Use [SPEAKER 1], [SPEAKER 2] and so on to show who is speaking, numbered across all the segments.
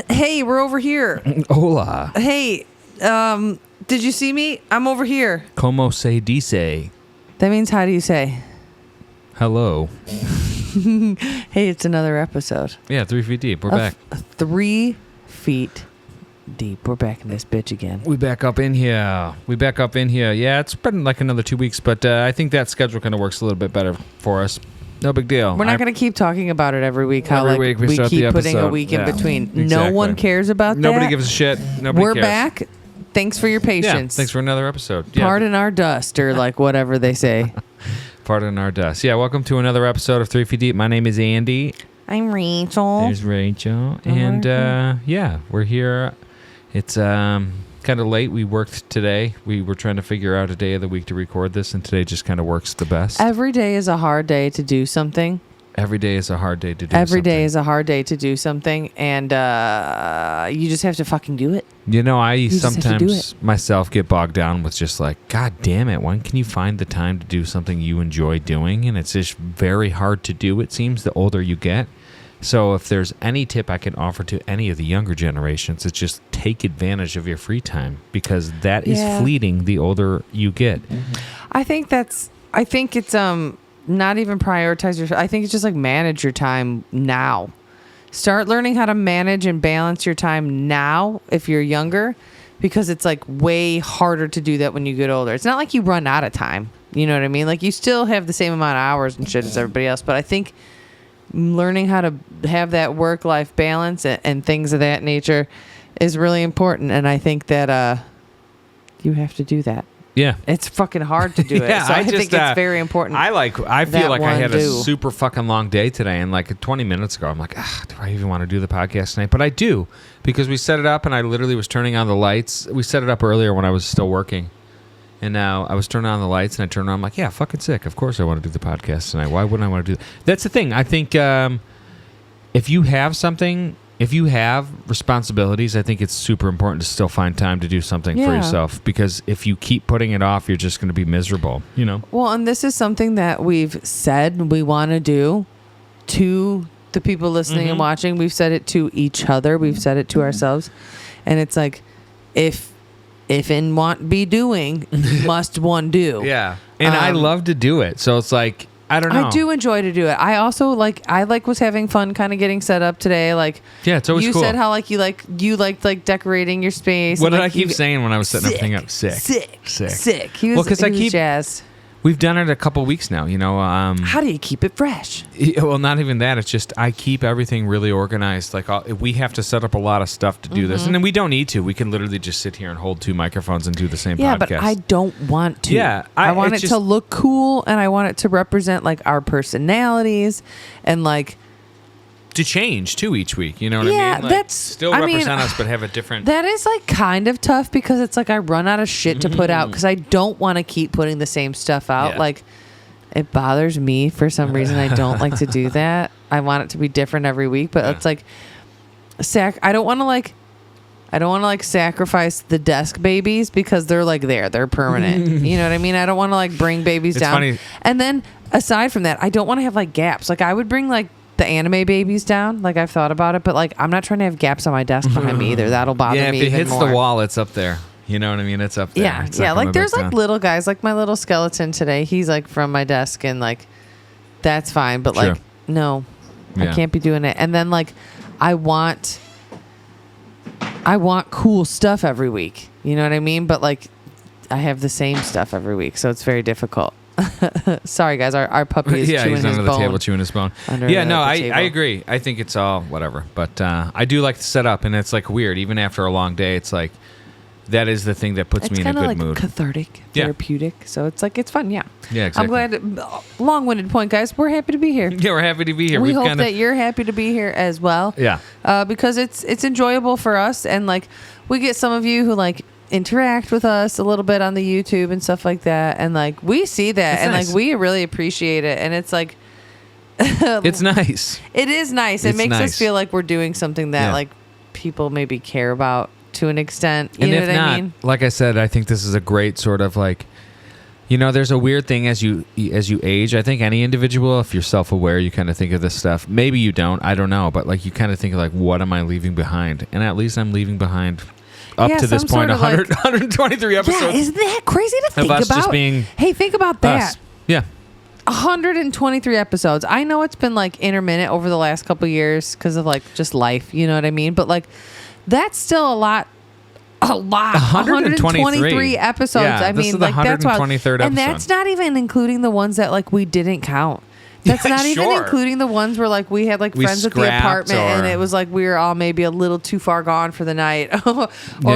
[SPEAKER 1] Hey, we're over here.
[SPEAKER 2] Hola.
[SPEAKER 1] Hey, did you see me? I'm over here.
[SPEAKER 2] Como se dice?
[SPEAKER 1] That means how do you say?
[SPEAKER 2] Hello.
[SPEAKER 1] Hey, it's another episode.
[SPEAKER 2] Yeah, 3 feet deep. We're back.
[SPEAKER 1] 3 feet deep. We're back in this bitch again.
[SPEAKER 2] We back up in here. Yeah, it's been like another 2 weeks, but I think that schedule kind of works a little bit better for us. No big deal.
[SPEAKER 1] We're not going to keep talking about it every week. How
[SPEAKER 2] every week we start
[SPEAKER 1] keep
[SPEAKER 2] the
[SPEAKER 1] putting a
[SPEAKER 2] episode.
[SPEAKER 1] week
[SPEAKER 2] Yeah,
[SPEAKER 1] in between.
[SPEAKER 2] exactly.
[SPEAKER 1] No one cares about that.
[SPEAKER 2] Nobody gives a shit. Nobody
[SPEAKER 1] We're
[SPEAKER 2] cares.
[SPEAKER 1] back. Thanks for your patience.
[SPEAKER 2] Yeah, thanks for another episode. Yeah.
[SPEAKER 1] Pardon our dust, or like whatever they say.
[SPEAKER 2] Pardon our dust. Yeah, welcome to another episode of 3 Feet Deep. My name is Andy.
[SPEAKER 1] I'm Rachel.
[SPEAKER 2] There's Rachel. And yeah, we're here. It's kind of late. We worked today. We were trying to figure out a day of the week to record this, and today just kind of works the best.
[SPEAKER 1] Every day is a hard day to do something.
[SPEAKER 2] Every day is a hard day to do
[SPEAKER 1] Every day is a hard day to do something, and you just have to fucking do it.
[SPEAKER 2] You know, I
[SPEAKER 1] just have to do
[SPEAKER 2] sometimes myself get bogged down with just like, God damn it, when can you find the time to do something you enjoy doing? And it's just very hard to do, it seems, the older you get. So if there's any tip I can offer to any of the younger generations, it's just take advantage of your free time, because that is fleeting the older you get.
[SPEAKER 1] I think it's not even prioritize your. I think it's just like manage your time now. Start learning how to manage and balance your time now if you're younger, because it's like way harder to do that when you get older. It's not like you run out of time. You know what I mean? Like you still have the same amount of hours and shit as everybody else, but I think learning how to have that work-life balance and things of that nature is really important. And I think that you have to do that.
[SPEAKER 2] Yeah.
[SPEAKER 1] It's fucking hard to do it.
[SPEAKER 2] Yeah,
[SPEAKER 1] So I think it's very important.
[SPEAKER 2] I feel like I had a
[SPEAKER 1] do.
[SPEAKER 2] super fucking long day today, and like 20 minutes ago, I'm like, do I even want to do the podcast tonight? But I do, because we set it up, and I literally was turning on the lights. We set it up earlier when I was still working, and now I was turning on the lights, and I turned on, I'm like, yeah, fucking sick. Of course I want to do the podcast tonight. Why wouldn't I want to do that? That's the thing. I think if you have responsibilities, I think it's super important to still find time to do something for yourself, because if you keep putting it off, you're just going to be miserable, you know?
[SPEAKER 1] Well, and this is something that we've said we want to do to the people listening and watching. We've said it to each other. We've said it to ourselves. And it's like, if in want be doing, must one do.
[SPEAKER 2] Yeah. And I love to do it. So it's like, I don't know.
[SPEAKER 1] I do enjoy to do it. I also was having fun kind of getting set up today. Like,
[SPEAKER 2] yeah, it's always
[SPEAKER 1] you
[SPEAKER 2] cool.
[SPEAKER 1] said how you liked decorating your space.
[SPEAKER 2] What did I keep saying when I was setting everything up? Sick.
[SPEAKER 1] He was jazzed.
[SPEAKER 2] We've done it a couple weeks now, you know.
[SPEAKER 1] How do you keep it fresh?
[SPEAKER 2] Well, not even that. It's just I keep everything really organized. Like we have to set up a lot of stuff to do this, and then we don't need to. We can literally just sit here and hold 2 microphones and do the same podcast.
[SPEAKER 1] Yeah, but I don't want to.
[SPEAKER 2] Yeah,
[SPEAKER 1] I want it to look cool, and I want it to represent like our personalities, and like
[SPEAKER 2] to change too each week. You know what I mean?
[SPEAKER 1] Yeah,
[SPEAKER 2] Like, still represent us, but have a different.
[SPEAKER 1] That is like kind of tough, because it's like I run out of shit to put out, because I don't want to keep putting the same stuff out.
[SPEAKER 2] Yeah.
[SPEAKER 1] Like it bothers me for some reason. I don't like to do that. I want it to be different every week, but it's like I don't want to sacrifice the desk babies, because they're like they're permanent. You know what I mean? I don't want to like bring babies down.
[SPEAKER 2] Funny.
[SPEAKER 1] And then aside from that, I don't want to have like gaps. Like I would bring like the anime babies down. Like I've thought about it, but like I'm not trying to have gaps on my desk behind me either. That'll bother me even more.
[SPEAKER 2] Yeah, if it hits the wall, it's up there. You know what I mean? It's up there.
[SPEAKER 1] Yeah,
[SPEAKER 2] It's
[SPEAKER 1] yeah. Like there's like
[SPEAKER 2] down.
[SPEAKER 1] little guys, like my little skeleton today. He's like from my desk, and like that's fine. But like no, I can't be doing it. And then like I want cool stuff every week. You know what I mean? But like I have the same stuff every week, so it's very difficult. Sorry, guys. Our puppy is chewing his bone.
[SPEAKER 2] He's under the table chewing his bone. I agree. I think it's all whatever. But I do like to set up, and it's like weird. Even after a long day, it's like that is the thing that puts me in a good mood.
[SPEAKER 1] It's kind of cathartic, therapeutic. So it's like it's fun. Yeah.
[SPEAKER 2] Yeah, exactly.
[SPEAKER 1] I'm glad. Long-winded point, guys. We're happy to be here.
[SPEAKER 2] Yeah, we're happy to be here.
[SPEAKER 1] We hope that you're happy to be here as well.
[SPEAKER 2] Yeah.
[SPEAKER 1] Because it's enjoyable for us, and like we get some of you who like interact with us a little bit on the YouTube and stuff like that, and like we see that,
[SPEAKER 2] it's
[SPEAKER 1] and
[SPEAKER 2] nice.
[SPEAKER 1] like we really appreciate it, and it's like
[SPEAKER 2] it's nice.
[SPEAKER 1] It is nice. It makes us feel like we're doing something that like people maybe care about to an extent. You know what I mean?
[SPEAKER 2] Like I said, I think this is a great sort of like You know, there's a weird thing as you age. I think any individual, if you're self-aware, you kind of think of this stuff. Maybe you don't. I don't know. But like you kind of think of like, what am I leaving behind? And at least I'm leaving behind up to this point 123 episodes.
[SPEAKER 1] Yeah, isn't that crazy to think
[SPEAKER 2] us
[SPEAKER 1] about?
[SPEAKER 2] Just being
[SPEAKER 1] hey, think about that.
[SPEAKER 2] Us. Yeah.
[SPEAKER 1] 123 episodes. I know it's been like intermittent over the last couple of years because of like just life. You know what I mean? But like that's still a lot. 123 episodes.
[SPEAKER 2] Yeah,
[SPEAKER 1] I mean, like that's wild. And that's not even including the ones that like we didn't count. That's not even including the ones where like we had like friends at the apartment and it was like we were all maybe a little too far gone for the night, or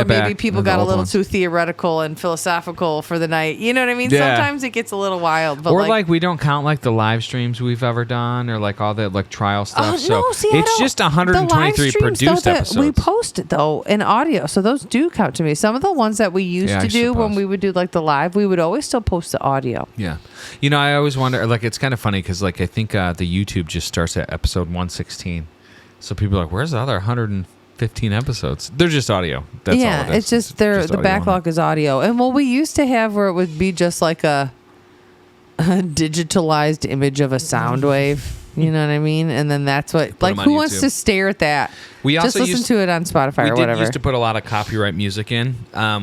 [SPEAKER 1] maybe people got a little too theoretical and philosophical for the night. You know what I mean?
[SPEAKER 2] Yeah.
[SPEAKER 1] Sometimes it gets a little wild. But
[SPEAKER 2] or like we don't count like the live streams we've ever done or like all the like trial stuff.
[SPEAKER 1] No,
[SPEAKER 2] so it's just 123 produced episodes.
[SPEAKER 1] We posted though in audio, so those do count to me. Some of the ones that we used to do when we would do like the live, we would always still post the audio.
[SPEAKER 2] Yeah, you know, I always wonder. Like, it's kind of funny because like I think the YouTube just starts at episode 116, so people are like, "Where's the other 115 episodes?" They're just audio. That's all it is.
[SPEAKER 1] It's just the backlog is audio. And what we used to have where it would be just like a digitalized image of a sound wave. You know what I mean? And then that's what, like, who wants to stare at that?
[SPEAKER 2] We also
[SPEAKER 1] just listen to it on Spotify or whatever.
[SPEAKER 2] We used to put a lot of copyright music in,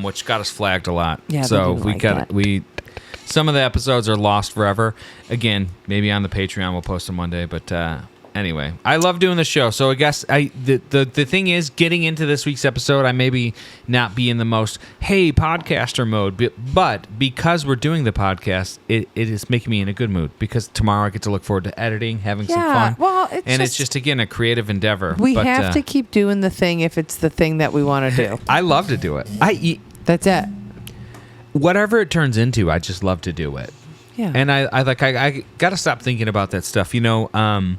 [SPEAKER 2] which got us flagged a lot.
[SPEAKER 1] Yeah,
[SPEAKER 2] so some of the episodes are lost forever. Again, maybe on the Patreon we'll post them one day. But anyway, I love doing the show. So I guess the thing is, getting into this week's episode, I maybe not be in the most podcaster mode, but because we're doing the podcast, it is making me in a good mood because tomorrow I get to look forward to editing, having some fun.
[SPEAKER 1] Well,
[SPEAKER 2] it's just again a creative endeavor.
[SPEAKER 1] We have to keep doing the thing if it's the thing that we want to do.
[SPEAKER 2] I love to do it.
[SPEAKER 1] That's it.
[SPEAKER 2] Whatever it turns into, I just love to do it.
[SPEAKER 1] Yeah.
[SPEAKER 2] And I got to stop thinking about that stuff. You know,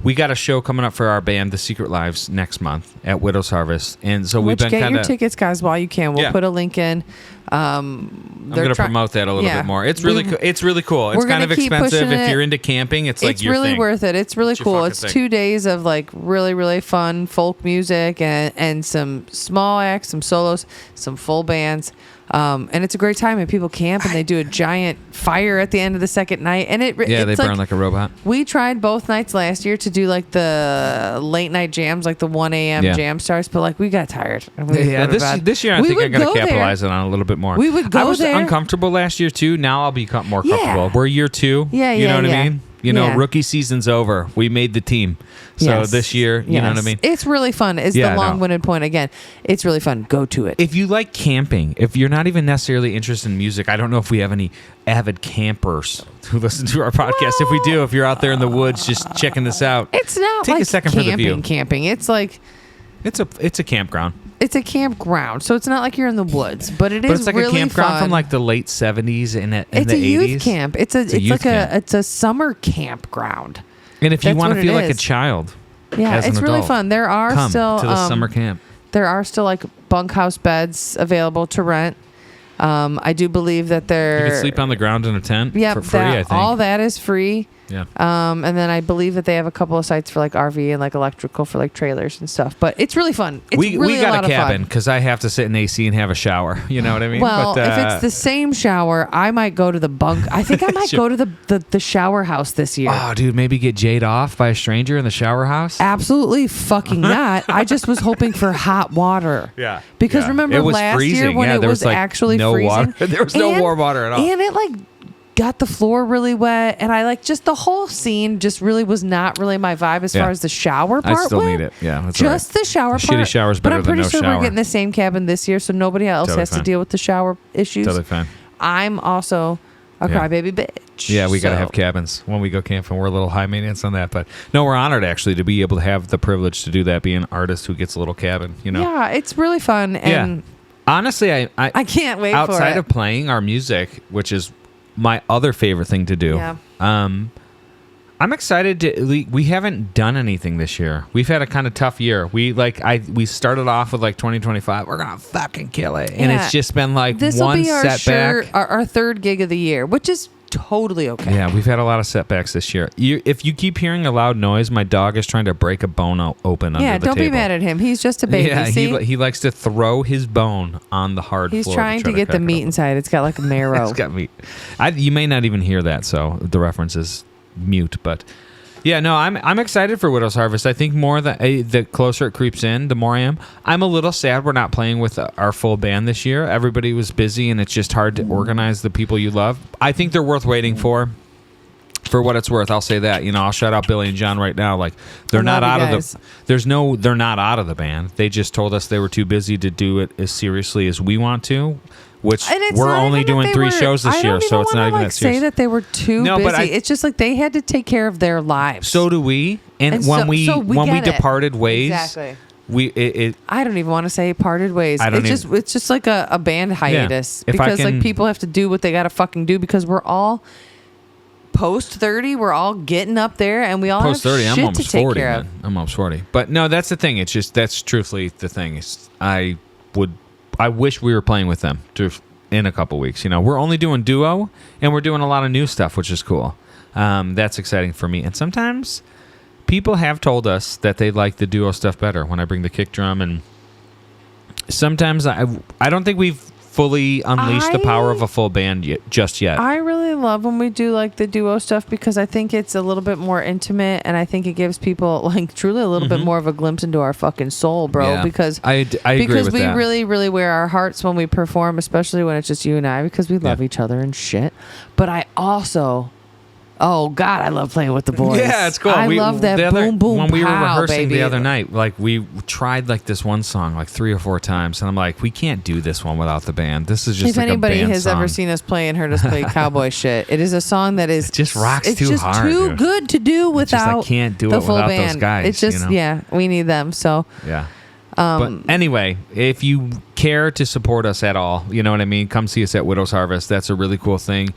[SPEAKER 2] we got a show coming up for our band, The Secret Lives, next month at Widow's Harvest. And so we've been kind of...
[SPEAKER 1] Get your tickets, guys, while you can. We'll put a link in.
[SPEAKER 2] I'm going to promote that a little bit more. It's really cool. It's kind of expensive. If you're into camping, it's like your thing. It's really worth
[SPEAKER 1] it. It's really cool. It's 2 days of like really, really fun folk music and some small acts, some solos, some full bands. And it's a great time, and people camp, and they do a giant fire at the end of the second night, and they
[SPEAKER 2] burn like a robot.
[SPEAKER 1] We tried both nights last year to do like the late night jams, like the 1 a.m. jam starts, but like we got tired. And
[SPEAKER 2] this year I think I'm going to capitalize it on a little bit more.
[SPEAKER 1] We would go there. I was
[SPEAKER 2] uncomfortable last year too. Now I'll be more comfortable. We're year 2. You know what I mean? You know, rookie season's over. We made the team. So this year, you know what I mean?
[SPEAKER 1] It's really fun. It's the long-winded point. Again, it's really fun. Go to it.
[SPEAKER 2] If you like camping, if you're not even necessarily interested in music, I don't know if we have any avid campers who listen to our podcast. If we do, if you're out there in the woods just checking this out,
[SPEAKER 1] it's not
[SPEAKER 2] take
[SPEAKER 1] like
[SPEAKER 2] a second for the view.
[SPEAKER 1] Camping. It's like...
[SPEAKER 2] It's a campground.
[SPEAKER 1] It's a campground, so it's not like you're in the woods, but it is. But
[SPEAKER 2] it's like
[SPEAKER 1] really
[SPEAKER 2] a campground
[SPEAKER 1] fun.
[SPEAKER 2] From like the late 70s and the 80s.
[SPEAKER 1] It's a youth camp. It's a summer campground.
[SPEAKER 2] And if you want to feel like a child, as an
[SPEAKER 1] really
[SPEAKER 2] adult,
[SPEAKER 1] fun. There are
[SPEAKER 2] come
[SPEAKER 1] still
[SPEAKER 2] to the summer camp.
[SPEAKER 1] There are still like bunkhouse beds available to rent. I do believe that
[SPEAKER 2] you can sleep on the ground in a tent for free. I think
[SPEAKER 1] all that is free.
[SPEAKER 2] Yeah.
[SPEAKER 1] And then I believe that they have a couple of sites for like RV and like electrical for like trailers and stuff. But it's really fun.
[SPEAKER 2] We got a cabin because I have to sit in AC and have a shower. You know what I mean?
[SPEAKER 1] Well, if it's the same shower, I might go to the bunk. I think I might go to the shower house this year.
[SPEAKER 2] Oh, dude, maybe get jayed off by a stranger in the shower house?
[SPEAKER 1] Absolutely fucking not. I just was hoping for hot water.
[SPEAKER 2] Yeah.
[SPEAKER 1] Because remember last year when it was actually freezing?
[SPEAKER 2] Water. There was no warm water at all.
[SPEAKER 1] And it like got the floor really wet, and I like just the whole scene just really was not really my vibe as far as the shower part.
[SPEAKER 2] I still need it. Yeah, that's
[SPEAKER 1] just the shower part.
[SPEAKER 2] Shitty shower's better than no shower.
[SPEAKER 1] But I'm pretty sure we're getting the same cabin this year, so nobody else has to deal with the shower issues.
[SPEAKER 2] Totally fine.
[SPEAKER 1] I'm also a crybaby bitch.
[SPEAKER 2] Yeah, we got to have cabins when we go camping. We're a little high maintenance on that, but no, we're honored actually to be able to have the privilege to do that, be an artist who gets a little cabin. You know.
[SPEAKER 1] Yeah, it's really fun. And
[SPEAKER 2] honestly, I
[SPEAKER 1] can't wait for it.
[SPEAKER 2] Outside of playing our music, which is my other favorite thing to do.
[SPEAKER 1] Yeah.
[SPEAKER 2] I'm excited we haven't done anything this year. We've had a kind of tough year. We started off with like 2025. We're going to fucking kill it. And it's just been like
[SPEAKER 1] this
[SPEAKER 2] one
[SPEAKER 1] will be
[SPEAKER 2] setback.
[SPEAKER 1] our third gig of the year, which is totally okay.
[SPEAKER 2] Yeah, we've had a lot of setbacks this year. If you keep hearing a loud noise, my dog is trying to break a bone open under the table.
[SPEAKER 1] Yeah, don't be mad at him. He's just a baby.
[SPEAKER 2] Yeah,
[SPEAKER 1] see?
[SPEAKER 2] he likes to throw his bone on the hard
[SPEAKER 1] He's
[SPEAKER 2] floor.
[SPEAKER 1] trying to get the meat inside. It's got like a marrow.
[SPEAKER 2] It's got meat. You may not even hear that, so the reference is mute. But yeah, no, I'm excited for Widow's Harvest. I think more the closer it creeps in, the more I am. I'm a little sad we're not playing with our full band this year. Everybody was busy, and it's just hard to organize the people you love. I think they're worth waiting for. For what it's worth, I'll say that. I'll shout out Billy and John right now. Like they're not out of the. They're not out of the band. They just told us they were too busy to do it as seriously as we want to. Which we're only doing 3 shows this year, so it's not even that serious.
[SPEAKER 1] Say that they were too busy. But it's just like they had to take care of their lives.
[SPEAKER 2] So do we. And when we departed ways,
[SPEAKER 1] exactly. I don't even want to say parted ways. It's just like a band hiatus because like people have to do what they got to fucking do because we're all post 30. We're all getting up there, and we all post have 30. Shit I'm almost to take 40. Care of.
[SPEAKER 2] I'm almost 40. But no, that's the thing. It's just that's truthfully the thing. I wish we were playing with them in a couple weeks. We're only doing duo, and we're doing a lot of new stuff, which is cool. That's exciting for me. And sometimes people have told us that they like the duo stuff better when I bring the kick drum. And sometimes I don't think we've fully unleashed the power of a full band just yet.
[SPEAKER 1] I really love when we do like the duo stuff because I think it's a little bit more intimate, and I think it gives people like truly a little bit more of a glimpse into our fucking soul, bro.
[SPEAKER 2] Yeah.
[SPEAKER 1] Because
[SPEAKER 2] I agree with
[SPEAKER 1] we
[SPEAKER 2] that.
[SPEAKER 1] really, really wear our hearts when we perform, especially when it's just you and I, because we love each other and shit. But I also. Oh, God, I love playing with the boys.
[SPEAKER 2] Yeah, it's cool.
[SPEAKER 1] I love that boom, boom,
[SPEAKER 2] when we were rehearsing
[SPEAKER 1] baby.
[SPEAKER 2] the other night, like we tried like this one song like 3 or 4 times, and I'm like, we can't do this one without the band. This is just
[SPEAKER 1] if
[SPEAKER 2] like
[SPEAKER 1] anybody
[SPEAKER 2] a band
[SPEAKER 1] has
[SPEAKER 2] song.
[SPEAKER 1] ever seen us play and heard us play cowboy shit, it is a song that is
[SPEAKER 2] it just rocks
[SPEAKER 1] it's
[SPEAKER 2] too
[SPEAKER 1] just
[SPEAKER 2] hard.
[SPEAKER 1] too
[SPEAKER 2] Dude.
[SPEAKER 1] good to do without
[SPEAKER 2] I can't do
[SPEAKER 1] the
[SPEAKER 2] it
[SPEAKER 1] full
[SPEAKER 2] without
[SPEAKER 1] band.
[SPEAKER 2] those guys.
[SPEAKER 1] It's just we need them. So
[SPEAKER 2] yeah. But anyway, if you care to support us at all, you know what I mean, come see us at Widow's Harvest. That's a really cool thing.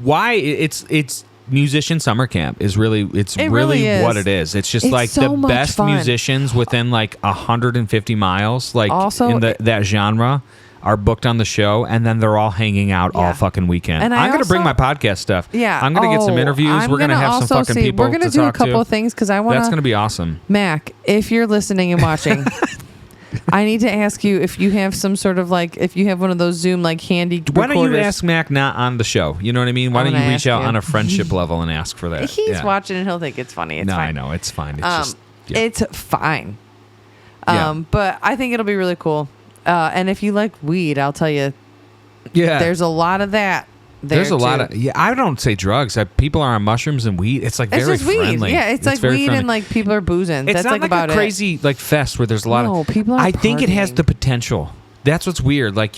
[SPEAKER 2] Why it's musician summer camp is really what it is. It's just like
[SPEAKER 1] so
[SPEAKER 2] the best
[SPEAKER 1] fun.
[SPEAKER 2] Musicians within like 150 miles, like
[SPEAKER 1] also,
[SPEAKER 2] in that genre, are booked on the show, and then they're all hanging out all fucking weekend. And I'm going to bring my podcast stuff.
[SPEAKER 1] Yeah,
[SPEAKER 2] I'm going to get some interviews. We're going to have some fucking people.
[SPEAKER 1] We're going to do a couple of things because I want.
[SPEAKER 2] That's going to be awesome.
[SPEAKER 1] Mac, if you're listening and watching. I need to ask you if you have some sort of like if you have one of those Zoom like handy recorders.
[SPEAKER 2] Why don't you ask Mac not on the show? You know what I mean? Why don't you reach out on a friendship level and ask for that?
[SPEAKER 1] He's watching and he'll think it's funny. It's fine.
[SPEAKER 2] I know it's fine. It's
[SPEAKER 1] it's fine. But I think it'll be really cool. And if you like weed, I'll tell you. Yeah. There's a lot of that. There's a lot of
[SPEAKER 2] I don't say drugs. People are on mushrooms and weed. It's like very friendly.
[SPEAKER 1] Weed. Yeah, it's like weed and like people are boozing.
[SPEAKER 2] It's
[SPEAKER 1] That's
[SPEAKER 2] not
[SPEAKER 1] like about
[SPEAKER 2] a crazy like fest where there's a lot of
[SPEAKER 1] people are
[SPEAKER 2] I think
[SPEAKER 1] partying.
[SPEAKER 2] it has the potential. That's what's weird. Like,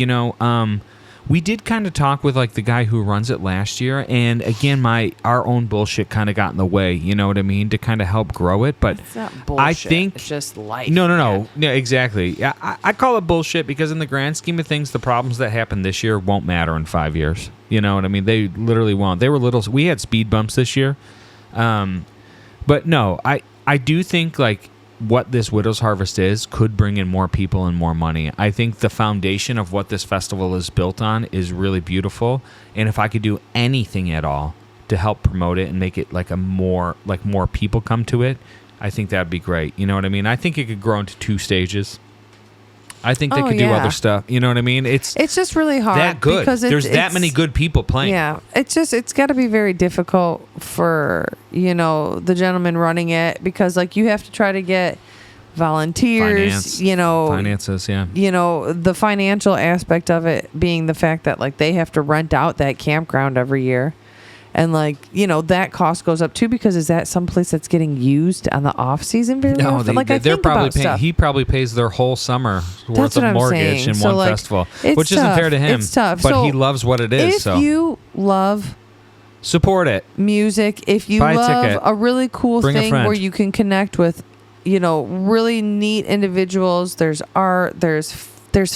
[SPEAKER 2] we did kind of talk with like the guy who runs it last year, and again our own bullshit kind of got in the way, you know what I mean, to kind of help grow it. But
[SPEAKER 1] it's not bullshit.
[SPEAKER 2] I think
[SPEAKER 1] it's just life.
[SPEAKER 2] No, exactly. Yeah, I call it bullshit because in the grand scheme of things, the problems that happen this year won't matter in 5 years. You know what I mean? They literally won't. They were we had speed bumps this year, but no, I do think like what this Widow's Harvest could bring in more people and more money. I think the foundation of what this festival is built on is really beautiful, and if I could do anything at all to help promote it and make it like more people come to it, I think that'd be great. You know what I mean? I think it could grow into 2 stages. I think they could do other stuff. You know what I mean? It's
[SPEAKER 1] just really hard
[SPEAKER 2] that good
[SPEAKER 1] because
[SPEAKER 2] there's that many good people playing.
[SPEAKER 1] Yeah, it's got to be very difficult for the gentleman running it because like you have to try to get volunteers.
[SPEAKER 2] Finances. Yeah.
[SPEAKER 1] The financial aspect of it being the fact that like they have to rent out that campground every year. And like, that cost goes up too because is that someplace that's getting used on the off season very often?
[SPEAKER 2] They're probably paying. He probably pays their whole summer worth of mortgage in one festival, which isn't fair to him.
[SPEAKER 1] It's tough,
[SPEAKER 2] but he loves what it is.
[SPEAKER 1] If you love
[SPEAKER 2] support it,
[SPEAKER 1] music. If you love a really cool thing where you can connect with, really neat individuals. There's art. There's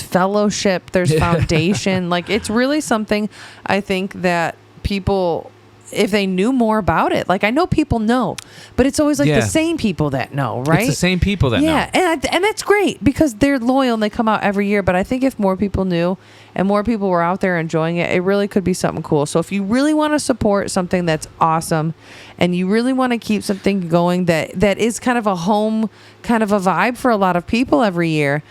[SPEAKER 1] fellowship. There's foundation. Like it's really something. I think that people if they knew more about it. Like, I know people know, but it's always like
[SPEAKER 2] Yeah.
[SPEAKER 1] the same people that know, right?
[SPEAKER 2] It's the same people that know.
[SPEAKER 1] Yeah, and that's great because they're loyal and they come out every year. But I think if more people knew and more people were out there enjoying it, it really could be something cool. So if you really want to support something that's awesome and you really want to keep something going that is kind of a home kind of a vibe for a lot of people every year,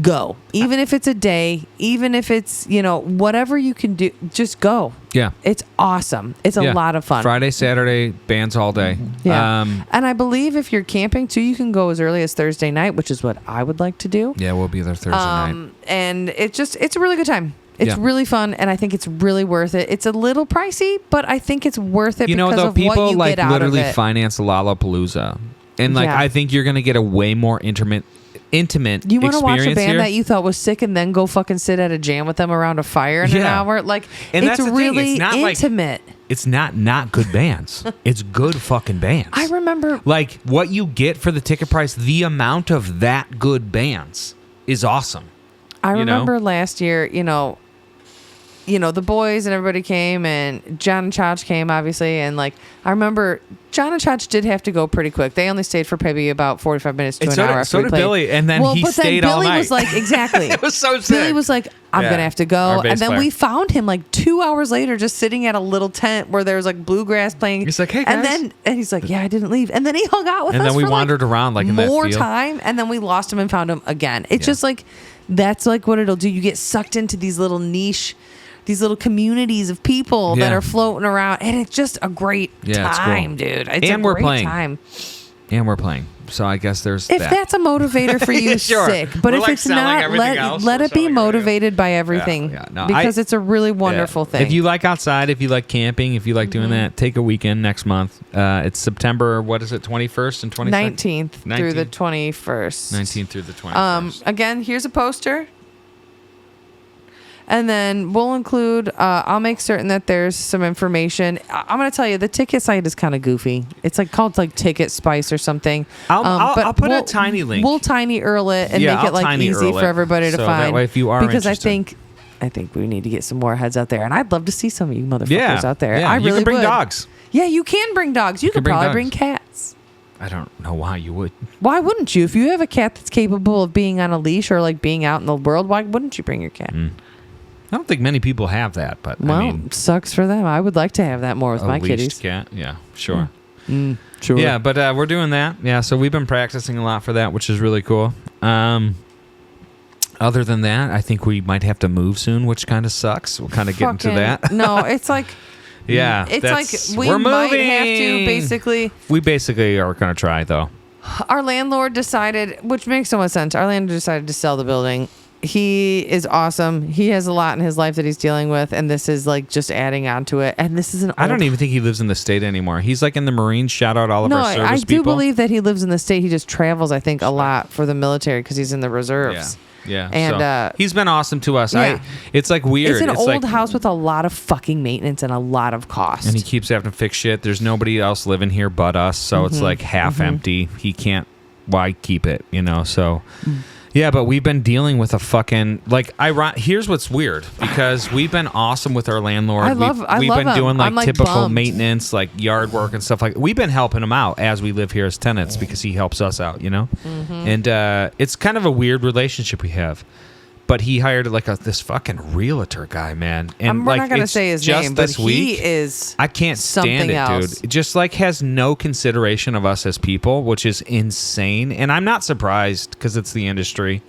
[SPEAKER 1] go. Even if it's a day, even if it's, whatever you can do, just go.
[SPEAKER 2] Yeah.
[SPEAKER 1] It's awesome. It's a lot of fun.
[SPEAKER 2] Friday, Saturday, bands all day.
[SPEAKER 1] Yeah. And I believe if you're camping too, you can go as early as Thursday night, which is what I would like to do.
[SPEAKER 2] Yeah, we'll be there Thursday night.
[SPEAKER 1] And it's a really good time. It's really fun, and I think it's really worth it. It's a little pricey, but I think it's worth it because of
[SPEAKER 2] people
[SPEAKER 1] what you
[SPEAKER 2] like
[SPEAKER 1] get out
[SPEAKER 2] literally
[SPEAKER 1] of it.
[SPEAKER 2] finance Lollapalooza. And like I think you're going to get a way more intimate
[SPEAKER 1] You want to watch a band
[SPEAKER 2] here.
[SPEAKER 1] that you thought was sick and then go fucking sit at a jam with them around a fire in an hour? Like,
[SPEAKER 2] and
[SPEAKER 1] it's
[SPEAKER 2] that's the
[SPEAKER 1] really
[SPEAKER 2] thing. It's not
[SPEAKER 1] intimate.
[SPEAKER 2] It's not good bands. It's good fucking bands.
[SPEAKER 1] I remember,
[SPEAKER 2] like, what you get for the ticket price, the amount of that good bands is awesome.
[SPEAKER 1] I remember last year, the boys and everybody came, and John and Chach came, obviously. And like, I remember John and Chach did have to go pretty quick. They only stayed for maybe about 45 minutes to an hour.
[SPEAKER 2] So did Billy. And then he stayed all night.
[SPEAKER 1] Billy was like, exactly.
[SPEAKER 2] It was so sick.
[SPEAKER 1] Billy was like, I'm going to have to go.
[SPEAKER 2] Our bass
[SPEAKER 1] And then
[SPEAKER 2] player.
[SPEAKER 1] we found him like 2 hours later, just sitting at a little tent where there was like bluegrass playing.
[SPEAKER 2] He's like, hey, guys.
[SPEAKER 1] And he's like, yeah, I didn't leave. And then he hung out with us.
[SPEAKER 2] And then we
[SPEAKER 1] for
[SPEAKER 2] wandered around like in that
[SPEAKER 1] more
[SPEAKER 2] field.
[SPEAKER 1] time. And then we lost him and found him again. It's just like, that's like what it'll do. You get sucked into these little niche, these little communities of people that are floating around, and it's just a great time, dude. It's
[SPEAKER 2] and
[SPEAKER 1] a
[SPEAKER 2] we're
[SPEAKER 1] great
[SPEAKER 2] playing.
[SPEAKER 1] time.
[SPEAKER 2] And we're playing. So I guess there's
[SPEAKER 1] If
[SPEAKER 2] that.
[SPEAKER 1] that's a motivator for you,
[SPEAKER 2] Sure.
[SPEAKER 1] sick. But
[SPEAKER 2] We're
[SPEAKER 1] if
[SPEAKER 2] like
[SPEAKER 1] it's
[SPEAKER 2] selling
[SPEAKER 1] not,
[SPEAKER 2] everything else.
[SPEAKER 1] let
[SPEAKER 2] We're
[SPEAKER 1] it be
[SPEAKER 2] selling
[SPEAKER 1] motivated by everything.
[SPEAKER 2] No,
[SPEAKER 1] because it's a really wonderful thing.
[SPEAKER 2] If you like outside, if you like camping, if you like doing that, take a weekend next month. It's September, 21st and 22nd?
[SPEAKER 1] 19th through the 21st.
[SPEAKER 2] 19th through the 21st.
[SPEAKER 1] Again, here's a poster. And then we'll include, I'll make certain that there's some information. I'm going to tell you, the ticket site is kind of goofy. It's like called like Ticket Spice or something.
[SPEAKER 2] I'll put a tiny link.
[SPEAKER 1] We'll tiny URL it and make
[SPEAKER 2] I'll
[SPEAKER 1] it like
[SPEAKER 2] tiny
[SPEAKER 1] easy
[SPEAKER 2] URL
[SPEAKER 1] for
[SPEAKER 2] it.
[SPEAKER 1] everybody to
[SPEAKER 2] So
[SPEAKER 1] find.
[SPEAKER 2] that way if you are
[SPEAKER 1] because
[SPEAKER 2] interested.
[SPEAKER 1] I think we need to get some more heads out there. And I'd love to see some of you motherfuckers out there.
[SPEAKER 2] Yeah,
[SPEAKER 1] I really
[SPEAKER 2] you can bring
[SPEAKER 1] would.
[SPEAKER 2] dogs.
[SPEAKER 1] Yeah, you can bring dogs. You could
[SPEAKER 2] bring
[SPEAKER 1] probably
[SPEAKER 2] dogs.
[SPEAKER 1] bring cats.
[SPEAKER 2] I don't know why you would.
[SPEAKER 1] Why wouldn't you? If you have a cat that's capable of being on a leash or like being out in the world, why wouldn't you bring your cat?
[SPEAKER 2] I don't think many people have that, but
[SPEAKER 1] Well,
[SPEAKER 2] I mean,
[SPEAKER 1] sucks for them. I would like to have that more with
[SPEAKER 2] a
[SPEAKER 1] my
[SPEAKER 2] leashed
[SPEAKER 1] kitties.
[SPEAKER 2] cat. Yeah, sure.
[SPEAKER 1] Sure.
[SPEAKER 2] Yeah, but we're doing that. Yeah, so we've been practicing a lot for that, which is really cool. Other than that, I think we might have to move soon, which kind of sucks. We'll kind of get into that.
[SPEAKER 1] No, it's like
[SPEAKER 2] Yeah,
[SPEAKER 1] it's like we
[SPEAKER 2] we're
[SPEAKER 1] might
[SPEAKER 2] moving.
[SPEAKER 1] have to basically.
[SPEAKER 2] We basically are going to try though.
[SPEAKER 1] Our landlord decided, which makes so much sense. Our landlord decided to sell the building. He is awesome. He has a lot in his life that he's dealing with, and this is like just adding on to it. And this is an.
[SPEAKER 2] I don't even think he lives in the state anymore. He's like in the Marines. Shout out all of our service
[SPEAKER 1] I do
[SPEAKER 2] people.
[SPEAKER 1] believe that he lives in the state. He just travels, I think, a lot for the military because he's in the reserves.
[SPEAKER 2] Yeah.
[SPEAKER 1] And
[SPEAKER 2] so, he's been awesome to us.
[SPEAKER 1] yeah.
[SPEAKER 2] It's like weird.
[SPEAKER 1] It's an old
[SPEAKER 2] like,
[SPEAKER 1] house with a lot of fucking maintenance and a lot of cost.
[SPEAKER 2] and he keeps having to fix shit. There's nobody else living here but us, so it's like half empty. He can't. Why keep it? So. Yeah, but we've been dealing with a fucking here's what's weird because we've been awesome with our landlord. We've been
[SPEAKER 1] him.
[SPEAKER 2] doing
[SPEAKER 1] I'm, like,
[SPEAKER 2] typical
[SPEAKER 1] bummed.
[SPEAKER 2] maintenance, like yard work and stuff like. We've been helping him out as we live here as tenants because he helps us out, And it's kind of a weird relationship we have. But he hired this fucking realtor guy, man. And
[SPEAKER 1] we're not gonna say his name, but he is.
[SPEAKER 2] I can't stand
[SPEAKER 1] something
[SPEAKER 2] it,
[SPEAKER 1] else.
[SPEAKER 2] dude. It just has no consideration of us as people, which is insane. And I'm not surprised because it's the industry.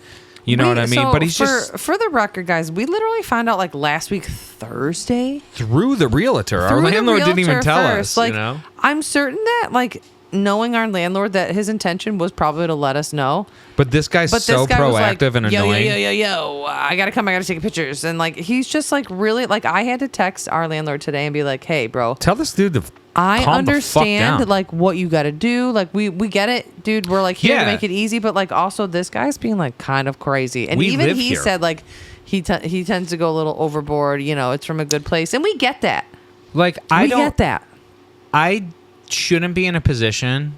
[SPEAKER 2] You know what I mean?
[SPEAKER 1] So
[SPEAKER 2] But he's just
[SPEAKER 1] for the record, guys. We literally found out last week Thursday
[SPEAKER 2] through the realtor. Our landlord didn't even tell us.
[SPEAKER 1] I'm certain that knowing our landlord that his intention was probably to let us know.
[SPEAKER 2] But this guy's so proactive and annoying.
[SPEAKER 1] Yo, I gotta come. I gotta take pictures. And he's just really I had to text our landlord today and be like, hey, bro,
[SPEAKER 2] tell this dude to
[SPEAKER 1] I
[SPEAKER 2] calm the fuck
[SPEAKER 1] understand
[SPEAKER 2] down.
[SPEAKER 1] what you got to do. We get it, dude. We're here to make it easy, but also this guy's being kind of crazy. And
[SPEAKER 2] We
[SPEAKER 1] even
[SPEAKER 2] live
[SPEAKER 1] he
[SPEAKER 2] here.
[SPEAKER 1] said he tends to go a little overboard. It's from a good place, and we get that.
[SPEAKER 2] I
[SPEAKER 1] get that.
[SPEAKER 2] I shouldn't be in a position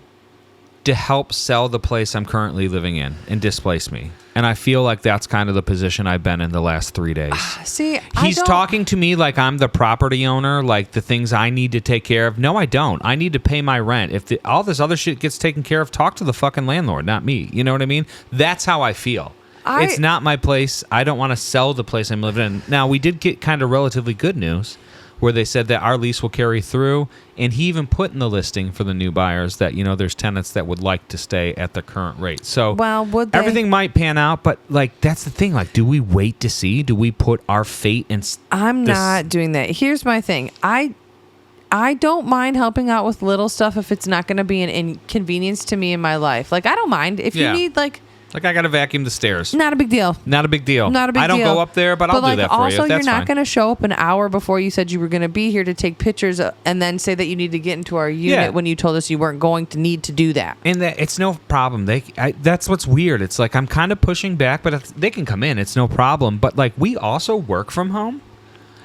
[SPEAKER 2] to help sell the place I'm currently living in and displace me. And I feel like that's kind of the position I've been in the last 3 days.
[SPEAKER 1] See,
[SPEAKER 2] He's talking to me like I'm the property owner, like the things I need to take care of. No, I don't. I need to pay my rent. If all this other shit gets taken care of, talk to the fucking landlord, not me. You know what I mean? That's how I feel. It's not my place. I don't want to sell the place I'm living in. Now, we did get kind of relatively good news where they said that our lease will carry through. And he even put in the listing for the new buyers that, there's tenants that would like to stay at the current rate. So everything might pan out, but like, that's the thing. Like, do we wait to see? Do we put our fate in?
[SPEAKER 1] I'm not doing that. Here's my thing. I don't mind helping out with little stuff if it's not going to be an inconvenience to me in my life. Like, I don't mind if you need like
[SPEAKER 2] I got to vacuum the stairs.
[SPEAKER 1] Not a big deal.
[SPEAKER 2] Not a big deal.
[SPEAKER 1] Not a big deal.
[SPEAKER 2] I don't go up there, but I'll do that for you.
[SPEAKER 1] Also,
[SPEAKER 2] you're
[SPEAKER 1] not going to show up an hour before you said you were going to be here to take pictures and then say that you need to get into our unit when you told us you weren't going to need to do that.
[SPEAKER 2] And it's no problem. That's what's weird. It's like I'm kind of pushing back, but they can come in. It's no problem. But like we also work from home.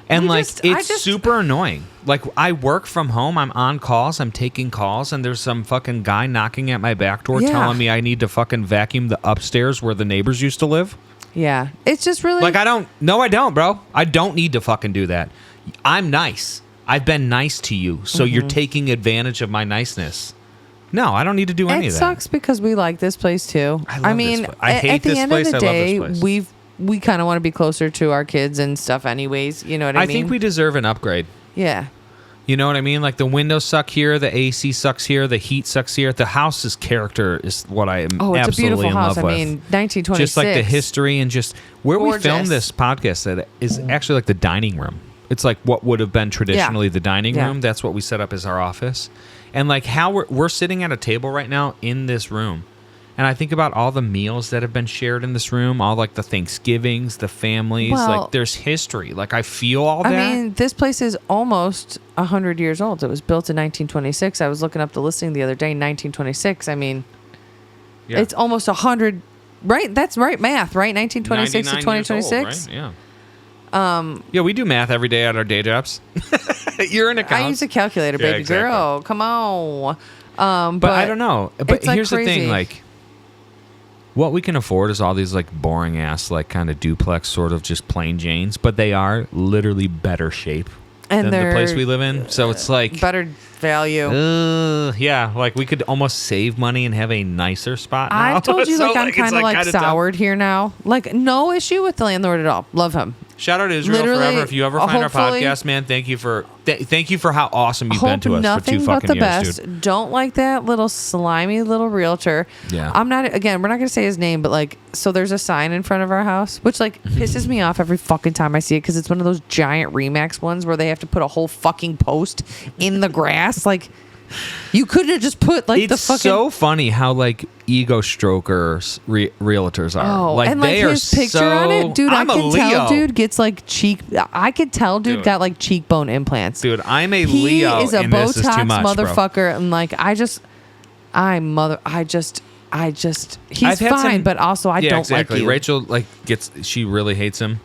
[SPEAKER 2] And it's super annoying. Like I work from home. I'm on calls. I'm taking calls. And there's some fucking guy knocking at my back door telling me I need to fucking vacuum the upstairs where the neighbors used to live.
[SPEAKER 1] Yeah. It's just really.
[SPEAKER 2] Like I don't, bro. I don't need to fucking do that. I'm nice. I've been nice to you. So you're taking advantage of my niceness. No, I don't need to do any of that.
[SPEAKER 1] It sucks because we like this place too.
[SPEAKER 2] I mean, I hate this place. I love this place.
[SPEAKER 1] We kind of want to be closer to our kids and stuff anyways. You know what I mean?
[SPEAKER 2] I think we deserve an upgrade.
[SPEAKER 1] Yeah.
[SPEAKER 2] You know what I mean? Like the windows suck here, the AC sucks here, the heat sucks here. The house's character is what I am absolutely in love with. Oh, it's a beautiful house. I mean,
[SPEAKER 1] 1926.
[SPEAKER 2] Just like the history and just where we filmed this podcast at is actually like the dining room. It's like what would have been traditionally the dining room. That's what we set up as our office. And like how we're sitting at a table right now in this room. And I think about all the meals that have been shared in this room, all like the Thanksgivings, the families, like there's history. Like I feel all that.
[SPEAKER 1] I mean, this place is almost 100 years old. It was built in 1926. I was looking up the listing the other day, 1926. I mean, it's almost 100, right? That's right math, right? 1926 to 2026.
[SPEAKER 2] Old, right? Yeah. We do math every day at our day jobs. You're an accountant.
[SPEAKER 1] I use a calculator, baby girl. Come on.
[SPEAKER 2] But I don't know. But here's the thing, like, what we can afford is all these like boring ass like kind of duplex sort of just plain Janes, but they are literally better shape than the place we live in. So it's like
[SPEAKER 1] better value.
[SPEAKER 2] Yeah, like we could almost save money and have a nicer spot now.
[SPEAKER 1] I've told you I'm kind of like soured here now. Like no issue with the landlord at all. Love him.
[SPEAKER 2] Shout out to Israel forever. If you ever find our podcast, man, thank you for how awesome you've been to us for 2 fucking years,
[SPEAKER 1] best.
[SPEAKER 2] Dude.
[SPEAKER 1] Don't like that little slimy little realtor.
[SPEAKER 2] Yeah.
[SPEAKER 1] We're not going to say his name, but like, so there's a sign in front of our house, which like pisses me off every fucking time I see it because it's one of those giant Remax ones where they have to put a whole fucking post in the grass. Like, you couldn't have just put like the fucking. It's
[SPEAKER 2] so funny how like ego strokers realtors are.
[SPEAKER 1] Oh, and like
[SPEAKER 2] they
[SPEAKER 1] his picture on it, dude. I can tell, dude gets like I could tell, dude got like cheekbone implants.
[SPEAKER 2] Dude, I'm a Leo.
[SPEAKER 1] He is a Botox motherfucker,
[SPEAKER 2] bro.
[SPEAKER 1] and like he's fine, but also I don't like you.
[SPEAKER 2] Rachel like she really hates him.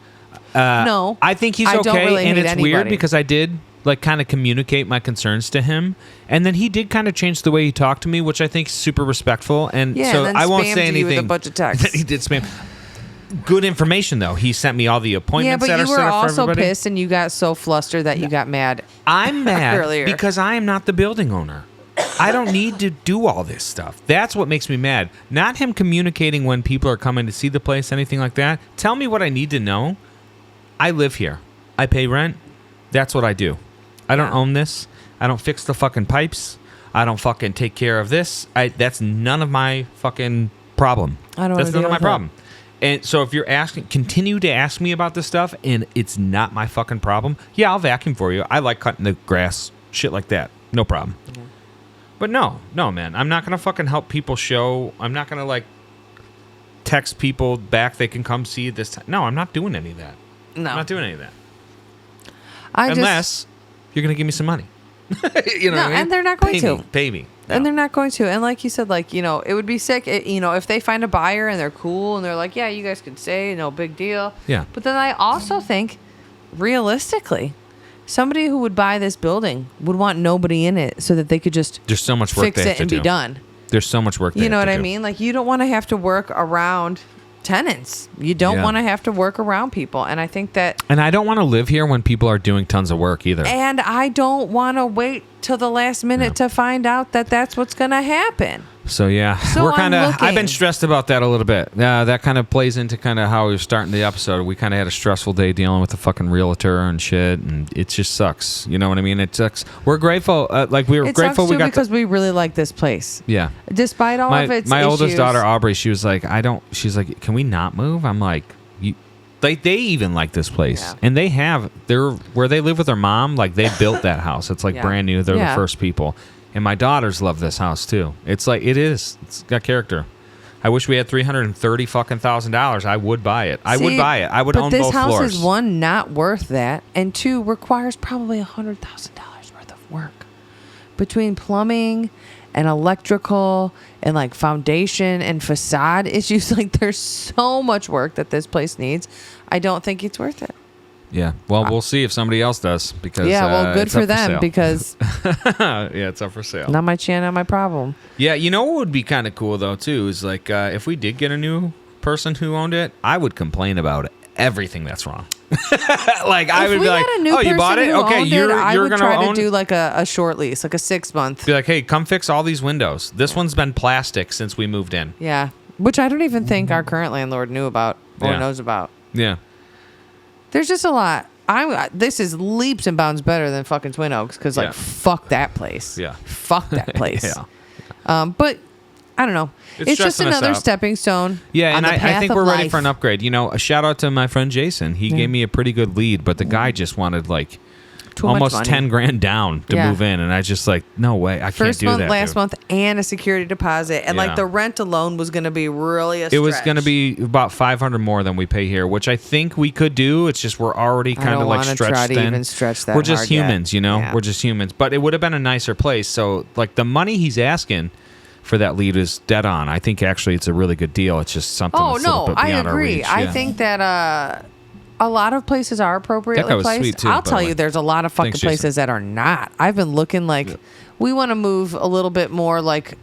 [SPEAKER 1] No,
[SPEAKER 2] I think he's okay, really and it's weird because I did like kind of communicate my concerns to him, and then he did kind of change the way he talked to me, which I think is super respectful. And so
[SPEAKER 1] and
[SPEAKER 2] I won't say anything.
[SPEAKER 1] With a bunch of texts.
[SPEAKER 2] He did spam. Good information though. He sent me all the appointments.
[SPEAKER 1] Yeah, but you were also
[SPEAKER 2] everybody.
[SPEAKER 1] pissed, and you got so flustered that you got mad.
[SPEAKER 2] I'm mad
[SPEAKER 1] earlier
[SPEAKER 2] because I am not the building owner. I don't need to do all this stuff. That's what makes me mad. Not him communicating when people are coming to see the place, anything like that. Tell me what I need to know. I live here. I pay rent. That's what I do. I don't own this. I don't fix the fucking pipes. I don't fucking take care of this. That's none of my fucking problem. That's none of my problem. And so if you're continue to ask me about this stuff and it's not my fucking problem, yeah, I'll vacuum for you. I like cutting the grass, shit like that. No problem. Mm-hmm. But no, man. I'm not going to fucking help people show. I'm not going to like text people back they can come see this time. No, I'm not doing any of that. No. I'm not doing any of that. Unless you're going to give me some money. You know what I mean?
[SPEAKER 1] And they're not going to.
[SPEAKER 2] Pay me. No.
[SPEAKER 1] And they're not going to. And like you said, like, you know, it would be sick, if they find a buyer and they're cool and they're like, yeah, you guys can stay, no big deal.
[SPEAKER 2] Yeah.
[SPEAKER 1] But then I also think, realistically, somebody who would buy this building would want nobody in it so that they could just
[SPEAKER 2] There's so much work
[SPEAKER 1] fix it and be done.
[SPEAKER 2] There's so much work.
[SPEAKER 1] You know what I mean? Like, you don't want to have to work around tenants. You don't want to have to work around people. And I think that...
[SPEAKER 2] And I don't want to live here when people are doing tons of work either.
[SPEAKER 1] And I don't want to wait till the last minute to find out that that's what's going to happen.
[SPEAKER 2] So, yeah.
[SPEAKER 1] So
[SPEAKER 2] we're kind of... I've been stressed about that a little bit. That kind of plays into kind of how we were starting the episode. We kind of had a stressful day dealing with the fucking realtor and shit, and it just sucks. You know what I mean? It sucks. We're grateful. We were grateful we got...
[SPEAKER 1] because we really like this place.
[SPEAKER 2] Yeah.
[SPEAKER 1] Despite all of its
[SPEAKER 2] my
[SPEAKER 1] issues.
[SPEAKER 2] oldest daughter, Aubrey, she was like, she's like, can we not move? I'm like, they even like this place. Yeah. And where they live with their mom, like they built that house. It's like brand new. They're the first people. And my daughters love this house too. It's like, it's got character. I wish we had $330,000. I would buy it. I would buy it. I would own both floors.
[SPEAKER 1] But this house is, one, not worth that, and two, requires probably $100,000 worth of work. Between plumbing and electrical and like foundation and facade issues, like there's so much work that this place needs. I don't think it's worth it.
[SPEAKER 2] Yeah. Well, we'll see if somebody else does, because
[SPEAKER 1] good for them, because
[SPEAKER 2] it's up for sale.
[SPEAKER 1] Not my chin, not my problem.
[SPEAKER 2] Yeah, you know what would be kind of cool though too is like if we did get a new person who owned it, I would complain about everything that's wrong. Like I would be like, "Oh, you bought it? Okay, you're going to
[SPEAKER 1] try to do like a short lease, like a 6 month.
[SPEAKER 2] Be like, "Hey, come fix all these windows. This one's been plastic since we moved in."
[SPEAKER 1] Yeah, which I don't even think our current landlord knew about or knows about.
[SPEAKER 2] Yeah.
[SPEAKER 1] There's just a lot. This is leaps and bounds better than fucking Twin Oaks, because fuck that place.
[SPEAKER 2] Yeah.
[SPEAKER 1] Fuck that place. But I don't know. It's just another stepping stone.
[SPEAKER 2] Yeah, and I think we're ready for an upgrade. You know, a shout out to my friend Jason. He gave me a pretty good lead, but the guy just wanted like almost $10,000 down to move in, and I just like, no way, I can't do that.
[SPEAKER 1] First month, last month, and a security deposit, and like the rent alone was going to be really a stretch.
[SPEAKER 2] It was going to be about $500 more than we pay here, which I think we could do. It's just we're already kind of like stretched
[SPEAKER 1] try to
[SPEAKER 2] thin.
[SPEAKER 1] Even stretch that.
[SPEAKER 2] We're just humans,
[SPEAKER 1] yet.
[SPEAKER 2] you know. We're just humans, but it would have been a nicer place. So like the money he's asking for that lead is dead on. I think actually it's a really good deal. It's just something. That's a little bit beyond our reach.
[SPEAKER 1] I think that. A lot of places are appropriately placed.
[SPEAKER 2] Sweet too,
[SPEAKER 1] I'll tell you, there's a lot of fucking places that are not. I've been looking like we want to move a little bit more like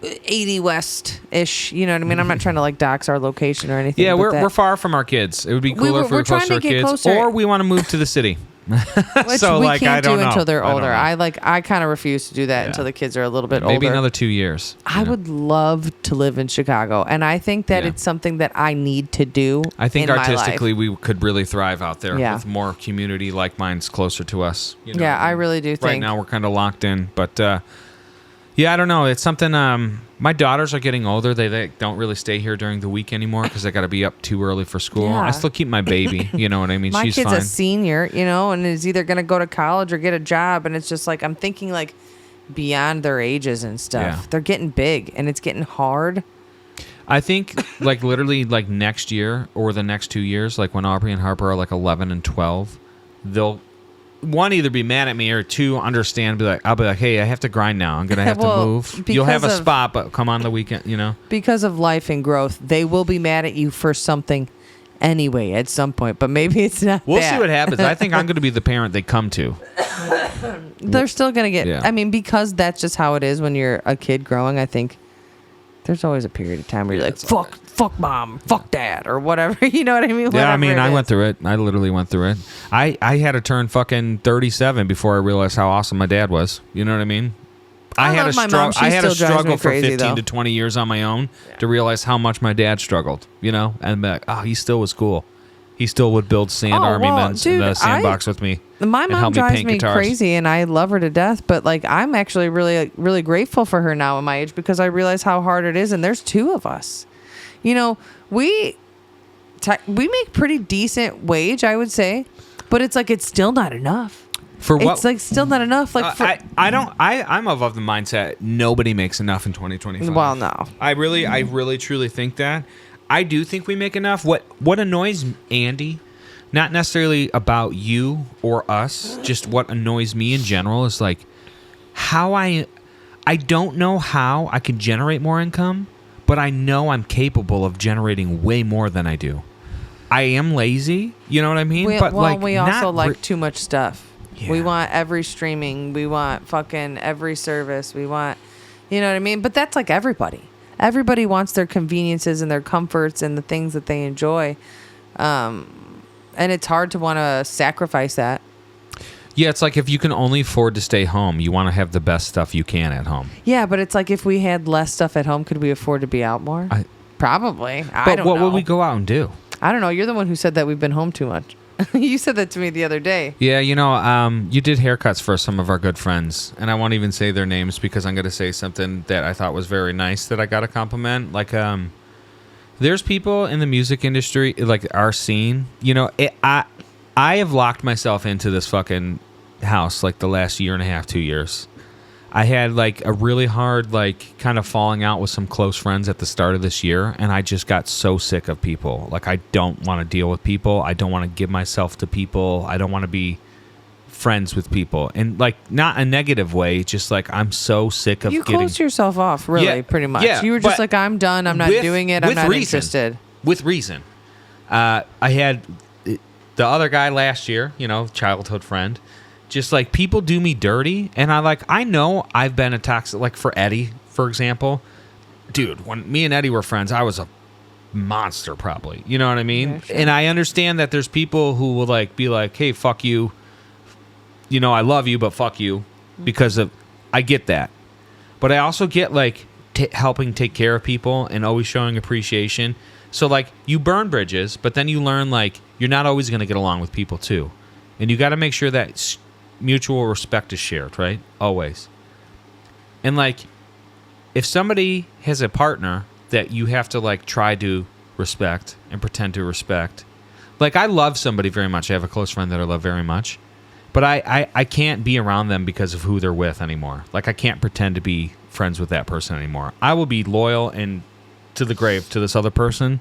[SPEAKER 1] 80 West-ish. You know what I mean? I'm not trying to like dox our location or anything.
[SPEAKER 2] Yeah, we're far from our kids. It would be cooler if we were closer to our kids. Closer. Or we want to move to the city.
[SPEAKER 1] Which
[SPEAKER 2] so,
[SPEAKER 1] we
[SPEAKER 2] like,
[SPEAKER 1] can't do until they're older. I kind of refuse to do that
[SPEAKER 2] Yeah.
[SPEAKER 1] until the kids are a little bit older.
[SPEAKER 2] Maybe another 2 years.
[SPEAKER 1] I would love to live in Chicago, and I think that it's something that I need to do.
[SPEAKER 2] I think
[SPEAKER 1] in
[SPEAKER 2] artistically
[SPEAKER 1] my life.
[SPEAKER 2] we could really thrive out there
[SPEAKER 1] Yeah.
[SPEAKER 2] with more community like minds closer to us. You know?
[SPEAKER 1] Yeah, I really do think.
[SPEAKER 2] Right now we're kind of locked in, but yeah, I don't know. It's something. My daughters are getting older. They don't really stay here during the week anymore because they got to be up too early for school.
[SPEAKER 1] Yeah.
[SPEAKER 2] I still keep my baby. You know what I mean?
[SPEAKER 1] My
[SPEAKER 2] She's
[SPEAKER 1] kid's
[SPEAKER 2] fine.
[SPEAKER 1] a senior, you know, and is either going to go to college or get a job. And it's just like, I'm thinking like beyond their ages and stuff.
[SPEAKER 2] Yeah.
[SPEAKER 1] They're getting big and it's getting hard.
[SPEAKER 2] I think like literally like next year or the next 2 years, like when Aubrey and Harper are like 11 and 12, they'll one either be mad at me or two understand. I'll be like, hey, I have to grind now. I'm gonna have to move. You'll have a spot, but come on the weekend. You know,
[SPEAKER 1] because of life and growth, they will be mad at you for something anyway at some point. But maybe it's not.
[SPEAKER 2] We'll see what happens. I think I'm gonna be the parent they come to.
[SPEAKER 1] They're still gonna get.
[SPEAKER 2] Yeah.
[SPEAKER 1] I mean, because that's just how it is when you're a kid growing. I think there's always a period of time where you're like, fuck mom, fuck dad, or whatever. You know what I mean?
[SPEAKER 2] Yeah, I mean, I went through it. I literally went through it. I had to turn fucking 37 before I realized how awesome my dad was. You know what I mean? I had a struggle for 15 to 20 years on my own to realize how much my dad struggled, you know? And be like, he still was cool. He still would build sand armaments in the sandbox with me.
[SPEAKER 1] My mom drives me crazy, and I love her to death. But like, I'm actually really, really grateful for her now at my age because I realize how hard it is. And there's two of us. You know, we make pretty decent wage, I would say, but it's like it's still not enough.
[SPEAKER 2] For what?
[SPEAKER 1] It's like still not enough. Like
[SPEAKER 2] I'm of the mindset nobody makes enough in 2025.
[SPEAKER 1] Well, no.
[SPEAKER 2] I really truly think that. I do think we make enough. What annoys Andy, not necessarily about you or us, just what annoys me in general is like how I don't know how I can generate more income, but I know I'm capable of generating way more than I do. I am lazy, you know what I mean?
[SPEAKER 1] We also like too much stuff.
[SPEAKER 2] Yeah.
[SPEAKER 1] We want every streaming. We want fucking every service. We want, you know what I mean? But that's like everybody. everybody wants their conveniences and their comforts and the things that they enjoy. And it's hard to want to sacrifice that.
[SPEAKER 2] Yeah, it's like if you can only afford to stay home, you want to have the best stuff you can at home.
[SPEAKER 1] Yeah, but it's like if we had less stuff at home, could we afford to be out more? Probably. I don't know.
[SPEAKER 2] But what would we go out and do?
[SPEAKER 1] I don't know. You're the one who said that we've been home too much. You said that to me the other day.
[SPEAKER 2] Yeah, you did haircuts for some of our good friends, and I won't even say their names because I'm going to say something that I thought was very nice that I got a compliment. Like, there's people in the music industry, like our scene. I have locked myself into this fucking house like the last year and a half, 2 years. I had like a really hard like kind of falling out with some close friends at the start of this year, and I just got so sick of people. Like, I don't want to deal with people. I don't want to give myself to people. I don't want to be friends with people, and like not a negative way, just like I'm so sick of getting... You
[SPEAKER 1] closed yourself off, really, pretty much.
[SPEAKER 2] Yeah,
[SPEAKER 1] you were just like, I'm done. I'm not doing it. I'm not interested.
[SPEAKER 2] With reason. I had the other guy last year, childhood friend. Just like people do me dirty, and I know I've been a toxic, like for Eddie, for example. Dude, when me and Eddie were friends, I was a monster probably. You know what I mean? Yeah, sure. And I understand that there's people who will like be like, hey, fuck you. I love you, but fuck you. Because I get that. But I also get like helping take care of people and always showing appreciation. So like you burn bridges, but then you learn like you're not always going to get along with people too. And you got to make sure that mutual respect is shared, right? Always. And like, if somebody has a partner that you have to like try to respect and pretend to respect, like I love somebody very much. I have a close friend that I love very much, but I can't be around them because of who they're with anymore. Like I can't pretend to be friends with that person anymore. I will be loyal and to the grave to this other person.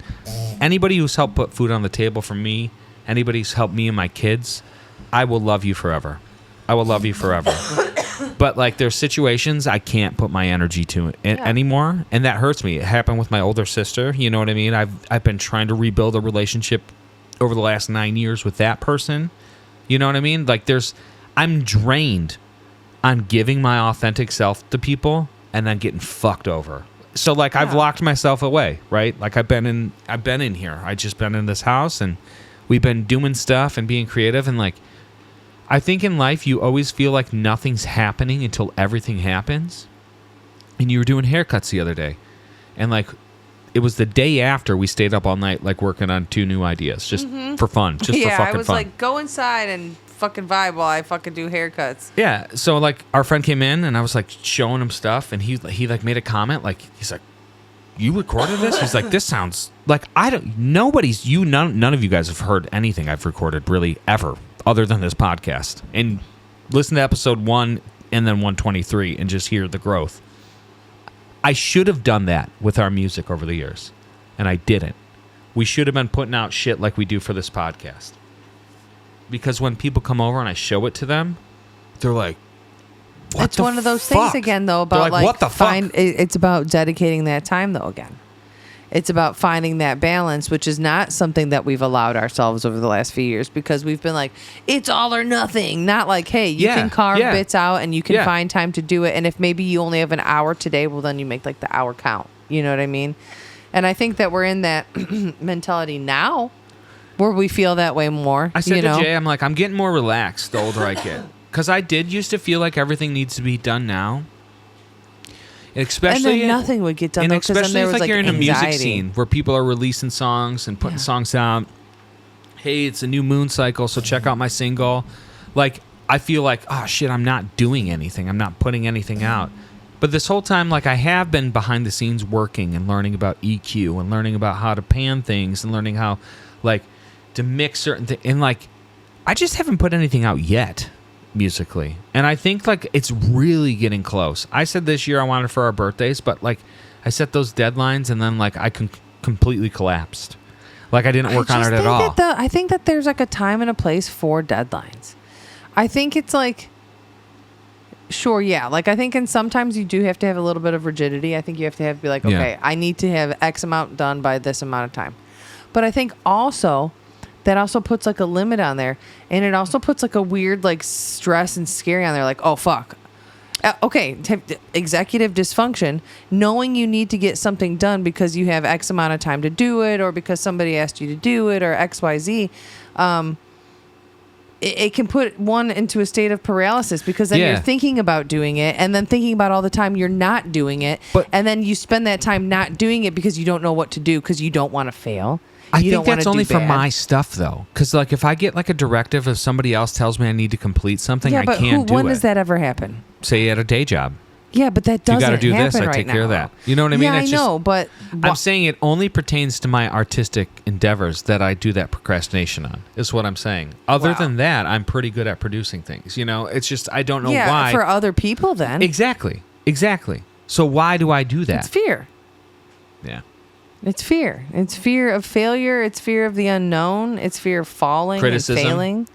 [SPEAKER 2] Anybody who's helped put food on the table for me, anybody who's helped me and my kids, I will love you forever. I will love you forever. But like there's situations I can't put my energy to anymore, and that hurts me. It happened with my older sister, you know what I mean? I've been trying to rebuild a relationship over the last 9 years with that person. You know what I mean? Like I'm drained on giving my authentic self to people and then getting fucked over. So like I've locked myself away, right? Like I've been in here. I just been in this house, and we've been doing stuff and being creative, and like I think in life you always feel like nothing's happening until everything happens. And you were doing haircuts the other day, and like it was the day after we stayed up all night like working on 2 new ideas just for fun, just for fucking fun. Yeah, I was
[SPEAKER 1] like, go inside and fucking vibe while I fucking do haircuts.
[SPEAKER 2] Yeah, so like our friend came in and I was like showing him stuff, and he like made a comment, like he's like, you recorded this? He's like, this sounds like none of you guys have heard anything I've recorded really ever other than this podcast. And listen to episode 1 and then 123 and just hear the growth. I should have done that with our music over the years, and I didn't. We should have been putting out shit like we do for this podcast. Because when people come over and I show it to them, they're like, what
[SPEAKER 1] it's one of those things again, though, about like
[SPEAKER 2] what the fuck?
[SPEAKER 1] It's about dedicating that time, though, again. It's about finding that balance, which is not something that we've allowed ourselves over the last few years, because we've been like, it's all or nothing. Not like, hey, you can carve bits out and you can find time to do it. And if maybe you only have an hour today, well, then you make like the hour count. You know what I mean? And I think that we're in that mentality now where we feel that way more.
[SPEAKER 2] I said to Jay, I'm like, I'm getting more relaxed the older I get. Because I did used to feel like everything needs to be done now. Especially
[SPEAKER 1] and then nothing would get done.
[SPEAKER 2] And especially
[SPEAKER 1] then there was
[SPEAKER 2] like you're in a
[SPEAKER 1] anxiety.
[SPEAKER 2] music scene where people are releasing songs and putting songs out. Hey, it's a new moon cycle, so check out my single. Like, I feel like, oh shit, I'm not doing anything. I'm not putting anything out. But this whole time, like, I have been behind the scenes working and learning about EQ and learning about how to pan things and learning how, like, to mix certain things. And like, I just haven't put anything out yet. Musically, and I think like it's really getting close. I said this year I wanted for our birthdays, but like I set those deadlines and then like I completely collapsed. Like I didn't work on it at all.
[SPEAKER 1] I think that there's like a time and a place for deadlines. I think it's like, sure, yeah. Like I think, and sometimes you do have to have a little bit of rigidity. I think you have to be like, okay, I need to have X amount done by this amount of time. But I think also that also puts like a limit on there, and it also puts like a weird like stress and scary on there, like, oh fuck, Okay, executive dysfunction, knowing you need to get something done because you have X amount of time to do it, or because somebody asked you to do it, or X, Y, Z. It can put one into a state of paralysis, because then you're thinking about doing it, and then thinking about all the time you're not doing it, and then you spend that time not doing it because you don't know what to do, because you don't want to fail.
[SPEAKER 2] I think that's only for my stuff, though, because like if I get like a directive, if somebody else tells me I need to complete something, I can't do it.
[SPEAKER 1] When does that ever happen?
[SPEAKER 2] Say at a day job.
[SPEAKER 1] Yeah, but that doesn't happen right now.
[SPEAKER 2] You got to do this. I take care of that. You know what I mean?
[SPEAKER 1] Yeah, I know, but
[SPEAKER 2] I'm saying it only pertains to my artistic endeavors that I do that procrastination on. Is what I'm saying. Other than that, I'm pretty good at producing things. You know, it's just I don't know why.
[SPEAKER 1] For other people, then
[SPEAKER 2] exactly. So why do I do that?
[SPEAKER 1] It's fear.
[SPEAKER 2] Yeah.
[SPEAKER 1] It's fear. It's fear of failure. It's fear of the unknown. It's fear of falling, criticism, and failing.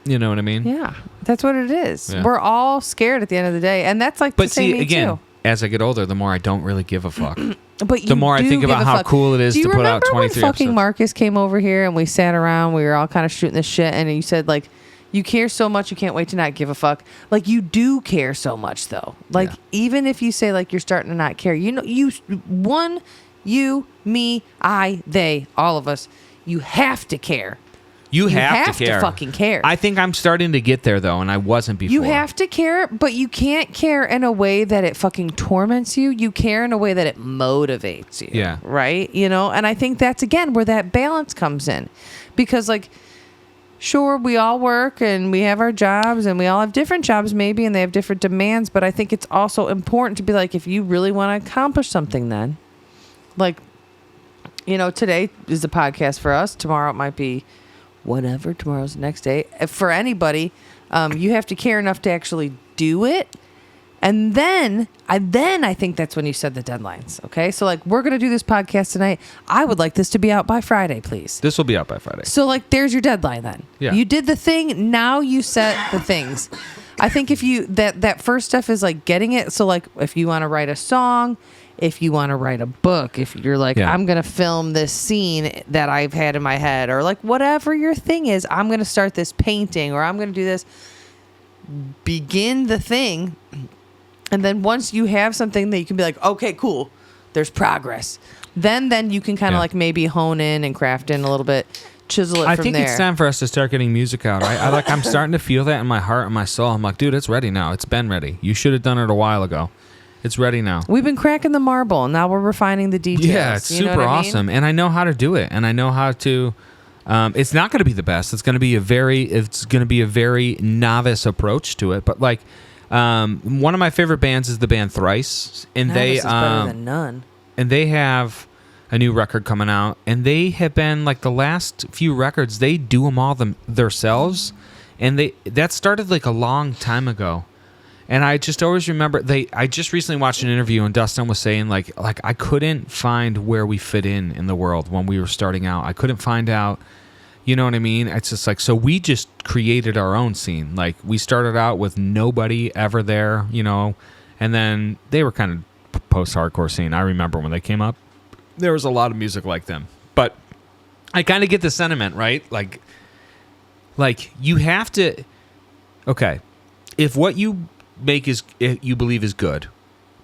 [SPEAKER 2] You know what I mean?
[SPEAKER 1] Yeah, that's what it is. Yeah. We're all scared at the end of the day, and that's like.
[SPEAKER 2] But see, again,
[SPEAKER 1] too.
[SPEAKER 2] As I get older, the more I don't really give a fuck.
[SPEAKER 1] But
[SPEAKER 2] the more I think about how cool it is to put out 23 episodes. Do you remember when fucking
[SPEAKER 1] Marcus came over here and we sat around? We were all kind of shooting this shit, and you said like, "You care so much, you can't wait to not give a fuck." Like you do care so much, though. Like even if you say like you're starting to not care, you know, you, me, I, they, all of us, you have to care. You have to care. Fucking care.
[SPEAKER 2] I think I'm starting to get there, though, and I wasn't before.
[SPEAKER 1] You have to care, but you can't care in a way that it fucking torments you. You care in a way that it motivates you.
[SPEAKER 2] Yeah.
[SPEAKER 1] Right? You know? And I think that's, again, where that balance comes in. Because, like, sure, we all work, and we have our jobs, and we all have different jobs, maybe, and they have different demands, but I think it's also important to be like, if you really want to accomplish something, then, like, you know, today is the podcast for us. Tomorrow it might be whatever. Tomorrow's the next day. For anybody, you have to care enough to actually do it. And then I think that's when you set the deadlines. Okay. So like, we're going to do this podcast tonight. I would like this to be out by Friday, please.
[SPEAKER 2] This will be out by Friday.
[SPEAKER 1] So like, there's your deadline then.
[SPEAKER 2] Yeah.
[SPEAKER 1] You did the thing. Now you set the things. I think if you, that first stuff is like getting it. So like, if you want to write a song, if you want to write a book, if you're like, I'm going to film this scene that I've had in my head, or like whatever your thing is, I'm going to start this painting, or I'm going to do this, begin the thing. And then once you have something that you can be like, okay, cool, there's progress. Then you can kind of like maybe hone in and craft in a little bit, chisel it from there.
[SPEAKER 2] I think it's time for us to start getting music out. I'm starting to feel that in my heart and my soul. I'm like, dude, it's ready now. It's been ready. You should have done it a while ago. It's ready now. We've been cracking the marble, and now we're refining the details. Yeah, it's super awesome, and I know how to do it, and I know how to. It's not going to be the best. It's going to be a very novice approach to it. But like, one of my favorite bands is the band Thrice, and they
[SPEAKER 1] is better than none.
[SPEAKER 2] And they have a new record coming out, and they have been like the last few records. They do them all themselves, and that started like a long time ago. And I just always remember I just recently watched an interview, and Dustin was saying like I couldn't find where we fit in the world when we were starting out. I couldn't find out, you know what I mean? It's just like, so we just created our own scene. Like we started out with nobody ever there, you know, and then they were kind of post-hardcore scene. I remember when they came up, there was a lot of music like them. But I kind of get the sentiment, right? Like you have to, okay, if what you make you believe is good,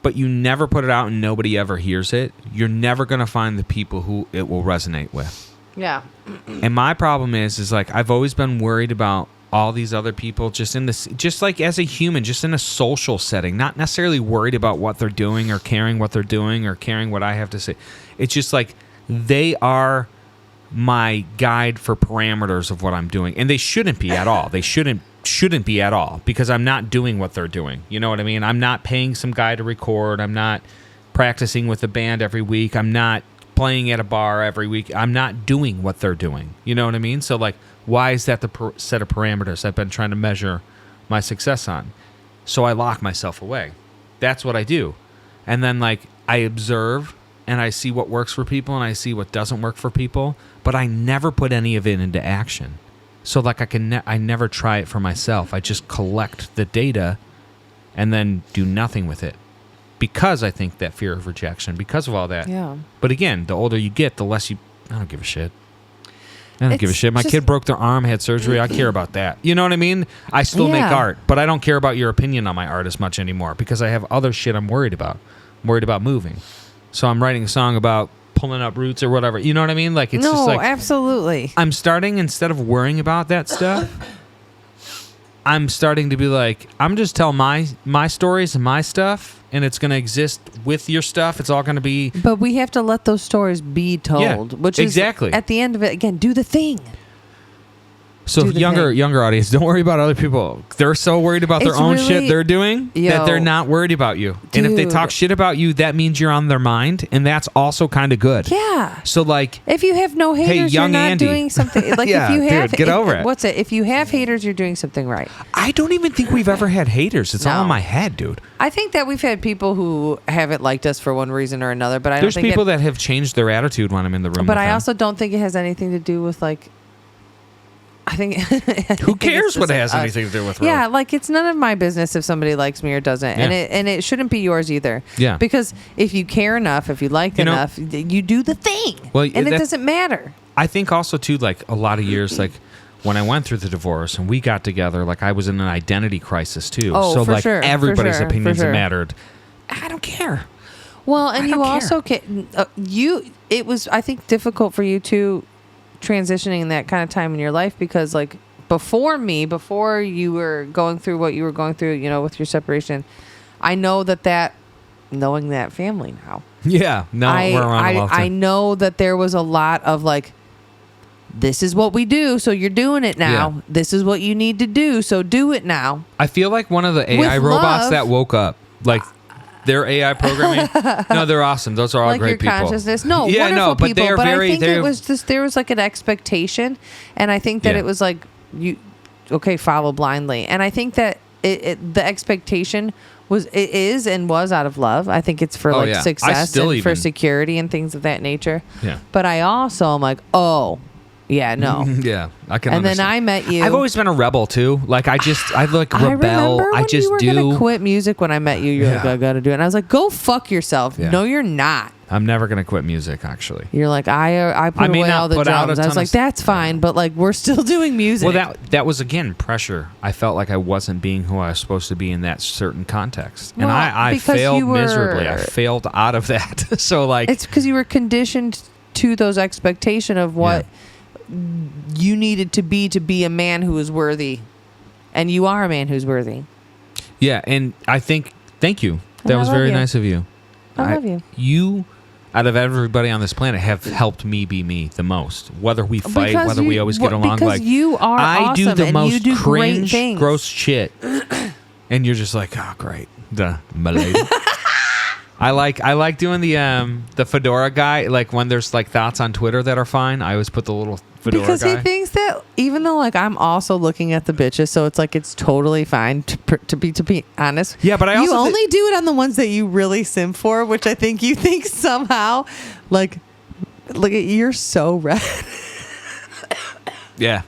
[SPEAKER 2] but you never put it out and nobody ever hears it, you're never going to find the people who it will resonate with.
[SPEAKER 1] Yeah.
[SPEAKER 2] And my problem is like I've always been worried about all these other people just like as a human, just in a social setting, not necessarily worried about what they're doing or caring what they're doing or caring what I have to say. It's just like they are my guide for parameters of what I'm doing, and they shouldn't be at all. They shouldn't be at all, because I'm not doing what they're doing. You know what I mean? I'm not paying some guy to record. I'm not practicing with the band every week. I'm not playing at a bar every week. I'm not doing what they're doing. You know what I mean? So like, why is that the set of parameters I've been trying to measure my success on? So I lock myself away. That's what I do. And then like I observe and I see what works for people and I see what doesn't work for people, but I never put any of it into action. So like I never try it for myself. I just collect the data and then do nothing with it, because I think that fear of rejection, because of all that.
[SPEAKER 1] Yeah.
[SPEAKER 2] But again, the older you get, the less I don't give a shit. I don't give a shit. My kid broke their arm, had surgery. I care about that. You know what I mean? I still make art, but I don't care about your opinion on my art as much anymore because I have other shit I'm worried about. I'm worried about moving. So I'm writing a song about pulling up roots or whatever. You know what I mean? Like, it's just like...
[SPEAKER 1] absolutely.
[SPEAKER 2] I'm starting, instead of worrying about that stuff, I'm starting to be like, I'm just telling my stories and my stuff, and it's going to exist with your stuff. It's all going to be...
[SPEAKER 1] But we have to let those stories be told, which is, at the end of it, again, do the thing.
[SPEAKER 2] So younger audience, don't worry about other people. They're so worried about their own shit they're doing that they're not worried about you.
[SPEAKER 1] Dude.
[SPEAKER 2] And if they talk shit about you, that means you're on their mind, and that's also kind of good.
[SPEAKER 1] Yeah.
[SPEAKER 2] So like,
[SPEAKER 1] if you have no haters,
[SPEAKER 2] young
[SPEAKER 1] you're not
[SPEAKER 2] Andy.
[SPEAKER 1] doing something. Like
[SPEAKER 2] Yeah,
[SPEAKER 1] if you have,
[SPEAKER 2] dude, get over it.
[SPEAKER 1] What's it? If you have haters, you're doing something right.
[SPEAKER 2] I don't even think we've ever had haters. It's all in my head, dude.
[SPEAKER 1] I think that we've had people who haven't liked us for one reason or another, but I don't think
[SPEAKER 2] there's people that have changed their attitude when I'm in the room.
[SPEAKER 1] But
[SPEAKER 2] with
[SPEAKER 1] I
[SPEAKER 2] them.
[SPEAKER 1] also don't think it has anything to do with like. I think
[SPEAKER 2] who cares what it has anything to do with?
[SPEAKER 1] Yeah, like it's none of my business if somebody likes me or doesn't, and it shouldn't be yours either.
[SPEAKER 2] Yeah,
[SPEAKER 1] because if you care enough, if you like enough, you do the thing, and it doesn't matter.
[SPEAKER 2] I think also too, like a lot of years, like when I went through the divorce and we got together, like I was in an identity crisis too.
[SPEAKER 1] Oh,
[SPEAKER 2] so
[SPEAKER 1] for
[SPEAKER 2] like
[SPEAKER 1] sure,
[SPEAKER 2] everybody's opinions
[SPEAKER 1] mattered.
[SPEAKER 2] I don't care.
[SPEAKER 1] Well, and you also can. It was, I think, difficult for you to transitioning in that kind of time in your life because like before you were going through what you were going through, with your separation, I know knowing that family now.
[SPEAKER 2] Yeah, no, we're around a lot.
[SPEAKER 1] I know that there was a lot of like, this is what we do, so you're doing it now. Yeah. This is what you need to do, so do it now.
[SPEAKER 2] I feel like one of the AI robots that woke up, like their AI programming. No, they're awesome. Those are all
[SPEAKER 1] like
[SPEAKER 2] great
[SPEAKER 1] your
[SPEAKER 2] people.
[SPEAKER 1] Consciousness. No, wonderful
[SPEAKER 2] but
[SPEAKER 1] people.
[SPEAKER 2] they are
[SPEAKER 1] but
[SPEAKER 2] very,
[SPEAKER 1] I think it was just there was like an expectation, and I think that it was like follow blindly. And I think that the expectation was out of love. I think it's for success and for security and things of that nature.
[SPEAKER 2] Yeah.
[SPEAKER 1] But I also am like, yeah, no.
[SPEAKER 2] Yeah, I can.
[SPEAKER 1] And then I met you.
[SPEAKER 2] I've always been a rebel too. Like I like rebel.
[SPEAKER 1] I just
[SPEAKER 2] do.
[SPEAKER 1] You were gonna quit music when I met you. You're like, I gotta do it. And I was like, go fuck yourself. Yeah. No, you're not.
[SPEAKER 2] I'm never gonna quit music. Actually,
[SPEAKER 1] you're like, I put away all the drums. I was like, that's fine, but like we're still doing music.
[SPEAKER 2] Well, that was again pressure. I felt like I wasn't being who I was supposed to be in that certain context, and I failed miserably. I failed out of that. So like,
[SPEAKER 1] it's because you were conditioned to those expectations of what. Yeah. You needed to be a man who is worthy, and you are a man who's worthy.
[SPEAKER 2] Yeah, and I think thank you. That was very nice of you.
[SPEAKER 1] I love you.
[SPEAKER 2] You, out of everybody on this planet, have helped me be me the most. Whether we fight, whether we always get along,
[SPEAKER 1] because you are
[SPEAKER 2] I do the most
[SPEAKER 1] you do
[SPEAKER 2] cringe,
[SPEAKER 1] great
[SPEAKER 2] gross shit, and you're just like, oh great, my lady. I like doing the fedora guy. Like when there's like thoughts on Twitter that are fine, I always put the little fedora
[SPEAKER 1] because
[SPEAKER 2] guy.
[SPEAKER 1] He thinks that even though like I'm also looking at the bitches, so it's like it's totally fine to be honest.
[SPEAKER 2] Yeah, but I also
[SPEAKER 1] only do it on the ones that you really simp for, which I think you think somehow like look at you're so red.
[SPEAKER 2] Yeah,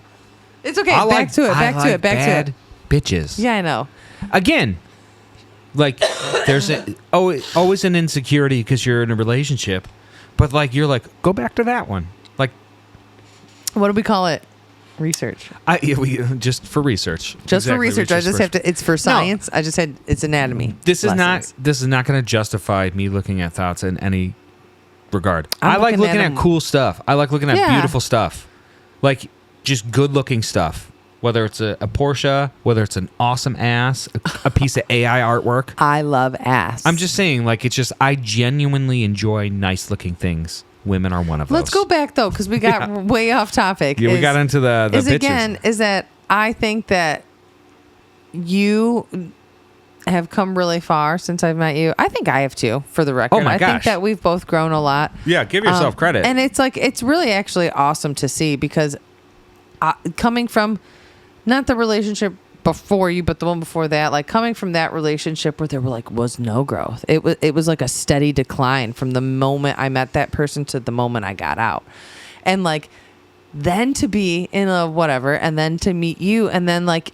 [SPEAKER 1] it's okay. Back to it.
[SPEAKER 2] Bitches.
[SPEAKER 1] Yeah, I know.
[SPEAKER 2] Again. Like, there's always an insecurity because you're in a relationship, but like you're like, go back to that one. Like,
[SPEAKER 1] what do we call it? Research.
[SPEAKER 2] Just for research.
[SPEAKER 1] Just for research. I just have to. It's for science. No. I just said it's anatomy.
[SPEAKER 2] This is not going to justify me looking at thoughts in any regard. I like looking at cool stuff. I like looking at beautiful stuff, like just good looking stuff. Whether it's a Porsche, whether it's an awesome ass, a piece of AI artwork.
[SPEAKER 1] I love ass.
[SPEAKER 2] I'm just saying, like, it's just, I genuinely enjoy nice looking things. Women are one of those.
[SPEAKER 1] Let's go back, though, because we got way off topic.
[SPEAKER 2] Yeah, we got into the bitches.
[SPEAKER 1] Again, is that I think that you have come really far since I've met you. I think I have too, for the record.
[SPEAKER 2] Oh my gosh.
[SPEAKER 1] I think that we've both grown a lot.
[SPEAKER 2] Yeah, give yourself credit.
[SPEAKER 1] And it's like, it's really actually awesome to see because coming from... Not the relationship before you, but the one before that. Like coming from that relationship where there was no growth. It was like a steady decline from the moment I met that person to the moment I got out, and like then to be in a whatever, and then to meet you, and then like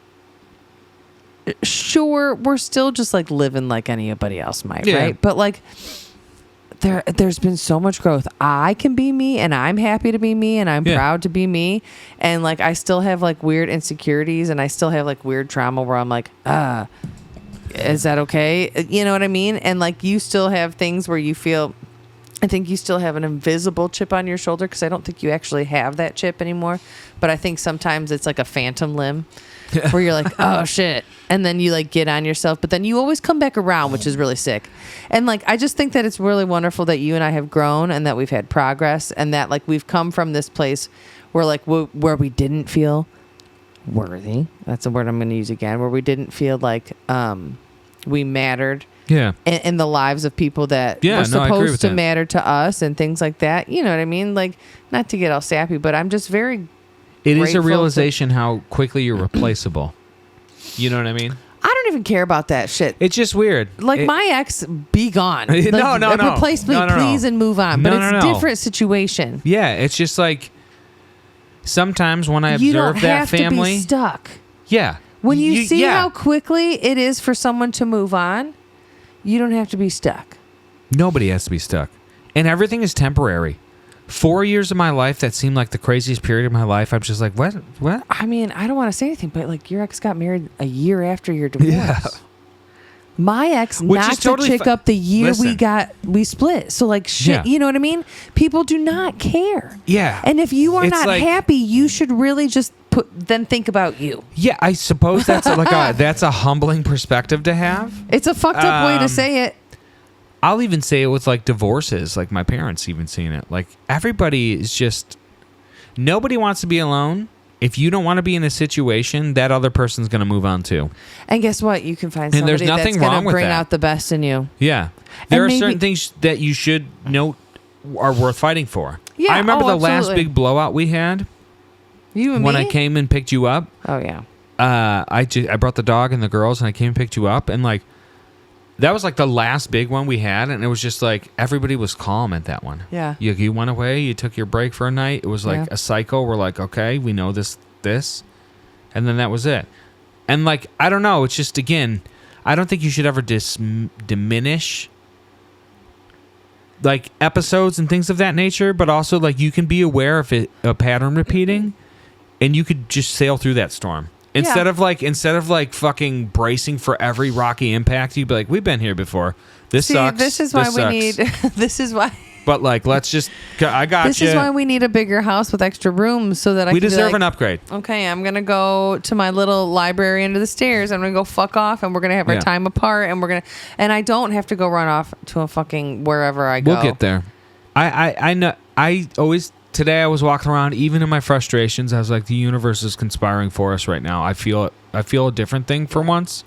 [SPEAKER 1] sure we're still just like living like anybody else might, right? But like there's been so much growth. I can be me, and I'm happy to be me, and I'm proud to be me. And like, I still have like weird insecurities, and I still have like weird trauma where I'm like, is that okay? You know what I mean? And like, you still have things where you feel, I think you still have an invisible chip on your shoulder, because I don't think you actually have that chip anymore. But I think sometimes it's like a phantom limb where you're like, oh shit. And then you like get on yourself, but then you always come back around, which is really sick. And like, I just think that it's really wonderful that you and I have grown, and that we've had progress, and that like we've come from this place where like where we didn't feel worthy. That's the word I'm going to use again. Where we didn't feel like we mattered.
[SPEAKER 2] Yeah.
[SPEAKER 1] In the lives of people that were supposed to matter to us, and things like that. You know what I mean? Like, not to get all sappy, but I'm just very.
[SPEAKER 2] It is a realization how quickly you're replaceable. You know what I mean? I
[SPEAKER 1] don't even care about that shit.
[SPEAKER 2] It's just weird.
[SPEAKER 1] Like, my ex, be gone.
[SPEAKER 2] Like, no.
[SPEAKER 1] Replace me, please, and move on. But it's a different situation.
[SPEAKER 2] Yeah, it's just like, sometimes when I observe that family.
[SPEAKER 1] You don't have to be stuck.
[SPEAKER 2] Yeah.
[SPEAKER 1] When you see how quickly it is for someone to move on, you don't have to be stuck.
[SPEAKER 2] Nobody has to be stuck. And everything is temporary. 4 years of my life that seemed like the craziest period of my life. I'm just like, what?
[SPEAKER 1] I mean, I don't want to say anything, but like, your ex got married a year after your divorce. Yeah. My ex knocked the chick up the year we split. So like, shit, you know what I mean? People do not care.
[SPEAKER 2] Yeah.
[SPEAKER 1] And if you are not happy, you should really just then think about you.
[SPEAKER 2] Yeah, I suppose that's that's a humbling perspective to have.
[SPEAKER 1] It's a fucked up way to say it.
[SPEAKER 2] I'll even say it with like divorces, like my parents even seen it. Like, everybody is just, nobody wants to be alone. If you don't want to be in a situation, that other person's going to move on too. And
[SPEAKER 1] guess what? You can find somebody that's going to bring out the best in you.
[SPEAKER 2] Yeah. There are certain things that you should note are worth fighting for.
[SPEAKER 1] Yeah.
[SPEAKER 2] I remember the last big blowout we had.
[SPEAKER 1] You and
[SPEAKER 2] when
[SPEAKER 1] me?
[SPEAKER 2] I came and picked you up.
[SPEAKER 1] Oh, yeah.
[SPEAKER 2] I brought the dog and the girls, and I came and picked you up, and like, that was like the last big one we had, and it was just like everybody was calm at that one.
[SPEAKER 1] Yeah.
[SPEAKER 2] You went away, you took your break for a night. It was like a cycle. We're like, okay, we know this, and then that was it. And like, I don't know. It's just, again, I don't think you should ever diminish like episodes and things of that nature, but also like, you can be aware of a pattern repeating, and you could just sail through that storm. Instead of like fucking bracing for every rocky impact, you'd be like, we've been here before. This sucks.
[SPEAKER 1] This is why we need. This is why.
[SPEAKER 2] But like, let's just. I got you.
[SPEAKER 1] This is why we need a bigger house with extra rooms, so that we
[SPEAKER 2] deserve an upgrade.
[SPEAKER 1] Okay, I'm gonna go to my little library under the stairs. I'm gonna go fuck off, and we're gonna have our time apart, and I don't have to go run off to a fucking wherever I go.
[SPEAKER 2] We'll get there. I know. I always. Today I was walking around, even in my frustrations, I was like, the universe is conspiring for us right now. I feel a different thing for once.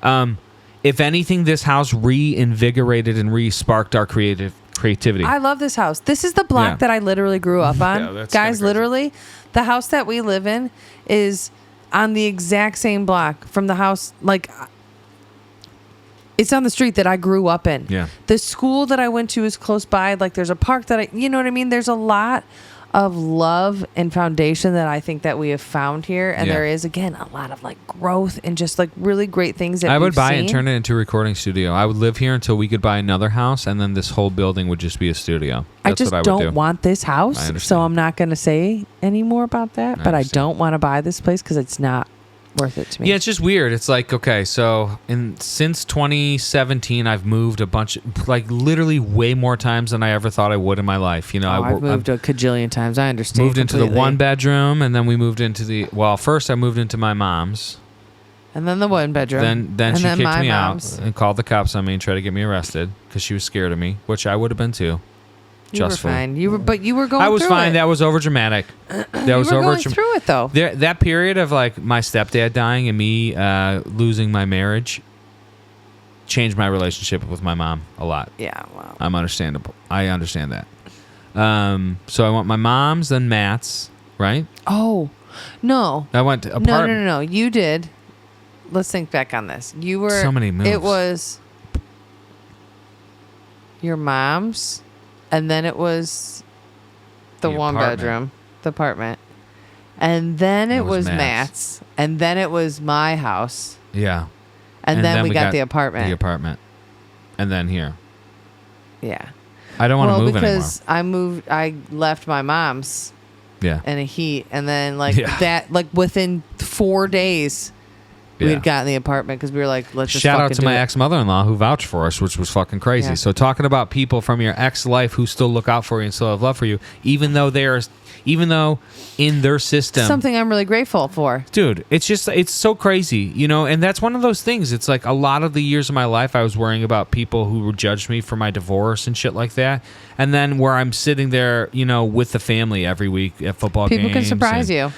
[SPEAKER 2] If anything, this house reinvigorated and re-sparked our creativity.
[SPEAKER 1] I love this house. This is the block that I literally grew up on.
[SPEAKER 2] That's
[SPEAKER 1] guys, literally, the house that we live in is on the exact same block from the house, like, it's on the street that I grew up in.
[SPEAKER 2] Yeah.
[SPEAKER 1] The school that I went to is close by. Like, there's a park that you know what I mean? There's a lot of love and foundation that I think that we have found here. And there is, again, a lot of like growth and just like really great things that
[SPEAKER 2] I would buy
[SPEAKER 1] seen.
[SPEAKER 2] and turn it into a recording studio. I would live here until we could buy another house, and then this whole building would just be a studio. That's what I would do.
[SPEAKER 1] don't want this house, so I'm not going to say any more about that. But I don't want to buy this place because it's not worth it to me.
[SPEAKER 2] Yeah, it's just weird. It's like, okay, so since 2017, I've moved a bunch, like literally way more times than I ever thought I would in my life. You know,
[SPEAKER 1] I've moved a cajillion times. I understand.
[SPEAKER 2] Moved into the 1-bedroom, and then we moved into first I moved into my mom's.
[SPEAKER 1] And then the 1-bedroom.
[SPEAKER 2] Then she kicked me out and called the cops on me and tried to get me arrested because she was scared of me, which I would have been too.
[SPEAKER 1] You were fine. You were going through it.
[SPEAKER 2] I was fine. That was over dramatic. That was over
[SPEAKER 1] going through it though.
[SPEAKER 2] That period of like my stepdad dying and me losing my marriage changed my relationship with my mom a lot.
[SPEAKER 1] Yeah, wow.
[SPEAKER 2] I'm understandable. I understand that. So I went my mom's, then Matt's, right?
[SPEAKER 1] Oh, no.
[SPEAKER 2] I went apart.
[SPEAKER 1] No. You did. Let's think back on this. You were
[SPEAKER 2] so many moves.
[SPEAKER 1] It was your mom's. And then it was the 1-bedroom, the apartment. And then it was Matt's. And then it was my house.
[SPEAKER 2] Yeah.
[SPEAKER 1] And then we got the apartment.
[SPEAKER 2] The apartment. And then here.
[SPEAKER 1] Yeah.
[SPEAKER 2] I don't want to move
[SPEAKER 1] because I left my mom's
[SPEAKER 2] anymore. Yeah.
[SPEAKER 1] in a heat, and then that within 4 days we had gotten the apartment because we were like, let's just
[SPEAKER 2] shout out to my
[SPEAKER 1] it.
[SPEAKER 2] ex-mother-in-law who vouched for us, which was fucking crazy.
[SPEAKER 1] Yeah.
[SPEAKER 2] So talking about people from your ex-life who still look out for you and still have love for you, even though in their system,
[SPEAKER 1] something I'm really grateful for.
[SPEAKER 2] Dude, it's so crazy, and that's one of those things. It's like a lot of the years of my life I was worrying about people who would judge me for my divorce and shit like that. And then where I'm sitting there, with the family every week at football games.
[SPEAKER 1] People can surprise you.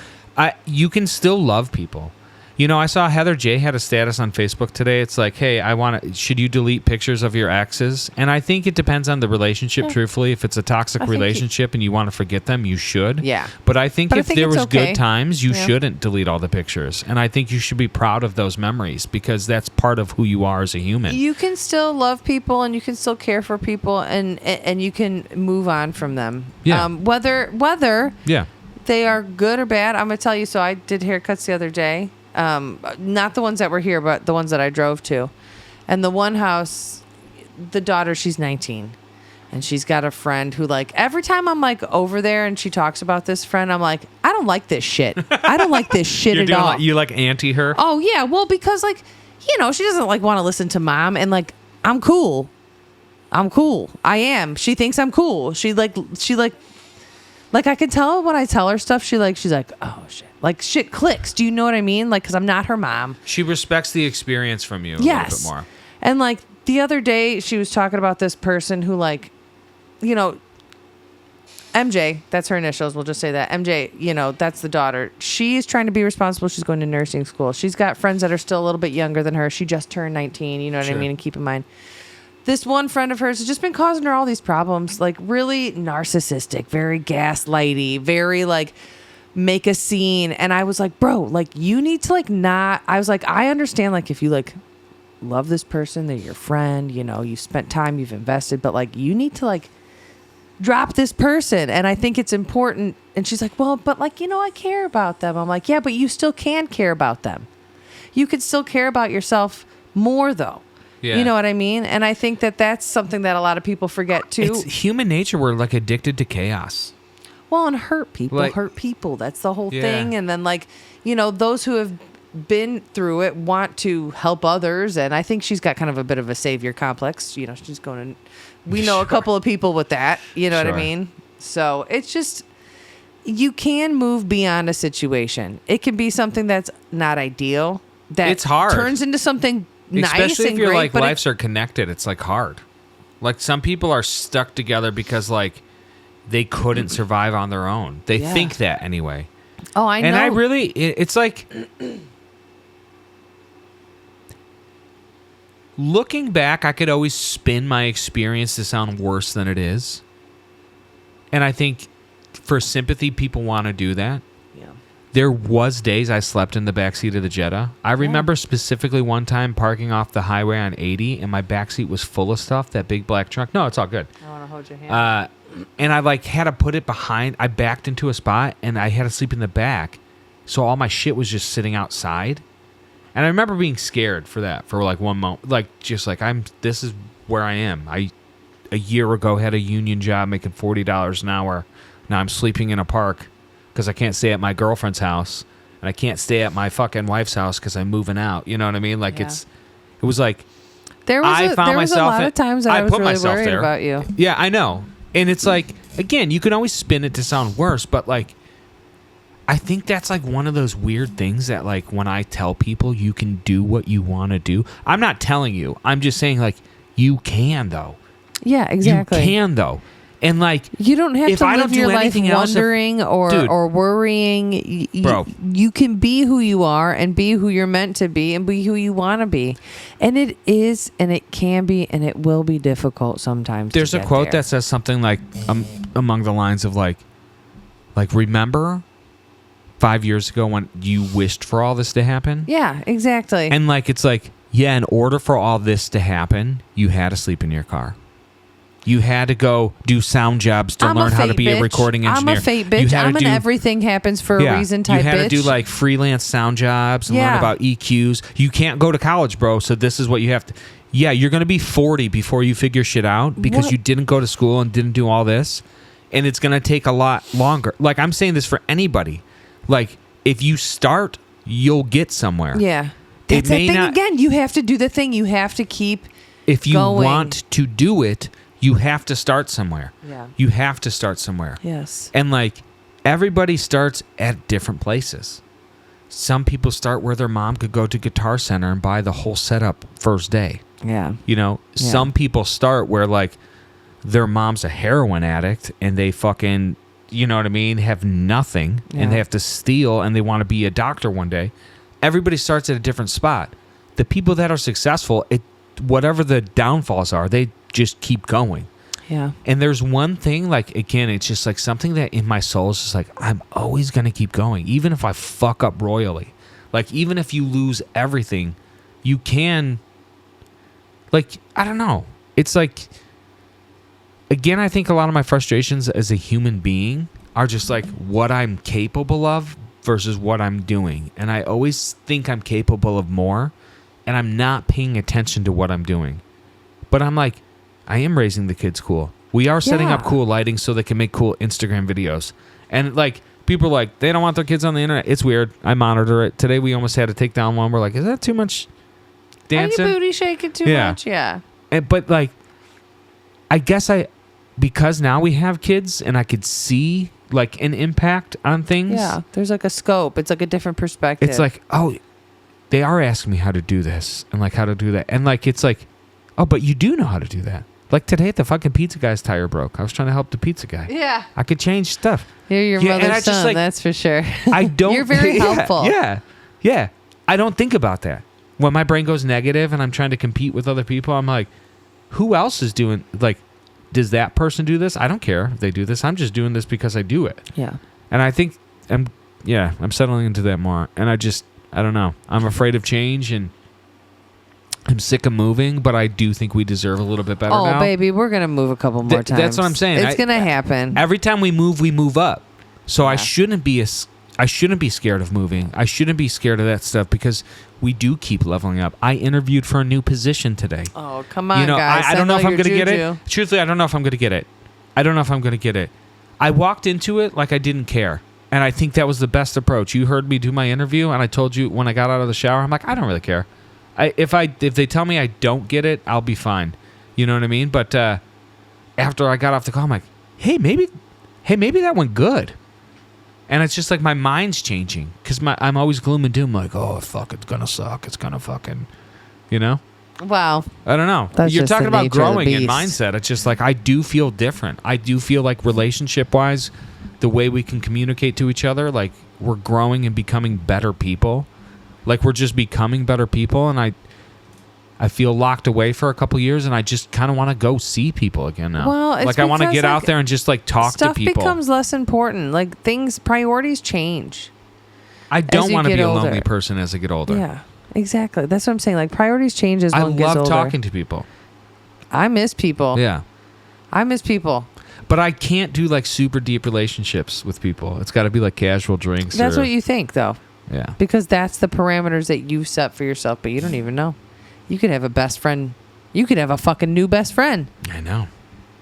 [SPEAKER 2] You can still love people. I saw Heather J had a status on Facebook today. It's like, hey, should you delete pictures of your exes? And I think it depends on the relationship, truthfully. If it's a toxic relationship and you want to forget them, you should.
[SPEAKER 1] Yeah.
[SPEAKER 2] But I think if there was
[SPEAKER 1] okay.
[SPEAKER 2] good times, you shouldn't delete all the pictures. And I think you should be proud of those memories because that's part of who you are as a human.
[SPEAKER 1] You can still love people and you can still care for people and you can move on from them.
[SPEAKER 2] Yeah.
[SPEAKER 1] Whether they are good or bad, I'm going to tell you. So I did haircuts the other day. Not the ones that were here, but the ones that I drove to. And the one house, the daughter, she's 19. And she's got a friend who, every time I'm, over there and she talks about this friend, I'm like, I don't like this shit. I don't like this shit at all.
[SPEAKER 2] You, anti her?
[SPEAKER 1] Oh, yeah. Well, because, she doesn't, want to listen to mom. And, I'm cool. I am. She thinks I'm cool. I can tell when I tell her stuff, she's like, oh, shit. Shit clicks. Do you know what I mean? Because I'm not her mom.
[SPEAKER 2] She respects the experience from you a little bit more.
[SPEAKER 1] And, the other day, she was talking about this person who, MJ, that's her initials. We'll just say that. MJ, that's the daughter. She's trying to be responsible. She's going to nursing school. She's got friends that are still a little bit younger than her. She just turned 19. You know what I mean? And keep in mind, this one friend of hers has just been causing her all these problems. Really narcissistic, very gaslighty, very, make a scene. And I was like, bro, you need to not. I was like, I understand if you love this person, they're your friend, you've spent time, you've invested, but you need to drop this person. And I think it's important. And she's like, well, but I care about them. I'm like, yeah, but you still can care about them. You could still care about yourself more though. Yeah. You know what I mean? And I think that that's something that a lot of people forget too.
[SPEAKER 2] It's human nature. We're addicted to chaos.
[SPEAKER 1] Well, and hurt people. That's the whole thing. And then those who have been through it want to help others. And I think she's got kind of a bit of a savior complex. She's going to, we know a couple of people with that. You know what I mean? So it's just, you can move beyond a situation. It can be something that's not ideal. That
[SPEAKER 2] it's hard.
[SPEAKER 1] Turns into something nice
[SPEAKER 2] especially
[SPEAKER 1] and
[SPEAKER 2] if your
[SPEAKER 1] great,
[SPEAKER 2] lives are connected. It's hard. Some people are stuck together because they couldn't survive on their own. They think that anyway.
[SPEAKER 1] Oh, I know.
[SPEAKER 2] And I really, it's looking back, I could always spin my experience to sound worse than it is. And I think for sympathy, people want to do that.
[SPEAKER 1] Yeah.
[SPEAKER 2] There was days I slept in the backseat of the Jetta. I remember specifically one time parking off the highway on 80 and my backseat was full of stuff, that big black truck. No, it's all good.
[SPEAKER 1] I want to hold your hand.
[SPEAKER 2] And I had to put it behind. I backed into a spot and I had to sleep in the back. So all my shit was just sitting outside. And I remember being scared for that for 1 moment. This is where I am. A year ago had a union job making $40 an hour. Now I'm sleeping in a park because I can't stay at my girlfriend's house. And I can't stay at my fucking wife's house because I'm moving out. You know what I mean? It was
[SPEAKER 1] there was a lot of times that I was really worried about you.
[SPEAKER 2] Yeah, I know. And it's again, you can always spin it to sound worse, but I think that's one of those weird things that when I tell people you can do what you want to do, I'm not telling you. I'm just saying you can though.
[SPEAKER 1] Yeah, exactly.
[SPEAKER 2] You can though. And
[SPEAKER 1] you don't have to live your life wondering or worrying.
[SPEAKER 2] Bro,
[SPEAKER 1] you can be who you are and be who you're meant to be and be who you want to be. And it is and it can be and it will be difficult sometimes.
[SPEAKER 2] There's a quote that says something among the lines of remember 5 years ago when you wished for all this to happen?
[SPEAKER 1] Yeah, exactly.
[SPEAKER 2] And it's in order for all this to happen, you had to sleep in your car. You had to go do sound jobs to learn how to be a recording engineer.
[SPEAKER 1] I'm a fake bitch. I'm an everything happens for a reason type bitch.
[SPEAKER 2] You had to do freelance sound jobs and learn about EQs. You can't go to college, bro, so this is what you have to... yeah, you're going to be 40 before you figure shit out because
[SPEAKER 1] What?
[SPEAKER 2] you didn't go to school and didn't do all this. And it's going to take a lot longer. Like, I'm saying this for anybody. Like, if you start, you'll get somewhere.
[SPEAKER 1] Yeah. That's the thing again. You have to do the thing. You have to keep
[SPEAKER 2] If you
[SPEAKER 1] going.
[SPEAKER 2] want to do it, you have to start somewhere.
[SPEAKER 1] Yeah.
[SPEAKER 2] You have to start somewhere.
[SPEAKER 1] Yes.
[SPEAKER 2] And, like, everybody starts at different places. Some people start where their mom could go to Guitar Center and buy the whole setup first day.
[SPEAKER 1] Yeah.
[SPEAKER 2] You know,
[SPEAKER 1] Yeah.
[SPEAKER 2] some people start where, like, their mom's a heroin addict and they fucking, you know what I mean, have nothing
[SPEAKER 1] Yeah.
[SPEAKER 2] and they have to steal and they want to be a doctor one day. Everybody starts at a different spot. The people that are successful, whatever the downfalls are, they just keep going.
[SPEAKER 1] Yeah.
[SPEAKER 2] And there's one thing, like, again, it's just like something that in my soul is just like, I'm always going to keep going, even if I fuck up royally. Like, even if you lose everything, you can, like, I don't know. It's like, again, I think a lot of my frustrations as a human being are just like what I'm capable of versus what I'm doing. And I always think I'm capable of more, and I'm not paying attention to what I'm doing. But I'm like, I am raising the kids cool. We are setting up cool lighting so they can make cool Instagram videos. And, like, people are like, they don't want their kids on the internet. It's weird. I monitor it. Today we almost had to take down one. We're like, is that too much dancing?
[SPEAKER 1] Are you booty shaking too much? Yeah.
[SPEAKER 2] But, like, I guess because now we have kids and I could see, like, an impact on things.
[SPEAKER 1] Yeah. There's like a scope. It's like a different perspective.
[SPEAKER 2] It's like, oh, they are asking me how to do this and, like, how to do that. And, like, it's like, oh, but you do know how to do that. Like, today, the fucking pizza guy's tire broke. I was trying to help the pizza guy.
[SPEAKER 1] Yeah.
[SPEAKER 2] I could change stuff.
[SPEAKER 1] You're your
[SPEAKER 2] Yeah, and I
[SPEAKER 1] mother's
[SPEAKER 2] just,
[SPEAKER 1] son,
[SPEAKER 2] like,
[SPEAKER 1] that's for sure.
[SPEAKER 2] I don't.
[SPEAKER 1] You're very helpful.
[SPEAKER 2] Yeah. I don't think about that. When my brain goes negative and I'm trying to compete with other people, I'm like, who else is doing, like, does that person do this? I don't care if they do this. I'm just doing this because I do it.
[SPEAKER 1] Yeah.
[SPEAKER 2] And I think I'm settling into that more. And I don't know. I'm afraid of change and I'm sick of moving, but I do think we deserve a little bit better now.
[SPEAKER 1] Oh, baby, we're going to move a couple more times.
[SPEAKER 2] That's what I'm saying.
[SPEAKER 1] It's going to happen.
[SPEAKER 2] Every time we move up. So
[SPEAKER 1] Yeah.
[SPEAKER 2] I shouldn't be scared of moving. I shouldn't be scared of that stuff because we do keep leveling up. I interviewed for a new position today.
[SPEAKER 1] Oh, come on,
[SPEAKER 2] You know,
[SPEAKER 1] guys.
[SPEAKER 2] I don't know if I'm going to get
[SPEAKER 1] juju.
[SPEAKER 2] it. Truthfully, I don't know if I'm going to get it. I walked into it like I didn't care. And I think that was the best approach. You heard me do my interview, and I told you when I got out of the shower, I'm like, I don't really care. If they tell me I don't get it, I'll be fine. You know what I mean? But after I got off the call, I'm like, hey, maybe that went good. And it's just like my mind's changing because I'm always gloom and doom, like, oh, fuck, it's going to suck. It's going to fucking, you know?
[SPEAKER 1] Wow.
[SPEAKER 2] I don't know.
[SPEAKER 1] That's
[SPEAKER 2] You're
[SPEAKER 1] just
[SPEAKER 2] talking
[SPEAKER 1] the
[SPEAKER 2] about
[SPEAKER 1] nature of the
[SPEAKER 2] growing in
[SPEAKER 1] beast.
[SPEAKER 2] mindset. It's just like I do feel different. I do feel like relationship-wise, the way we can communicate to each other, like we're growing and becoming better people. Like we're just becoming better people, and I feel locked away for a couple years, and I just kind of want to go see people again now.
[SPEAKER 1] Well, it's
[SPEAKER 2] like I want to
[SPEAKER 1] because,
[SPEAKER 2] get out there and just like talk to
[SPEAKER 1] Stuff
[SPEAKER 2] people.
[SPEAKER 1] becomes less important. Like priorities change.
[SPEAKER 2] I don't
[SPEAKER 1] you
[SPEAKER 2] want to
[SPEAKER 1] get
[SPEAKER 2] be a
[SPEAKER 1] older.
[SPEAKER 2] lonely person as I get older.
[SPEAKER 1] Yeah, exactly. That's what I'm saying. Like priorities change as
[SPEAKER 2] I
[SPEAKER 1] one gets
[SPEAKER 2] love
[SPEAKER 1] older.
[SPEAKER 2] talking to people.
[SPEAKER 1] I miss people.
[SPEAKER 2] Yeah.
[SPEAKER 1] I miss people.
[SPEAKER 2] But I can't do like super deep relationships with people. It's got to be like casual drinks.
[SPEAKER 1] That's what you think, though.
[SPEAKER 2] Yeah.
[SPEAKER 1] Because that's the parameters that you set for yourself, but you don't even know. You could have a best friend. You could have a fucking new best friend.
[SPEAKER 2] I know.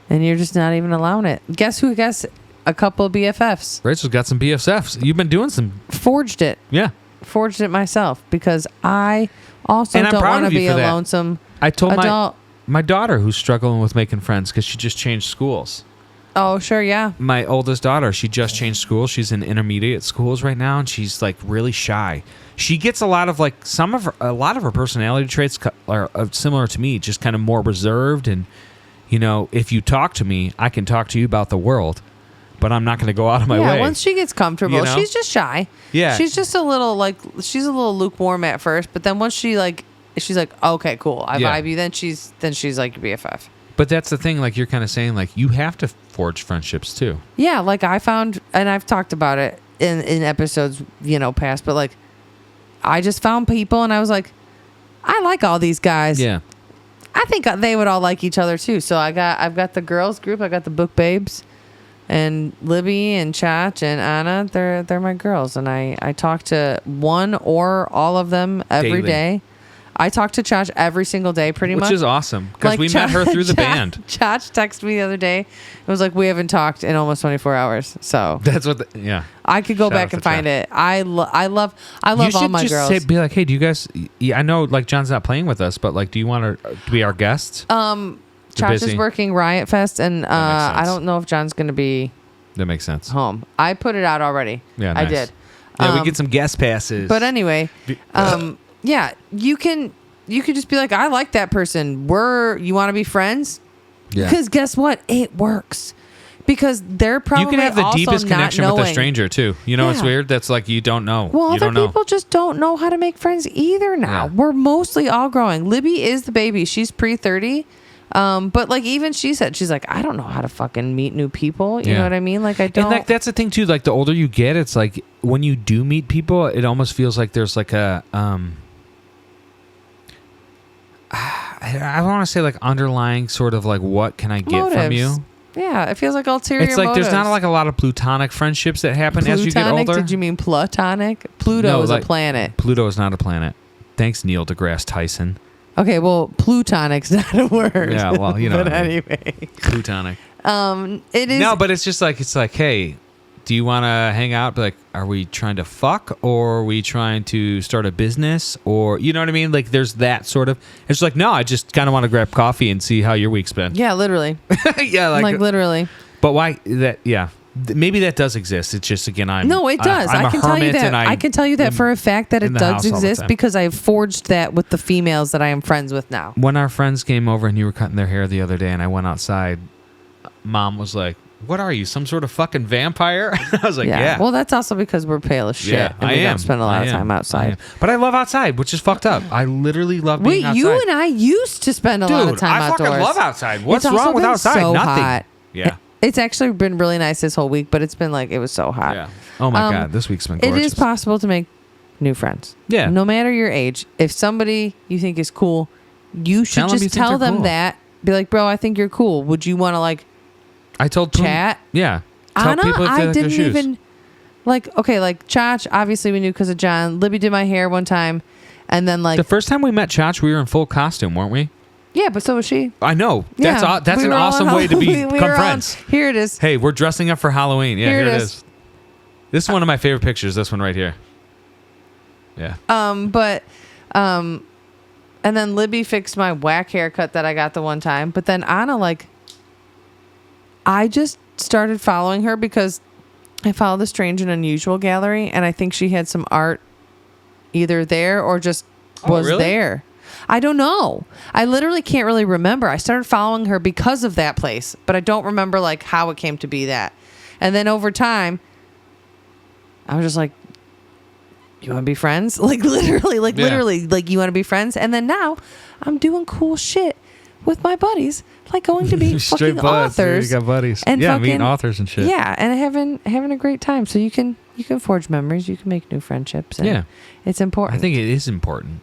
[SPEAKER 1] And you're just not even allowing it. Guess who? Guess a couple of BFFs.
[SPEAKER 2] Rachel's got some BFFs. You've been doing some.
[SPEAKER 1] Forged it.
[SPEAKER 2] Yeah.
[SPEAKER 1] Forged it myself because I also
[SPEAKER 2] And I'm
[SPEAKER 1] don't
[SPEAKER 2] proud
[SPEAKER 1] want to
[SPEAKER 2] of you
[SPEAKER 1] be
[SPEAKER 2] for
[SPEAKER 1] a
[SPEAKER 2] that.
[SPEAKER 1] lonesome
[SPEAKER 2] I told
[SPEAKER 1] adult.
[SPEAKER 2] my daughter who's struggling with making friends because she just changed schools.
[SPEAKER 1] Oh, sure, yeah.
[SPEAKER 2] My oldest daughter, she just changed schools. She's in intermediate schools right now, and she's like really shy. She gets a lot of like a lot of her personality traits are similar to me, just kind of more reserved. And you know, if you talk to me, I can talk to you about the world, but I'm not going to go out of my way.
[SPEAKER 1] Yeah, once she gets comfortable,
[SPEAKER 2] You know?
[SPEAKER 1] she's just shy.
[SPEAKER 2] Yeah.
[SPEAKER 1] She's just a little lukewarm at first, but then once she's like, okay, cool, I
[SPEAKER 2] Yeah.
[SPEAKER 1] vibe you. Then she's like your BFF.
[SPEAKER 2] But that's the thing, like you're kind of saying, like you have to forge friendships too.
[SPEAKER 1] Yeah, like I found, and I've talked about it in episodes, past, but like I just found people, and I was like, I like all these guys.
[SPEAKER 2] Yeah.
[SPEAKER 1] I think they would all like each other too. So I've got the girls group. I got the book babes, and Libby and Chach and Anna. They're my girls, and I talk to one or all of them every
[SPEAKER 2] Daily.
[SPEAKER 1] day. I talk to Chach every single day, pretty much.
[SPEAKER 2] Which is awesome because
[SPEAKER 1] Like,
[SPEAKER 2] we met her through the band.
[SPEAKER 1] Chach texted me the other day. It was like, we haven't talked in almost 24 hours. So
[SPEAKER 2] That's what. Yeah.
[SPEAKER 1] I could go
[SPEAKER 2] Shout
[SPEAKER 1] back
[SPEAKER 2] out
[SPEAKER 1] and
[SPEAKER 2] to
[SPEAKER 1] find
[SPEAKER 2] Chach.
[SPEAKER 1] it. I love
[SPEAKER 2] You
[SPEAKER 1] all
[SPEAKER 2] should
[SPEAKER 1] my
[SPEAKER 2] just
[SPEAKER 1] girls.
[SPEAKER 2] be like, hey, do you guys? Yeah, I know, like John's not playing with us, but like, do you want to be our guests?
[SPEAKER 1] Chach is
[SPEAKER 2] busy.
[SPEAKER 1] working Riot Fest, and I
[SPEAKER 2] sense.
[SPEAKER 1] don't know if John's going to be
[SPEAKER 2] That makes sense.
[SPEAKER 1] home. I put it out already.
[SPEAKER 2] Yeah,
[SPEAKER 1] I
[SPEAKER 2] nice.
[SPEAKER 1] did.
[SPEAKER 2] Yeah, we get some guest passes.
[SPEAKER 1] But anyway, yeah, you could just be like, I like that person. You want to be friends?
[SPEAKER 2] Yeah.
[SPEAKER 1] Because guess what? It works. Because they're probably
[SPEAKER 2] You can have the
[SPEAKER 1] also
[SPEAKER 2] deepest
[SPEAKER 1] not
[SPEAKER 2] connection with a
[SPEAKER 1] knowing.
[SPEAKER 2] stranger too. You know, it's
[SPEAKER 1] Yeah.
[SPEAKER 2] weird. That's like you don't know.
[SPEAKER 1] Well,
[SPEAKER 2] you
[SPEAKER 1] other
[SPEAKER 2] don't know.
[SPEAKER 1] people just don't know how to make friends either now.
[SPEAKER 2] Yeah.
[SPEAKER 1] We're mostly all growing. Libby is the baby. She's pre-30. But like even she said, she's like, I don't know how to fucking meet new people. You
[SPEAKER 2] Yeah.
[SPEAKER 1] know what I mean? Like I don't.
[SPEAKER 2] And like that's the thing too. Like the older you get, it's like when you do meet people, it almost feels like there's like a I want to say like underlying sort of like what can I get from you?
[SPEAKER 1] Motives. Yeah, it feels like ulterior
[SPEAKER 2] It's like there's not
[SPEAKER 1] motives.
[SPEAKER 2] like a lot of plutonic friendships that happen as you get
[SPEAKER 1] Plutonic?
[SPEAKER 2] older.
[SPEAKER 1] Did you mean platonic? Pluto
[SPEAKER 2] No,
[SPEAKER 1] is
[SPEAKER 2] like-
[SPEAKER 1] a planet.
[SPEAKER 2] Pluto is not a planet. Thanks, Neil deGrasse Tyson.
[SPEAKER 1] Okay, well, plutonic's not a word.
[SPEAKER 2] Yeah, well, you know
[SPEAKER 1] But
[SPEAKER 2] what I mean.
[SPEAKER 1] anyway,
[SPEAKER 2] Plutonic.
[SPEAKER 1] it is.
[SPEAKER 2] No, but it's just like hey, do you want to hang out? Be like, are we trying to fuck or are we trying to start a business or you know what I mean? Like, there's that sort of. It's like no, I just kind of want to grab coffee and see how your week's been.
[SPEAKER 1] Yeah, literally.
[SPEAKER 2] Yeah,
[SPEAKER 1] Like literally.
[SPEAKER 2] But why that? Yeah, maybe that does exist. It's just again,
[SPEAKER 1] No, it does.
[SPEAKER 2] I'm
[SPEAKER 1] I
[SPEAKER 2] a
[SPEAKER 1] can tell you
[SPEAKER 2] hermit
[SPEAKER 1] that.
[SPEAKER 2] and
[SPEAKER 1] I can tell you that for a fact that
[SPEAKER 2] in
[SPEAKER 1] it
[SPEAKER 2] the
[SPEAKER 1] does
[SPEAKER 2] house all the
[SPEAKER 1] exist
[SPEAKER 2] time.
[SPEAKER 1] because I've forged that with the females that I am friends with now.
[SPEAKER 2] When our friends came over and you were cutting their hair the other day, and I went outside, Mom was like, "What are you, some sort of fucking vampire?" I was like, "Yeah."
[SPEAKER 1] Well, that's also because we're pale as shit.
[SPEAKER 2] Yeah,
[SPEAKER 1] and we
[SPEAKER 2] I am.
[SPEAKER 1] don't spend a lot of time outside.
[SPEAKER 2] But I love outside, which is fucked up. I literally love being
[SPEAKER 1] Wait,
[SPEAKER 2] outside.
[SPEAKER 1] you and I used to spend a lot of time
[SPEAKER 2] I
[SPEAKER 1] outdoors.
[SPEAKER 2] fucking love outside. What's
[SPEAKER 1] It's also
[SPEAKER 2] wrong with
[SPEAKER 1] been
[SPEAKER 2] outside?
[SPEAKER 1] so
[SPEAKER 2] Nothing.
[SPEAKER 1] hot.
[SPEAKER 2] Yeah.
[SPEAKER 1] It's actually been really nice this whole week, but it's been like, it was so hot.
[SPEAKER 2] Yeah. Oh my God, this week's been
[SPEAKER 1] It
[SPEAKER 2] gorgeous.
[SPEAKER 1] is possible to make new friends.
[SPEAKER 2] Yeah.
[SPEAKER 1] No matter your age. If somebody you think is cool, you should
[SPEAKER 2] Tell them you
[SPEAKER 1] just
[SPEAKER 2] think
[SPEAKER 1] tell
[SPEAKER 2] they're
[SPEAKER 1] them
[SPEAKER 2] cool.
[SPEAKER 1] that. Be like, bro, I think you're cool. Would you want to like
[SPEAKER 2] I told
[SPEAKER 1] chat?
[SPEAKER 2] Yeah. Tell
[SPEAKER 1] Anna,
[SPEAKER 2] people if they
[SPEAKER 1] I
[SPEAKER 2] like their
[SPEAKER 1] didn't
[SPEAKER 2] shoes.
[SPEAKER 1] even like. Okay, like Chach. Obviously, we knew because of John. Libby did my hair one time, and then like
[SPEAKER 2] The first time we met Chach, we were in full costume, weren't we?
[SPEAKER 1] yeah, but so was she.
[SPEAKER 2] I know.
[SPEAKER 1] Yeah,
[SPEAKER 2] That's
[SPEAKER 1] we
[SPEAKER 2] an
[SPEAKER 1] were all
[SPEAKER 2] awesome
[SPEAKER 1] on
[SPEAKER 2] way to
[SPEAKER 1] Halloween. We
[SPEAKER 2] become
[SPEAKER 1] were on-
[SPEAKER 2] friends.
[SPEAKER 1] Here it is.
[SPEAKER 2] Hey, we're dressing up for Halloween. Yeah,
[SPEAKER 1] Here
[SPEAKER 2] here
[SPEAKER 1] it
[SPEAKER 2] it
[SPEAKER 1] is.
[SPEAKER 2] is. This is one of my favorite pictures. This one right here. Yeah.
[SPEAKER 1] And then Libby fixed my whack haircut that I got the one time. But then Anna, like, I just started following her because I follow the Strange and Unusual gallery, and I think she had some art either there or just was
[SPEAKER 2] really?
[SPEAKER 1] there. I don't know. I literally can't really remember. I started following her because of that place, but I don't remember like how it came to be that. And then over time, I was just like, you want to be friends? Like literally, like you want to be friends? And then now I'm doing cool shit with my buddies, like going to be
[SPEAKER 2] Straight
[SPEAKER 1] fucking
[SPEAKER 2] buds.
[SPEAKER 1] authors.
[SPEAKER 2] You got buddies.
[SPEAKER 1] And
[SPEAKER 2] yeah,
[SPEAKER 1] fucking,
[SPEAKER 2] meeting authors and shit.
[SPEAKER 1] Yeah, and having a great time. So you can forge memories, you can make new friendships. And
[SPEAKER 2] Yeah.
[SPEAKER 1] it's important.
[SPEAKER 2] I think it is important.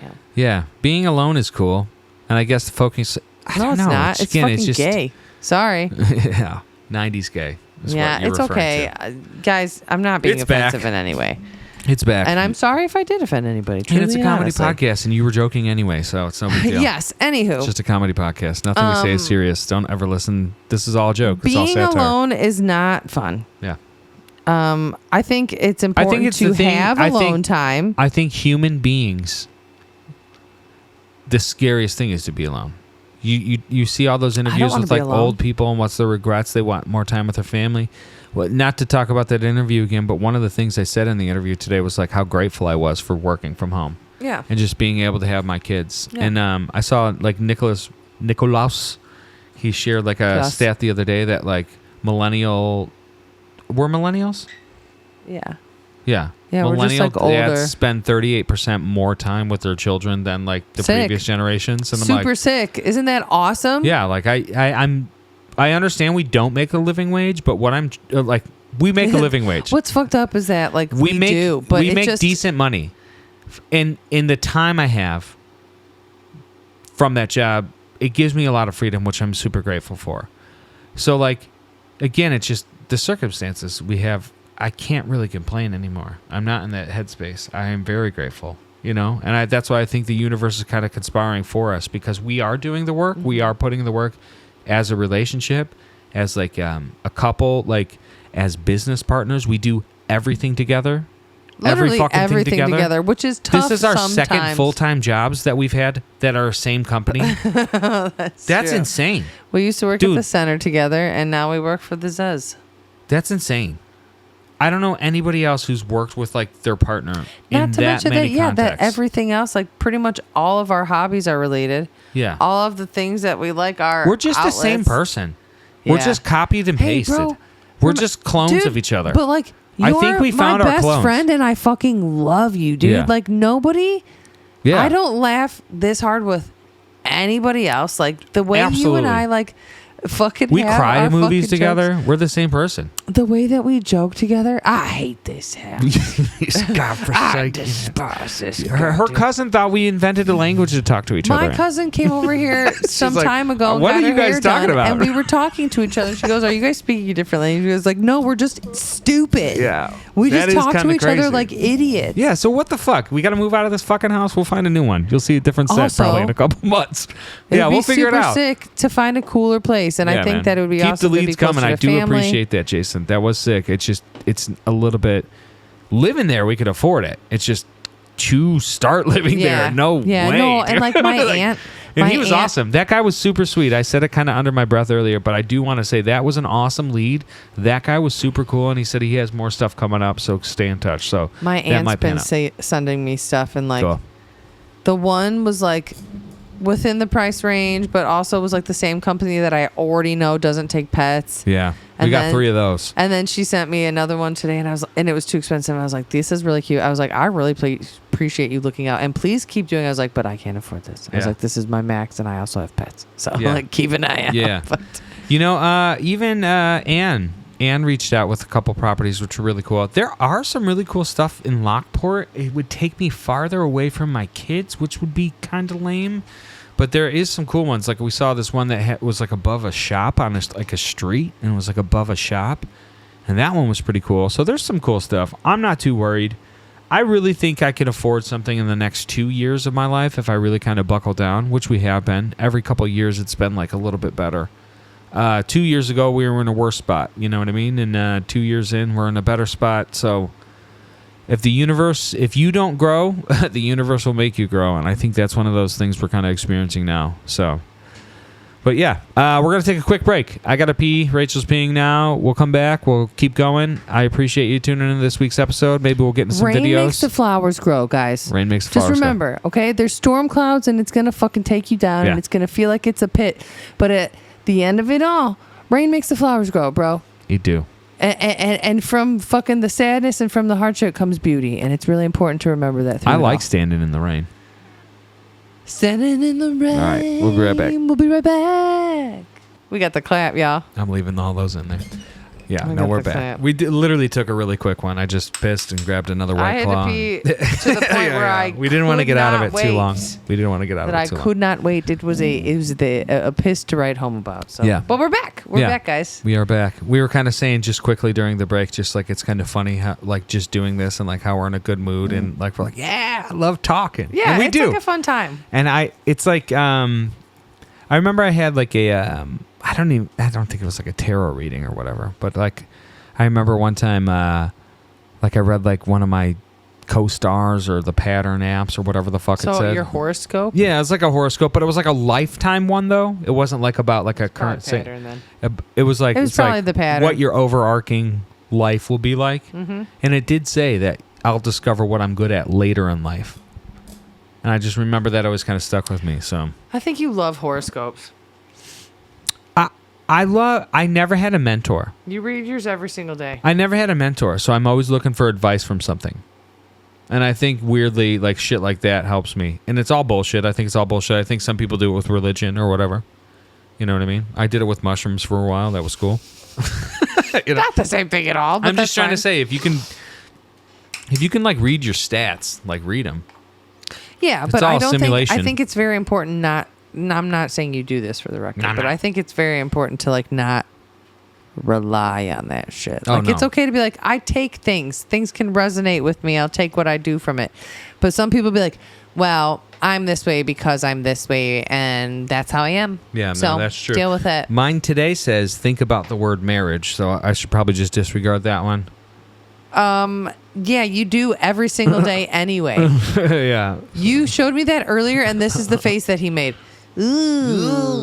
[SPEAKER 1] Yeah.
[SPEAKER 2] Yeah. Being alone is cool. And I guess the focus. I
[SPEAKER 1] No,
[SPEAKER 2] don't
[SPEAKER 1] it's
[SPEAKER 2] know.
[SPEAKER 1] not. It's
[SPEAKER 2] Again,
[SPEAKER 1] fucking
[SPEAKER 2] it's just,
[SPEAKER 1] gay. Sorry.
[SPEAKER 2] Yeah. 90s gay. Is
[SPEAKER 1] Yeah,
[SPEAKER 2] what you're
[SPEAKER 1] it's
[SPEAKER 2] referring
[SPEAKER 1] okay.
[SPEAKER 2] to.
[SPEAKER 1] Guys, I'm not being
[SPEAKER 2] It's back.
[SPEAKER 1] offensive in any way.
[SPEAKER 2] It's back.
[SPEAKER 1] And I'm sorry if I did offend anybody.
[SPEAKER 2] And it's a
[SPEAKER 1] truly,
[SPEAKER 2] comedy
[SPEAKER 1] honestly.
[SPEAKER 2] podcast, and you were joking anyway, so it's no big deal.
[SPEAKER 1] Yes, anywho.
[SPEAKER 2] It's just a comedy podcast. Nothing we say is serious. Don't ever listen. This is all a joke. It's all
[SPEAKER 1] Being
[SPEAKER 2] satire.
[SPEAKER 1] alone is not fun.
[SPEAKER 2] Yeah.
[SPEAKER 1] I think it's important
[SPEAKER 2] it's
[SPEAKER 1] to
[SPEAKER 2] the thing-
[SPEAKER 1] have
[SPEAKER 2] I
[SPEAKER 1] alone
[SPEAKER 2] think-
[SPEAKER 1] time.
[SPEAKER 2] I think human beings, the scariest thing is to be alone. You see all those interviews
[SPEAKER 1] wanna
[SPEAKER 2] with
[SPEAKER 1] be
[SPEAKER 2] like
[SPEAKER 1] alone.
[SPEAKER 2] old people and what's their regrets. They want more time with their family. Well, not to talk about that interview again, but one of the things I said in the interview today was like how grateful I was for working from home
[SPEAKER 1] Yeah.
[SPEAKER 2] and just being able to have my kids.
[SPEAKER 1] Yeah.
[SPEAKER 2] And I saw like Nicolaus, he shared like a
[SPEAKER 1] Yes.
[SPEAKER 2] stat the other day that like were millennials?
[SPEAKER 1] Yeah.
[SPEAKER 2] Yeah.
[SPEAKER 1] Yeah, we're just, like, older.
[SPEAKER 2] dads spend 38% more time with their children than like the
[SPEAKER 1] Sick.
[SPEAKER 2] previous generations. And I'm
[SPEAKER 1] Super
[SPEAKER 2] like,
[SPEAKER 1] sick. Isn't that awesome?
[SPEAKER 2] yeah, like I understand we don't make a living wage, but what I'm like, we make a living wage.
[SPEAKER 1] What's fucked up is that like we do, but
[SPEAKER 2] we
[SPEAKER 1] it
[SPEAKER 2] make
[SPEAKER 1] just,
[SPEAKER 2] decent money. And in the time I have from that job, it gives me a lot of freedom, which I'm super grateful for. So like, again, it's just the circumstances we have. I can't really complain anymore. I'm not in that headspace. I am very grateful. you know? And that's why I think the universe is kind of conspiring for us, because we are doing the work. We are putting the work as a relationship, as like a couple, like as business partners. We do everything together.
[SPEAKER 1] Literally everything together, which is tough.
[SPEAKER 2] This is our
[SPEAKER 1] sometimes.
[SPEAKER 2] second full-time jobs that we've had that are same company. That's
[SPEAKER 1] true.
[SPEAKER 2] insane.
[SPEAKER 1] We used to work at the center together, and now we work for the Zez.
[SPEAKER 2] That's insane. I don't know anybody else who's worked with like their partner
[SPEAKER 1] Not to mention that,
[SPEAKER 2] contexts.
[SPEAKER 1] that everything else, like pretty much all of our hobbies are related.
[SPEAKER 2] Yeah.
[SPEAKER 1] All of the things that we like are
[SPEAKER 2] We're just
[SPEAKER 1] outlets.
[SPEAKER 2] the same person. We're
[SPEAKER 1] Yeah.
[SPEAKER 2] just copied and pasted.
[SPEAKER 1] Hey, bro,
[SPEAKER 2] We're just clones of each other.
[SPEAKER 1] But like,
[SPEAKER 2] I think we found
[SPEAKER 1] my
[SPEAKER 2] our
[SPEAKER 1] best
[SPEAKER 2] clones.
[SPEAKER 1] friend, and I fucking love you, dude.
[SPEAKER 2] Yeah.
[SPEAKER 1] Like nobody.
[SPEAKER 2] Yeah.
[SPEAKER 1] I don't laugh this hard with anybody else. Like the way you
[SPEAKER 2] Absolutely.
[SPEAKER 1] and I like fucking
[SPEAKER 2] We
[SPEAKER 1] have
[SPEAKER 2] cry
[SPEAKER 1] our
[SPEAKER 2] to movies
[SPEAKER 1] fucking
[SPEAKER 2] together.
[SPEAKER 1] jokes.
[SPEAKER 2] We're the same person.
[SPEAKER 1] The way that we joke together, I hate this house. I
[SPEAKER 2] God
[SPEAKER 1] despise this.
[SPEAKER 2] Her cousin thought we invented a language to talk to each other.
[SPEAKER 1] My cousin came over here some
[SPEAKER 2] like,
[SPEAKER 1] time ago. And
[SPEAKER 2] "What
[SPEAKER 1] got
[SPEAKER 2] are you
[SPEAKER 1] her
[SPEAKER 2] guys
[SPEAKER 1] hair
[SPEAKER 2] talking
[SPEAKER 1] done,
[SPEAKER 2] about?"
[SPEAKER 1] And we were talking to each other. She goes, "Are you guys speaking a different language?" She was like, "No, we're just stupid.
[SPEAKER 2] Yeah.
[SPEAKER 1] we
[SPEAKER 2] That
[SPEAKER 1] just
[SPEAKER 2] is
[SPEAKER 1] talk to
[SPEAKER 2] kinda
[SPEAKER 1] each
[SPEAKER 2] crazy.
[SPEAKER 1] other like idiots."
[SPEAKER 2] Yeah, so what the fuck? We got to move out of this fucking house. We'll find a new one. You'll see a different set
[SPEAKER 1] Also,
[SPEAKER 2] probably in a couple months.
[SPEAKER 1] It'd
[SPEAKER 2] Yeah,
[SPEAKER 1] be
[SPEAKER 2] we'll figure it
[SPEAKER 1] super
[SPEAKER 2] out.
[SPEAKER 1] sick to find a cooler place, and
[SPEAKER 2] Yeah,
[SPEAKER 1] I think
[SPEAKER 2] man.
[SPEAKER 1] that it would be
[SPEAKER 2] Keep
[SPEAKER 1] awesome
[SPEAKER 2] the
[SPEAKER 1] to be
[SPEAKER 2] leads
[SPEAKER 1] closer
[SPEAKER 2] coming. I
[SPEAKER 1] to
[SPEAKER 2] do
[SPEAKER 1] family.
[SPEAKER 2] appreciate that, Jason. That was sick. It's a little bit living there. We could afford it. It's just to start living there. No way.
[SPEAKER 1] No, and like my aunt.
[SPEAKER 2] And
[SPEAKER 1] my
[SPEAKER 2] he was
[SPEAKER 1] aunt-
[SPEAKER 2] awesome. That guy was super sweet. I said it kind of under my breath earlier, but I do want to say that was an awesome lead. That guy was super cool, and he said he has more stuff coming up, so stay in touch. So
[SPEAKER 1] My
[SPEAKER 2] that
[SPEAKER 1] aunt's
[SPEAKER 2] might pan
[SPEAKER 1] been
[SPEAKER 2] out.
[SPEAKER 1] sending me stuff, and like
[SPEAKER 2] Cool.
[SPEAKER 1] the one was like within the price range, but also was like the same company that I already know doesn't take pets.
[SPEAKER 2] Yeah, we
[SPEAKER 1] And
[SPEAKER 2] got
[SPEAKER 1] then-
[SPEAKER 2] 3 of those.
[SPEAKER 1] And then she sent me another one today, and it was too expensive. I was like, "This is really cute." I was like, "I really appreciate you looking out, and please keep doing it." I was like, "But I can't afford this." I was
[SPEAKER 2] Yeah.
[SPEAKER 1] like, "This is my max, and I also have pets, so
[SPEAKER 2] Yeah.
[SPEAKER 1] like keep an eye out."
[SPEAKER 2] Yeah.
[SPEAKER 1] But
[SPEAKER 2] You know, even Anne reached out with a couple properties, which are really cool. There are some really cool stuff in Lockport. It would take me farther away from my kids, which would be kind of lame. But there is some cool ones. Like we saw this one that was like above a shop on like a street, and it was like above a shop. And that one was pretty cool. So there's some cool stuff. I'm not too worried. I really think I could afford something in the next 2 years of my life if I really kind of buckle down, which we have been. Every couple of years, it's been like a little bit better. 2 years ago, we were in a worse spot. You know what I mean? And 2 years in, we're in a better spot. So if you don't grow, the universe will make you grow. And I think that's one of those things we're kind of experiencing now. So, but yeah, we're going to take a quick break. I got to pee. Rachel's peeing now. We'll come back. We'll keep going. I appreciate you tuning into this week's episode. Maybe we'll get into some
[SPEAKER 1] rain
[SPEAKER 2] videos.
[SPEAKER 1] makes the flowers grow, guys.
[SPEAKER 2] Rain makes the flowers
[SPEAKER 1] Just
[SPEAKER 2] grow.
[SPEAKER 1] remember, okay? There's storm clouds, and it's gonna fucking take you down,
[SPEAKER 2] Yeah.
[SPEAKER 1] and it's gonna feel like it's a pit. But at the end of it all, rain makes the flowers grow, bro.
[SPEAKER 2] You do.
[SPEAKER 1] And from fucking the sadness and from the hardship comes beauty, and it's really important to remember that. Through
[SPEAKER 2] I
[SPEAKER 1] it
[SPEAKER 2] like
[SPEAKER 1] all.
[SPEAKER 2] standing in the rain.
[SPEAKER 1] Standing in the rain.
[SPEAKER 2] All right, we'll be right back.
[SPEAKER 1] We'll be right back. We got the clap, y'all.
[SPEAKER 2] I'm leaving all those in there. Yeah,
[SPEAKER 1] I
[SPEAKER 2] no,
[SPEAKER 1] got
[SPEAKER 2] we're
[SPEAKER 1] the
[SPEAKER 2] back.
[SPEAKER 1] clamp.
[SPEAKER 2] We literally took a really quick one. I just pissed and grabbed another
[SPEAKER 1] I
[SPEAKER 2] White
[SPEAKER 1] had
[SPEAKER 2] Claw.
[SPEAKER 1] to pee to the point where
[SPEAKER 2] we didn't want to
[SPEAKER 1] could
[SPEAKER 2] get out of
[SPEAKER 1] not
[SPEAKER 2] it too long.
[SPEAKER 1] wait.
[SPEAKER 2] We didn't want to get out
[SPEAKER 1] That
[SPEAKER 2] of
[SPEAKER 1] I
[SPEAKER 2] it too
[SPEAKER 1] could not wait. It was a piss to write home about. So
[SPEAKER 2] Yeah.
[SPEAKER 1] but we're back. We're
[SPEAKER 2] Yeah.
[SPEAKER 1] back, guys.
[SPEAKER 2] long. We are back. We were kind of saying just quickly during the break, just like it's kind of funny how like just doing this and like how we're in a good mood and like we're like, yeah, I love talking.
[SPEAKER 1] Yeah,
[SPEAKER 2] and we
[SPEAKER 1] it's
[SPEAKER 2] do.
[SPEAKER 1] like a fun time.
[SPEAKER 2] And it's like I remember I had like a I don't think it was like a tarot reading or whatever, but like I remember one time like I read like one of my co-stars or the pattern apps or whatever the fuck it
[SPEAKER 1] So
[SPEAKER 2] said.
[SPEAKER 1] your horoscope.
[SPEAKER 2] Yeah, it was like a horoscope, but it was like a lifetime one though. It wasn't like about like a current
[SPEAKER 1] pattern then.
[SPEAKER 2] It was like
[SPEAKER 1] It was
[SPEAKER 2] it's
[SPEAKER 1] probably
[SPEAKER 2] like
[SPEAKER 1] the pattern.
[SPEAKER 2] what your overarching life will be like.
[SPEAKER 1] Mm-hmm.
[SPEAKER 2] And it did say that I'll discover what I'm good at later in life. And I just remember that always kind of stuck with me. So
[SPEAKER 1] I think you love horoscopes.
[SPEAKER 2] I never had a mentor.
[SPEAKER 1] You read yours every single day.
[SPEAKER 2] I never had a mentor, so I'm always looking for advice from something. And I think weirdly, like shit like that helps me. And it's all bullshit. I think it's all bullshit. I think some people do it with religion or whatever. You know what I mean? I did it with mushrooms for a while. That was cool. You know?
[SPEAKER 1] Not the same thing at all. But
[SPEAKER 2] I'm just trying to say if you can like read your stats, like read them.
[SPEAKER 1] Yeah,
[SPEAKER 2] It's
[SPEAKER 1] but
[SPEAKER 2] all
[SPEAKER 1] I don't
[SPEAKER 2] simulation.
[SPEAKER 1] think. I think it's very important. I'm not saying you do this for the record,
[SPEAKER 2] No,
[SPEAKER 1] but
[SPEAKER 2] no.
[SPEAKER 1] I think it's very important to like not rely on that shit.
[SPEAKER 2] Oh,
[SPEAKER 1] Like,
[SPEAKER 2] no.
[SPEAKER 1] it's okay to be like, I take things. Things can resonate with me. I'll take what I do from it. But some people be like, well, I'm this way because I'm this way, and that's how I am.
[SPEAKER 2] Yeah,
[SPEAKER 1] so
[SPEAKER 2] no, that's true.
[SPEAKER 1] Deal with it.
[SPEAKER 2] Mine today says, think about the word marriage. So I should probably just disregard that one.
[SPEAKER 1] Yeah, you do every single day anyway.
[SPEAKER 2] Yeah.
[SPEAKER 1] You showed me that earlier, and this is the face that he made. Ooh.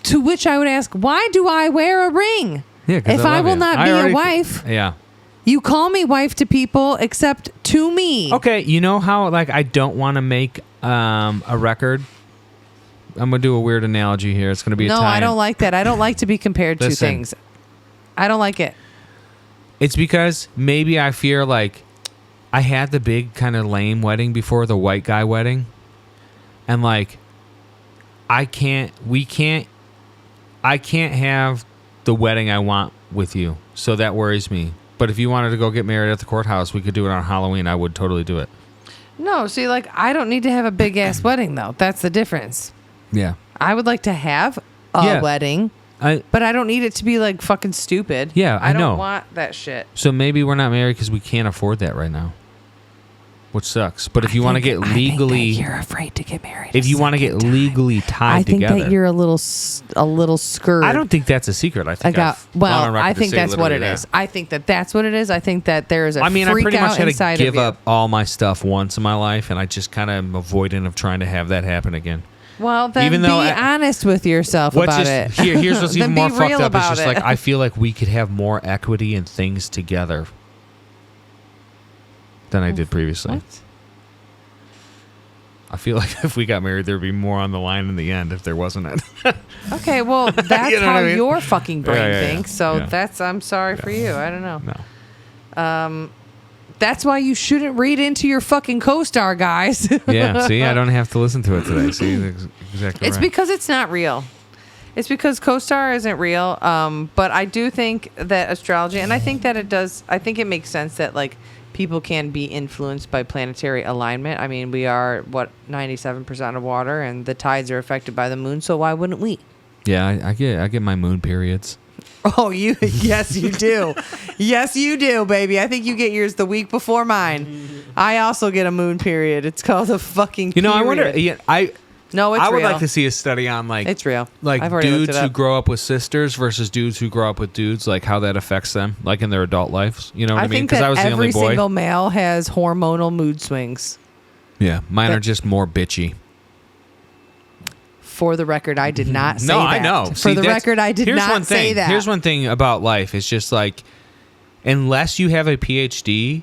[SPEAKER 1] To which I would ask, why do I wear a ring?
[SPEAKER 2] Yeah, 'cause
[SPEAKER 1] if I
[SPEAKER 2] love
[SPEAKER 1] will
[SPEAKER 2] you.
[SPEAKER 1] not
[SPEAKER 2] I
[SPEAKER 1] be a
[SPEAKER 2] already-
[SPEAKER 1] wife,
[SPEAKER 2] Yeah.
[SPEAKER 1] you call me wife to people except to me.
[SPEAKER 2] Okay, you know how like I don't want to make a record. I'm gonna do a weird analogy here. It's gonna be a
[SPEAKER 1] No,
[SPEAKER 2] tie-in.
[SPEAKER 1] I don't like that. I don't like to be compared to
[SPEAKER 2] Listen.
[SPEAKER 1] things. I don't like it.
[SPEAKER 2] It's because maybe I fear like I had the big kind of lame wedding before, the white guy wedding, and like I can't have the wedding I want with you, so that worries me. But if you wanted to go get married at the courthouse, we could do it on Halloween. I would totally do it.
[SPEAKER 1] No, see, like, I don't need to have a big ass wedding, though. That's the difference.
[SPEAKER 2] Yeah.
[SPEAKER 1] I would like to have a wedding, but I don't need it to be like fucking stupid.
[SPEAKER 2] Yeah, I
[SPEAKER 1] don't
[SPEAKER 2] know.
[SPEAKER 1] want that shit.
[SPEAKER 2] So maybe we're not married because we can't afford that right now, which sucks. But if you want to get legally,
[SPEAKER 1] you're afraid to get married.
[SPEAKER 2] if you want to get legally tied
[SPEAKER 1] I think
[SPEAKER 2] together,
[SPEAKER 1] that you're a little scared.
[SPEAKER 2] I don't think that's a secret. I think
[SPEAKER 1] I think that's what it is. I think that that's what it is. I think that there is a
[SPEAKER 2] I mean, I
[SPEAKER 1] freak
[SPEAKER 2] pretty much
[SPEAKER 1] out
[SPEAKER 2] had
[SPEAKER 1] inside
[SPEAKER 2] to give
[SPEAKER 1] of you.
[SPEAKER 2] up all my stuff once in my life, and I just kind of am avoidant of trying to have that happen again.
[SPEAKER 1] Well, then
[SPEAKER 2] even
[SPEAKER 1] be
[SPEAKER 2] though
[SPEAKER 1] honest with yourself about it.
[SPEAKER 2] Here's what's even
[SPEAKER 1] Then
[SPEAKER 2] more
[SPEAKER 1] be
[SPEAKER 2] fucked
[SPEAKER 1] real
[SPEAKER 2] up. It's
[SPEAKER 1] about
[SPEAKER 2] just
[SPEAKER 1] it.
[SPEAKER 2] like I feel like we could have more equity in things together than I did previously.
[SPEAKER 1] What?
[SPEAKER 2] I feel like if we got married, there'd be more on the line in the end if there wasn't it.
[SPEAKER 1] Okay, well, that's
[SPEAKER 2] You know
[SPEAKER 1] how
[SPEAKER 2] what I mean?
[SPEAKER 1] your fucking brain
[SPEAKER 2] Yeah, yeah, yeah.
[SPEAKER 1] thinks. So
[SPEAKER 2] Yeah.
[SPEAKER 1] I'm sorry for you. I don't know.
[SPEAKER 2] No.
[SPEAKER 1] That's why you shouldn't read into your fucking co-star, guys.
[SPEAKER 2] Yeah, see, I don't have to listen to it today. See, exactly
[SPEAKER 1] It's
[SPEAKER 2] right.
[SPEAKER 1] because it's not real. It's because co-star isn't real. But I do think that astrology, and I think that it does. I think it makes sense that like people can be influenced by planetary alignment. I mean, we are 97% of water, and the tides are affected by the moon. So why wouldn't we?
[SPEAKER 2] Yeah, I get my moon periods.
[SPEAKER 1] Oh, yes, you do. Yes, you do, baby. I think you get yours the week before mine. I also get a moon period. It's called a fucking
[SPEAKER 2] You know,
[SPEAKER 1] period.
[SPEAKER 2] I wonder. Yeah,
[SPEAKER 1] No, it's
[SPEAKER 2] I would
[SPEAKER 1] real.
[SPEAKER 2] like to see a study on like
[SPEAKER 1] It's real.
[SPEAKER 2] like
[SPEAKER 1] I've already looked
[SPEAKER 2] dudes
[SPEAKER 1] it
[SPEAKER 2] who
[SPEAKER 1] up.
[SPEAKER 2] grow up with sisters versus dudes who grow up with dudes, like how that affects them, like in their adult lives. You know what I mean?
[SPEAKER 1] think
[SPEAKER 2] Because
[SPEAKER 1] that
[SPEAKER 2] I was the only
[SPEAKER 1] every
[SPEAKER 2] boy.
[SPEAKER 1] single male has hormonal mood swings.
[SPEAKER 2] Yeah, mine are just more bitchy.
[SPEAKER 1] For the record, I did not say
[SPEAKER 2] No,
[SPEAKER 1] that.
[SPEAKER 2] I know.
[SPEAKER 1] For
[SPEAKER 2] See,
[SPEAKER 1] the
[SPEAKER 2] that's-
[SPEAKER 1] record, I did
[SPEAKER 2] here's
[SPEAKER 1] not
[SPEAKER 2] one thing.
[SPEAKER 1] say that.
[SPEAKER 2] Here's one thing about life. It's just like, unless you have a PhD,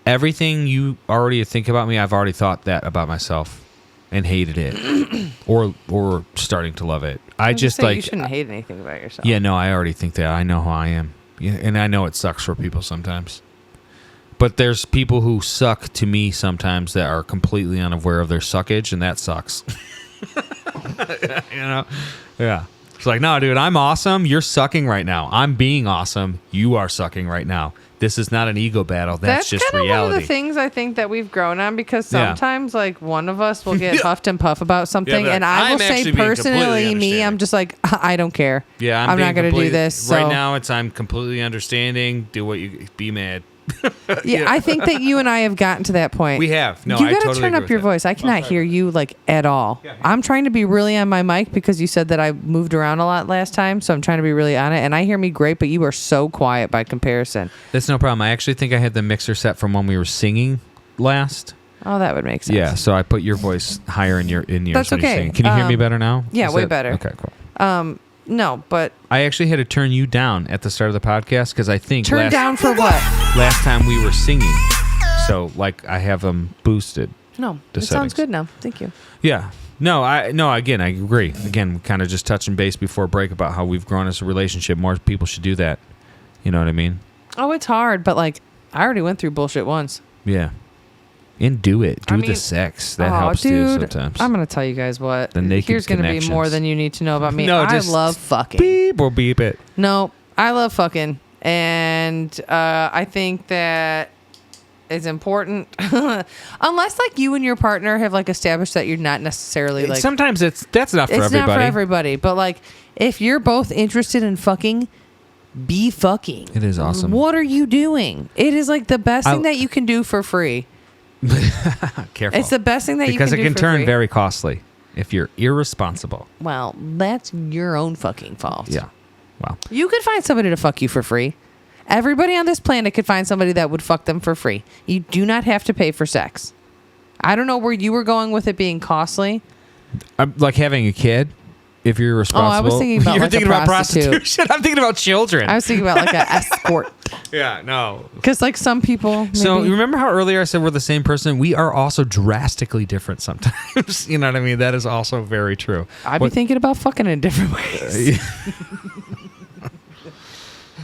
[SPEAKER 2] everything you already think about me, I've already thought that about myself and hated it, or starting to love it. I just
[SPEAKER 1] say
[SPEAKER 2] like
[SPEAKER 1] you shouldn't hate anything about yourself.
[SPEAKER 2] Yeah, no, I already think that. I know how I am. Yeah, and I know it sucks for people sometimes. But there's people who suck to me sometimes that are completely unaware of their suckage, and that sucks. You know? Yeah. It's like, no, dude, I'm awesome. You're sucking right now. I'm being awesome. You are sucking right now. This is not an ego battle. That's just
[SPEAKER 1] kind of
[SPEAKER 2] reality.
[SPEAKER 1] one of the things I think that we've grown on, because
[SPEAKER 2] Yeah.
[SPEAKER 1] sometimes like one of us will get huffed and puff about something,
[SPEAKER 2] but
[SPEAKER 1] and I will
[SPEAKER 2] I'm
[SPEAKER 1] say
[SPEAKER 2] actually being
[SPEAKER 1] personally,
[SPEAKER 2] completely
[SPEAKER 1] me, I'm
[SPEAKER 2] understanding.
[SPEAKER 1] just like, I don't care.
[SPEAKER 2] Yeah,
[SPEAKER 1] I'm
[SPEAKER 2] being
[SPEAKER 1] not going to do
[SPEAKER 2] completely-
[SPEAKER 1] this. So.
[SPEAKER 2] Right now, I'm completely understanding. Do what you be mad.
[SPEAKER 1] Yeah, I think that you and I have gotten to that point.
[SPEAKER 2] We have. No,
[SPEAKER 1] you
[SPEAKER 2] I
[SPEAKER 1] gotta
[SPEAKER 2] totally
[SPEAKER 1] turn
[SPEAKER 2] agree
[SPEAKER 1] up
[SPEAKER 2] with
[SPEAKER 1] your
[SPEAKER 2] that.
[SPEAKER 1] voice. I cannot hear you like at all. I'm trying to be really on my mic because you said that I moved around a lot last time, so I'm trying to be really on it. And I hear me great, but you are so quiet by comparison.
[SPEAKER 2] That's no problem. I actually think I had the mixer set from when we were singing last.
[SPEAKER 1] Oh, that would make sense.
[SPEAKER 2] Yeah, so I put your voice higher in yours.
[SPEAKER 1] That's
[SPEAKER 2] when you're
[SPEAKER 1] okay.
[SPEAKER 2] singing. Can you hear me better now?
[SPEAKER 1] yeah,
[SPEAKER 2] Is
[SPEAKER 1] way
[SPEAKER 2] that-
[SPEAKER 1] better.
[SPEAKER 2] Okay, cool.
[SPEAKER 1] No, but
[SPEAKER 2] I actually had to turn you down at the start of the podcast because I think
[SPEAKER 1] turn down for what?
[SPEAKER 2] last time we were singing. So like I have them boosted.
[SPEAKER 1] No,
[SPEAKER 2] The
[SPEAKER 1] it sounds
[SPEAKER 2] settings.
[SPEAKER 1] good now. Thank you.
[SPEAKER 2] Yeah. No, again, I agree. Again, kind of just touching base before break about how we've grown as a relationship. More people should do that. You know what I mean?
[SPEAKER 1] Oh, it's hard, but like I already went through bullshit once.
[SPEAKER 2] Yeah. And do it. Do
[SPEAKER 1] I
[SPEAKER 2] the
[SPEAKER 1] mean-
[SPEAKER 2] sex. That
[SPEAKER 1] Oh,
[SPEAKER 2] helps too
[SPEAKER 1] dude,
[SPEAKER 2] sometimes.
[SPEAKER 1] I'm gonna tell you guys what.
[SPEAKER 2] The naked
[SPEAKER 1] Here's gonna be more
[SPEAKER 2] connections.
[SPEAKER 1] than you need to know about me.
[SPEAKER 2] No,
[SPEAKER 1] I
[SPEAKER 2] just
[SPEAKER 1] love fucking.
[SPEAKER 2] Beep or beep it.
[SPEAKER 1] No, I love fucking, and I think that is important. Unless like you and your partner have like established that you're not necessarily like.
[SPEAKER 2] Sometimes that's not for
[SPEAKER 1] it's
[SPEAKER 2] everybody.
[SPEAKER 1] Not for everybody, but like if you're both interested in fucking, be fucking.
[SPEAKER 2] It is awesome.
[SPEAKER 1] What are you doing? It is like the best thing that you can do for free.
[SPEAKER 2] Careful.
[SPEAKER 1] It's the best thing that you can do
[SPEAKER 2] because it can
[SPEAKER 1] for
[SPEAKER 2] turn
[SPEAKER 1] free.
[SPEAKER 2] very costly if you're irresponsible.
[SPEAKER 1] Well, that's your own fucking fault.
[SPEAKER 2] Yeah. Wow.
[SPEAKER 1] You could find somebody to fuck you for free. Everybody on this planet could find somebody that would fuck them for free. You do not have to pay for sex. I don't know where you were going with it being costly.
[SPEAKER 2] Like having a kid, if you're responsible.
[SPEAKER 1] I was thinking about
[SPEAKER 2] You're
[SPEAKER 1] like
[SPEAKER 2] thinking
[SPEAKER 1] a
[SPEAKER 2] about
[SPEAKER 1] prostitute.
[SPEAKER 2] prostitution. I'm thinking about children.
[SPEAKER 1] I was thinking about like an escort.
[SPEAKER 2] Yeah, no.
[SPEAKER 1] Because like some people. Maybe,
[SPEAKER 2] So you remember how earlier I said we're the same person? We are also drastically different sometimes. You know what I mean? That is also very true.
[SPEAKER 1] I'd be thinking about fucking in different ways.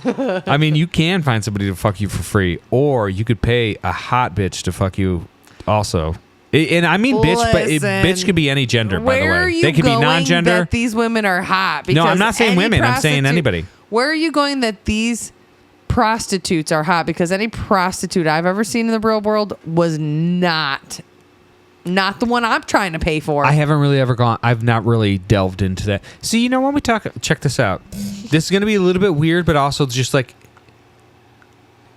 [SPEAKER 2] I mean, you can find somebody to fuck you for free, or you could pay a hot bitch to fuck you also. And I mean bitch, but bitch could be any gender, by the
[SPEAKER 1] Where are
[SPEAKER 2] way.
[SPEAKER 1] you
[SPEAKER 2] They could be
[SPEAKER 1] going
[SPEAKER 2] non-gender.
[SPEAKER 1] that these women are hot?
[SPEAKER 2] No, I'm
[SPEAKER 1] Because
[SPEAKER 2] not saying
[SPEAKER 1] any
[SPEAKER 2] women. I'm saying anybody.
[SPEAKER 1] Where are you going that these prostitutes are hot? Because any prostitute I've ever seen in the real world was not the one I'm trying to pay for.
[SPEAKER 2] I haven't really ever gone. I've not really delved into that. See, you know, when we talk, check this out. This is going to be a little bit weird, but also just like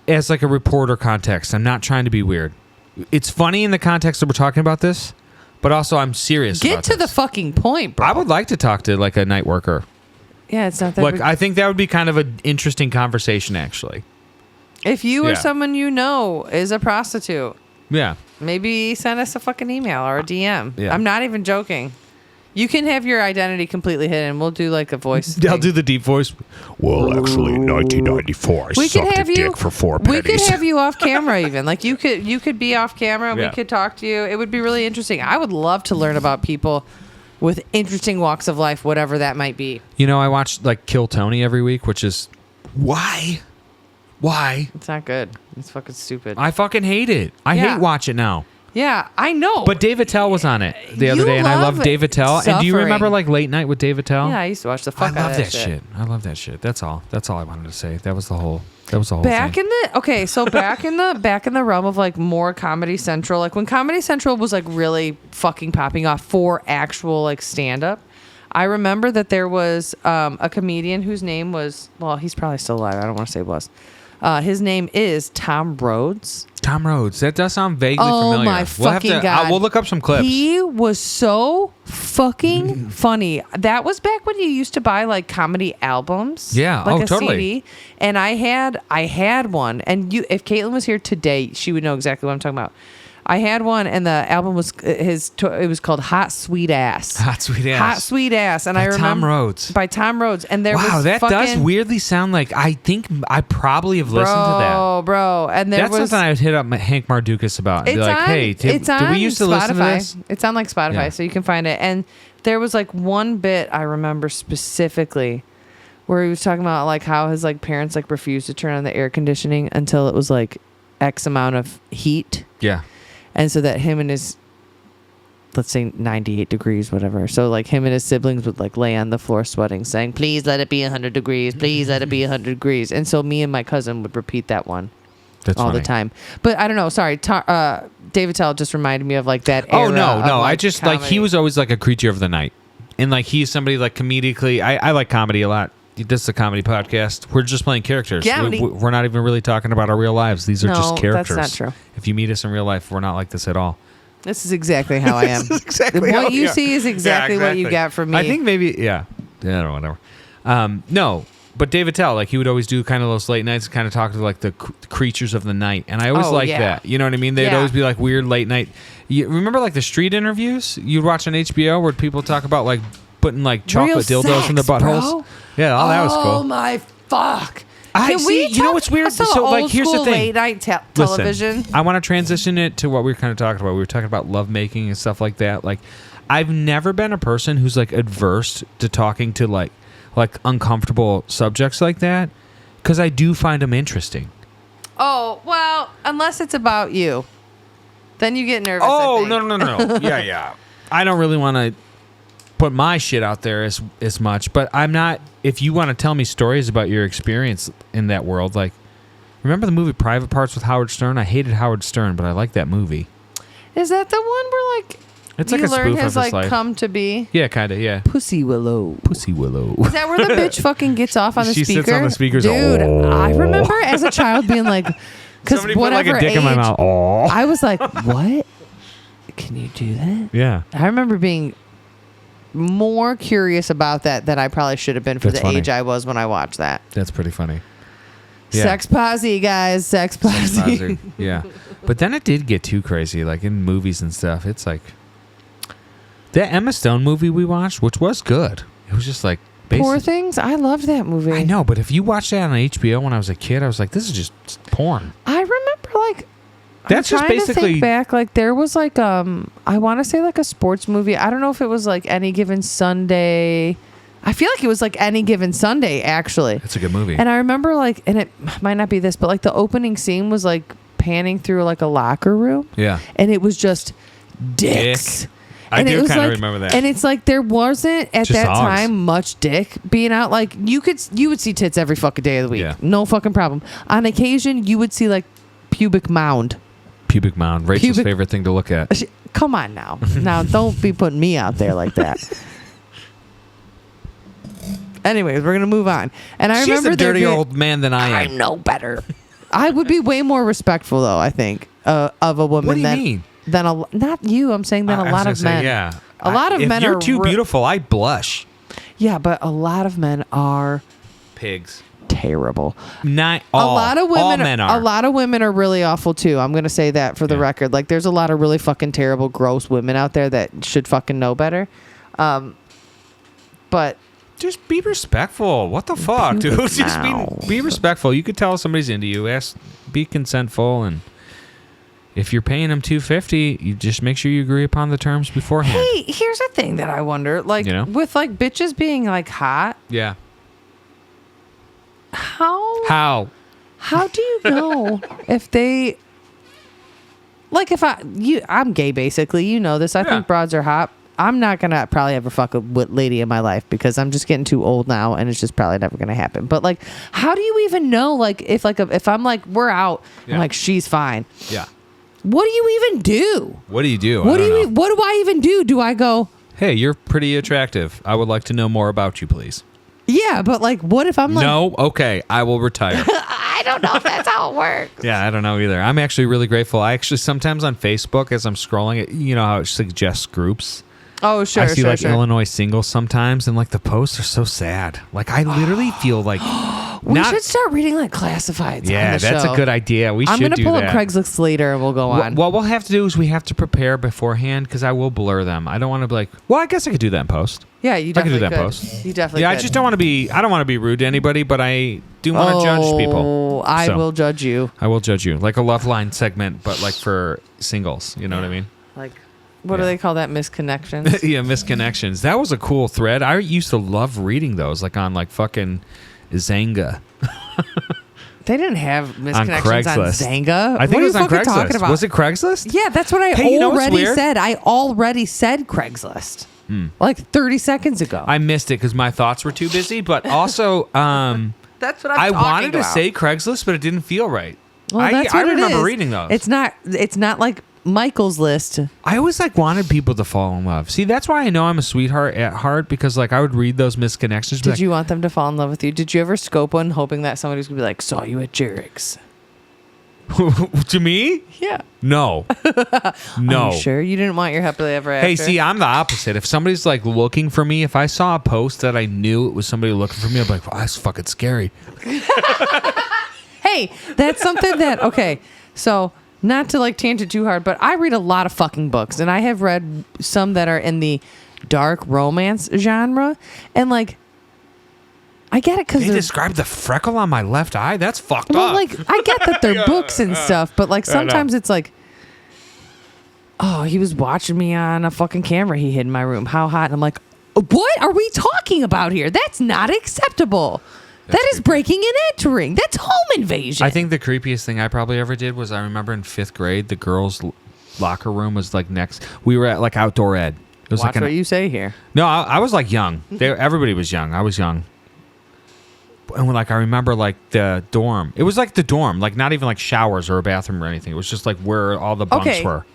[SPEAKER 2] as like a reporter context. I'm not trying to be weird. It's funny in the context that we're talking about this, but also I'm serious.
[SPEAKER 1] Get
[SPEAKER 2] about
[SPEAKER 1] to
[SPEAKER 2] this.
[SPEAKER 1] the fucking point, bro.
[SPEAKER 2] I would like to talk to like a night worker.
[SPEAKER 1] Yeah, it's not that.
[SPEAKER 2] Like, I think that would be kind of an interesting conversation, actually.
[SPEAKER 1] If you or
[SPEAKER 2] Yeah.
[SPEAKER 1] someone you know is a prostitute,
[SPEAKER 2] Yeah.
[SPEAKER 1] maybe send us a fucking email or a DM.
[SPEAKER 2] Yeah.
[SPEAKER 1] I'm not even joking. You can have your identity completely hidden. We'll do like a voice.
[SPEAKER 2] I'll
[SPEAKER 1] thing.
[SPEAKER 2] do the deep voice.
[SPEAKER 3] Well, actually, in 1994, I
[SPEAKER 1] We could
[SPEAKER 3] sucked
[SPEAKER 1] have
[SPEAKER 3] a
[SPEAKER 1] you.
[SPEAKER 3] dick for 4
[SPEAKER 1] We
[SPEAKER 3] pennies.
[SPEAKER 1] could have you off camera even. Like you could be off camera. And
[SPEAKER 2] Yeah.
[SPEAKER 1] We could talk to you. It would be really interesting. I would love to learn about people with interesting walks of life, whatever that might be.
[SPEAKER 2] You know, I watch like Kill Tony every week, which is why?
[SPEAKER 1] It's not good. It's fucking stupid.
[SPEAKER 2] I fucking hate it. I
[SPEAKER 1] Yeah.
[SPEAKER 2] hate watch it now.
[SPEAKER 1] Yeah, I know.
[SPEAKER 2] But Dave Attell was on it the other
[SPEAKER 1] You
[SPEAKER 2] day, and I
[SPEAKER 1] love
[SPEAKER 2] love Dave Attell. And do you
[SPEAKER 1] suffering.
[SPEAKER 2] remember like Late Night with Dave Attell?
[SPEAKER 1] yeah, I used to watch the
[SPEAKER 2] I
[SPEAKER 1] fuck out
[SPEAKER 2] love
[SPEAKER 1] of
[SPEAKER 2] that shit. I love that shit. That's all. That's all I wanted to say. That was the whole.
[SPEAKER 1] Back
[SPEAKER 2] thing.
[SPEAKER 1] in the back in the realm of like more Comedy Central, like when Comedy Central was like really fucking popping off for actual like stand up. I remember that there was a comedian whose name was, well, he's probably still alive. I don't want to say was. His name is Tom Rhodes.
[SPEAKER 2] Tom Rhodes. That does sound vaguely familiar.
[SPEAKER 1] My fucking God.
[SPEAKER 2] We'll look up some clips.
[SPEAKER 1] He was so fucking funny. That was back when you used to buy like comedy albums.
[SPEAKER 2] Yeah.
[SPEAKER 1] Like
[SPEAKER 2] Oh,
[SPEAKER 1] a
[SPEAKER 2] totally.
[SPEAKER 1] CD. And I had one. And if Caitlin was here today, she would know exactly what I'm talking about. I had one, and the album was it was called Hot Sweet Ass.
[SPEAKER 2] Hot Sweet Ass.
[SPEAKER 1] Hot Sweet Ass. And
[SPEAKER 2] By
[SPEAKER 1] I remember
[SPEAKER 2] Tom Rhodes.
[SPEAKER 1] By Tom Rhodes. And there
[SPEAKER 2] Wow,
[SPEAKER 1] was
[SPEAKER 2] that
[SPEAKER 1] fucking,
[SPEAKER 2] does weirdly sound like I think I probably have listened to that.
[SPEAKER 1] Bro. And there
[SPEAKER 2] That's
[SPEAKER 1] was
[SPEAKER 2] something I would hit up Hank Mardukas about. And be like, hey, did we used to
[SPEAKER 1] Spotify.
[SPEAKER 2] listen to this?
[SPEAKER 1] It's on like Spotify,
[SPEAKER 2] Yeah.
[SPEAKER 1] so you can find it. And there was like one bit I remember specifically where he was talking about like how his like parents like refused to turn on the air conditioning until it was like X amount of heat.
[SPEAKER 2] Yeah.
[SPEAKER 1] And so that him and his, let's say 98 degrees, whatever. So like him and his siblings would like lay on the floor sweating, saying, please let it be 100 degrees. Please let it be 100 degrees. And so me and my cousin would repeat that one.
[SPEAKER 2] That's
[SPEAKER 1] all
[SPEAKER 2] funny.
[SPEAKER 1] the time. But I don't know. Sorry. David Tell just reminded me of like that
[SPEAKER 2] Oh,
[SPEAKER 1] era
[SPEAKER 2] no.
[SPEAKER 1] of,
[SPEAKER 2] I
[SPEAKER 1] like,
[SPEAKER 2] just like he
[SPEAKER 1] comedy.
[SPEAKER 2] was always like a creature of the night. And like he's somebody like comedically. I like comedy a lot. This is a comedy podcast. We're just playing characters.
[SPEAKER 1] Yeah,
[SPEAKER 2] We're not even really talking about our real lives. These are
[SPEAKER 1] No,
[SPEAKER 2] just characters.
[SPEAKER 1] that's not true.
[SPEAKER 2] If you meet us in real life, we're not like this at all.
[SPEAKER 1] This is exactly how I am.
[SPEAKER 2] Exactly
[SPEAKER 1] what you see is exactly what you get from me.
[SPEAKER 2] I think maybe, yeah. I don't know, whatever. No, but David Tell, like he would always do kind of those late nights, kind of talk to like the creatures of the night, and I always liked that. You know what I mean? They'd
[SPEAKER 1] Yeah.
[SPEAKER 2] always be like weird late night. You remember like the street interviews you'd watch on HBO where people talk about like putting like chocolate
[SPEAKER 1] Real
[SPEAKER 2] dildos in their
[SPEAKER 1] sex,
[SPEAKER 2] buttholes?
[SPEAKER 1] bro.
[SPEAKER 2] Yeah, that was cool.
[SPEAKER 1] Oh my fuck.
[SPEAKER 2] I
[SPEAKER 1] Can
[SPEAKER 2] see.
[SPEAKER 1] we
[SPEAKER 2] You know
[SPEAKER 1] talk
[SPEAKER 2] what's weird?
[SPEAKER 1] some
[SPEAKER 2] So, like,
[SPEAKER 1] old
[SPEAKER 2] here's the
[SPEAKER 1] school
[SPEAKER 2] thing.
[SPEAKER 1] late night television.
[SPEAKER 2] Listen, I want to transition it to what we were kind of talking about. We were talking about lovemaking and stuff like that. Like, I've never been a person who's like adverse to talking to like uncomfortable subjects like that because I do find them interesting.
[SPEAKER 1] Oh, well, unless it's about you. Then you get nervous. I
[SPEAKER 2] Oh
[SPEAKER 1] think.
[SPEAKER 2] no. Yeah. I don't really want to put my shit out there as much, but I'm not. If you want to tell me stories about your experience in that world, like Remember the movie Private Parts with Howard Stern? I hated Howard Stern, but I like that movie.
[SPEAKER 1] Is that the one where like
[SPEAKER 2] It's
[SPEAKER 1] you
[SPEAKER 2] like a
[SPEAKER 1] learn
[SPEAKER 2] spoof of
[SPEAKER 1] his
[SPEAKER 2] his
[SPEAKER 1] like
[SPEAKER 2] life.
[SPEAKER 1] come to be?
[SPEAKER 2] Yeah, kind of. Yeah.
[SPEAKER 1] Pussy Willow.
[SPEAKER 2] Pussy Willow.
[SPEAKER 1] Is that where the bitch fucking gets off on the
[SPEAKER 2] She
[SPEAKER 1] speaker?
[SPEAKER 2] sits on the speakers.
[SPEAKER 1] Dude,
[SPEAKER 2] Oh.
[SPEAKER 1] I remember as a child being like, because
[SPEAKER 2] Somebody put
[SPEAKER 1] whatever
[SPEAKER 2] like a dick
[SPEAKER 1] age,
[SPEAKER 2] in my mouth. Oh.
[SPEAKER 1] I was like, what? Can you do that?
[SPEAKER 2] Yeah.
[SPEAKER 1] I remember being more curious about that than I probably should have been for
[SPEAKER 2] That's
[SPEAKER 1] the
[SPEAKER 2] funny.
[SPEAKER 1] age I was when I watched that.
[SPEAKER 2] That's pretty funny. Yeah.
[SPEAKER 1] Sex posse, guys. Sex posse.
[SPEAKER 2] Positive. Yeah. But then it did get too crazy, like in movies and stuff. It's like that Emma Stone movie we watched, which was good. It was just like
[SPEAKER 1] Poor Things. I loved that movie.
[SPEAKER 2] I know, but if you watched that on HBO when I was a kid, I was like, this is just porn.
[SPEAKER 1] I remember like
[SPEAKER 2] That's
[SPEAKER 1] I'm
[SPEAKER 2] just
[SPEAKER 1] trying to
[SPEAKER 2] basically
[SPEAKER 1] think back. Like there was like I want to say like a sports movie. I don't know if it was like Any Given Sunday. I feel like it was like Any Given Sunday actually.
[SPEAKER 2] It's a good movie.
[SPEAKER 1] And I remember like, and it might not be this, but like the opening scene was like panning through like a locker room.
[SPEAKER 2] Yeah.
[SPEAKER 1] And it was just dicks.
[SPEAKER 2] Dick. I
[SPEAKER 1] And it
[SPEAKER 2] do
[SPEAKER 1] was
[SPEAKER 2] kind of
[SPEAKER 1] like-
[SPEAKER 2] remember that.
[SPEAKER 1] And it's like there wasn't at
[SPEAKER 2] Just
[SPEAKER 1] that
[SPEAKER 2] hogs.
[SPEAKER 1] time much dick being out. Like you would see tits every fucking day of the week.
[SPEAKER 2] Yeah.
[SPEAKER 1] No fucking problem. On occasion, you would see like pubic mound.
[SPEAKER 2] Pubic mound. Rachel's
[SPEAKER 1] Pubic-
[SPEAKER 2] favorite thing to look at.
[SPEAKER 1] Come on now. Now don't be putting me out there like that. Anyways, we're gonna move on. And I
[SPEAKER 2] She's
[SPEAKER 1] remember
[SPEAKER 2] a
[SPEAKER 1] there
[SPEAKER 2] dirtier
[SPEAKER 1] being-
[SPEAKER 2] old man than I
[SPEAKER 1] I
[SPEAKER 2] am.
[SPEAKER 1] know better. I would be way more respectful though, I think, of a woman
[SPEAKER 2] What do you
[SPEAKER 1] than
[SPEAKER 2] mean?
[SPEAKER 1] not you. I'm saying than
[SPEAKER 2] I
[SPEAKER 1] a
[SPEAKER 2] was
[SPEAKER 1] lot
[SPEAKER 2] gonna
[SPEAKER 1] of
[SPEAKER 2] say,
[SPEAKER 1] men.
[SPEAKER 2] Yeah.
[SPEAKER 1] A lot of
[SPEAKER 2] if
[SPEAKER 1] men
[SPEAKER 2] you're
[SPEAKER 1] are
[SPEAKER 2] too
[SPEAKER 1] re-
[SPEAKER 2] beautiful, I blush.
[SPEAKER 1] Yeah, but a lot of men are
[SPEAKER 2] Pigs.
[SPEAKER 1] terrible.
[SPEAKER 2] Not all.
[SPEAKER 1] A lot of women
[SPEAKER 2] All men are.
[SPEAKER 1] A lot of women are really awful too. I'm gonna say that for the
[SPEAKER 2] Yeah.
[SPEAKER 1] record. Like there's a lot of really fucking terrible, gross women out there that should fucking know better. But
[SPEAKER 2] Just be respectful. What the fuck, dude?
[SPEAKER 1] Pubic
[SPEAKER 2] Just
[SPEAKER 1] mound.
[SPEAKER 2] be respectful. You could tell somebody's into you. Be consentful, and if you're paying them $250, you just make sure you agree upon the terms beforehand.
[SPEAKER 1] hey, here's a thing that I wonder. Like
[SPEAKER 2] You know?
[SPEAKER 1] with like bitches being like hot,
[SPEAKER 2] Yeah.
[SPEAKER 1] how do you know if they like if I'm gay basically, you know this. I
[SPEAKER 2] Yeah.
[SPEAKER 1] think broads are hot. I'm not gonna probably ever fuck a lady in my life because I'm just getting too old now and it's just probably never gonna happen. But like, how do you even know like if I'm like we're out
[SPEAKER 2] Yeah.
[SPEAKER 1] and like she's fine?
[SPEAKER 2] Yeah.
[SPEAKER 1] What do you even do?
[SPEAKER 2] What do you do?
[SPEAKER 1] What
[SPEAKER 2] I
[SPEAKER 1] do
[SPEAKER 2] don't
[SPEAKER 1] you?
[SPEAKER 2] know.
[SPEAKER 1] What do I even do? Do I go?
[SPEAKER 2] Hey, you're pretty attractive. I would like to know more about you, please.
[SPEAKER 1] Yeah, but like, what if I'm like?
[SPEAKER 2] No? Okay. I will retire.
[SPEAKER 1] I don't know if that's how it works.
[SPEAKER 2] Yeah, I don't know either. I'm actually really grateful. I actually sometimes on Facebook as I'm scrolling, you know how it suggests groups.
[SPEAKER 1] Oh sure,
[SPEAKER 2] I see
[SPEAKER 1] sure,
[SPEAKER 2] like
[SPEAKER 1] sure.
[SPEAKER 2] Illinois singles sometimes, and like the posts are so sad. Like I literally feel like
[SPEAKER 1] We should start reading like classifieds.
[SPEAKER 2] Yeah,
[SPEAKER 1] on the
[SPEAKER 2] that's
[SPEAKER 1] show.
[SPEAKER 2] a good idea. We
[SPEAKER 1] I'm
[SPEAKER 2] should
[SPEAKER 1] gonna
[SPEAKER 2] do
[SPEAKER 1] pull
[SPEAKER 2] that.
[SPEAKER 1] up Craigslist later and we'll go on.
[SPEAKER 2] What we'll have to do is we have to prepare beforehand because I will blur them. I don't want to be like, well, I guess I could do that in post.
[SPEAKER 1] Yeah, you
[SPEAKER 2] I could
[SPEAKER 1] definitely
[SPEAKER 2] do that
[SPEAKER 1] could.
[SPEAKER 2] post.
[SPEAKER 1] You definitely
[SPEAKER 2] Yeah,
[SPEAKER 1] could.
[SPEAKER 2] I just don't want to be. I don't want to be rude to anybody, but I do want to judge people.
[SPEAKER 1] Oh, I
[SPEAKER 2] So,
[SPEAKER 1] will judge you.
[SPEAKER 2] I will judge you, like a love line segment, but like for singles. You know what I mean?
[SPEAKER 1] Like, what do
[SPEAKER 2] Yeah.
[SPEAKER 1] they call that? Misconnections.
[SPEAKER 2] Yeah, misconnections. That was a cool thread. I used to love reading those, like on like fucking Zanga.
[SPEAKER 1] They didn't have misconnections on
[SPEAKER 2] Craigslist.
[SPEAKER 1] Zanga.
[SPEAKER 2] I think
[SPEAKER 1] what
[SPEAKER 2] it was
[SPEAKER 1] are you
[SPEAKER 2] on
[SPEAKER 1] fucking
[SPEAKER 2] Craigslist.
[SPEAKER 1] talking about?
[SPEAKER 2] Was it Craigslist?
[SPEAKER 1] Yeah, that's what I
[SPEAKER 2] Hey, you know what's
[SPEAKER 1] already
[SPEAKER 2] weird?
[SPEAKER 1] said. I already said Craigslist. Like 30 seconds ago.
[SPEAKER 2] I missed it because my thoughts were too busy. But also,
[SPEAKER 1] that's what I'm
[SPEAKER 2] I
[SPEAKER 1] talking
[SPEAKER 2] wanted to
[SPEAKER 1] about.
[SPEAKER 2] say Craigslist, but it didn't feel right.
[SPEAKER 1] Well, that's
[SPEAKER 2] I
[SPEAKER 1] what it
[SPEAKER 2] remember
[SPEAKER 1] is.
[SPEAKER 2] reading those.
[SPEAKER 1] It's not like Michael's list.
[SPEAKER 2] I always like wanted people to fall in love. See, that's why I know I'm a sweetheart at heart because like I would read those misconnections.
[SPEAKER 1] Did you want them to fall in love with you? Did you ever scope one hoping that somebody was going to be like, saw you at Jarek's?
[SPEAKER 2] to me?
[SPEAKER 1] Yeah.
[SPEAKER 2] No. No.
[SPEAKER 1] Are you sure? You didn't want your happily ever after?
[SPEAKER 2] Hey, see, I'm the opposite. If somebody's like looking for me, if I saw a post that I knew it was somebody looking for me, I'd be like, wow, that's fucking scary.
[SPEAKER 1] Hey, that's something that, okay, so not to like tangent too hard, but I read a lot of fucking books and I have read some that are in the dark romance genre and like, I get it because
[SPEAKER 2] They described the freckle on my left eye? That's fucked
[SPEAKER 1] well,
[SPEAKER 2] up.
[SPEAKER 1] like I get that they're books and stuff, but like sometimes it's like, oh, he was watching me on a fucking camera he hid in my room. How hot? And I'm like, what are we talking about here? That's not acceptable. That is breaking and entering. That's home invasion.
[SPEAKER 2] I think the creepiest thing I probably ever did was I remember in 5th grade, the girls' locker room was like next. We were at like outdoor ed. It was
[SPEAKER 1] Watch
[SPEAKER 2] like
[SPEAKER 1] what you say here.
[SPEAKER 2] No, I was like young. Everybody was young. I was young. And like I remember like the dorm. It was like the dorm, like not even like showers or a bathroom or anything. It was just like where all the bunks were.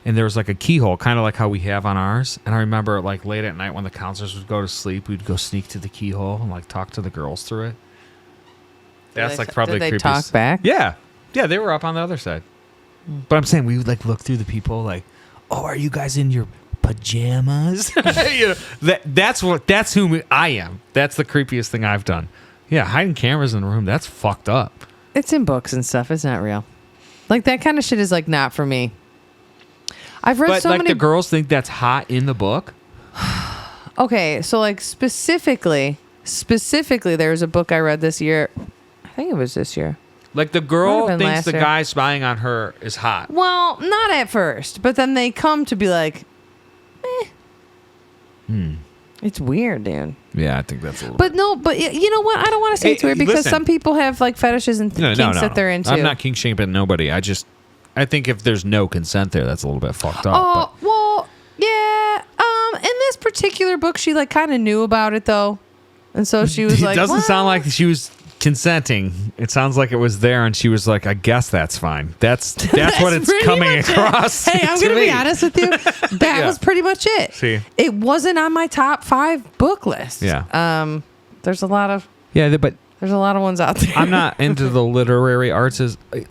[SPEAKER 2] And there was like a keyhole, kind of like how we have on ours. And I remember like late at night when the counselors would go to sleep, we'd go sneak to the keyhole and like talk to the girls through it. That's like probably
[SPEAKER 1] did
[SPEAKER 2] creepy.
[SPEAKER 1] they talk back?
[SPEAKER 2] Yeah. Yeah, they were up on the other side. But I'm saying we would like look through the people like, oh, are you guys in your pajamas? You know, that's who I am. That's the creepiest thing I've done. Yeah, hiding cameras in the room, that's fucked up.
[SPEAKER 1] It's in books and stuff. It's not real. Like that kind of shit is like not for me. I've read
[SPEAKER 2] But
[SPEAKER 1] so
[SPEAKER 2] like
[SPEAKER 1] many.
[SPEAKER 2] the girls think that's hot in the book.
[SPEAKER 1] Okay, so like specifically, there's a book I read this year. I think it was this year.
[SPEAKER 2] Like the
[SPEAKER 1] Might
[SPEAKER 2] girl
[SPEAKER 1] have been
[SPEAKER 2] thinks
[SPEAKER 1] last
[SPEAKER 2] the
[SPEAKER 1] year.
[SPEAKER 2] guy spying on her is hot.
[SPEAKER 1] Well, not at first, but then they come to be like, It's weird, dude.
[SPEAKER 2] Yeah, I think that's a little.
[SPEAKER 1] But no, but you know what? I don't want to say it's
[SPEAKER 2] Hey,
[SPEAKER 1] weird because
[SPEAKER 2] listen.
[SPEAKER 1] some people have like fetishes and kinks that they're into.
[SPEAKER 2] I'm not kink shaming nobody. I think if there's no consent there, that's a little bit fucked up.
[SPEAKER 1] Oh, well, yeah. In this particular book, she like kind of knew about it though, and so she was
[SPEAKER 2] It
[SPEAKER 1] like,
[SPEAKER 2] doesn't
[SPEAKER 1] well,
[SPEAKER 2] sound like she was consenting. It sounds like it was there, and she was like, "I guess that's fine." That's what it's
[SPEAKER 1] pretty
[SPEAKER 2] coming
[SPEAKER 1] much it.
[SPEAKER 2] across.
[SPEAKER 1] Hey, I'm
[SPEAKER 2] to
[SPEAKER 1] gonna
[SPEAKER 2] me.
[SPEAKER 1] be honest with you. That
[SPEAKER 2] Yeah.
[SPEAKER 1] was pretty much it.
[SPEAKER 2] See.
[SPEAKER 1] It wasn't on my top 5 book list.
[SPEAKER 2] Yeah.
[SPEAKER 1] There's a lot of
[SPEAKER 2] But
[SPEAKER 1] ones out there.
[SPEAKER 2] I'm not into the literary arts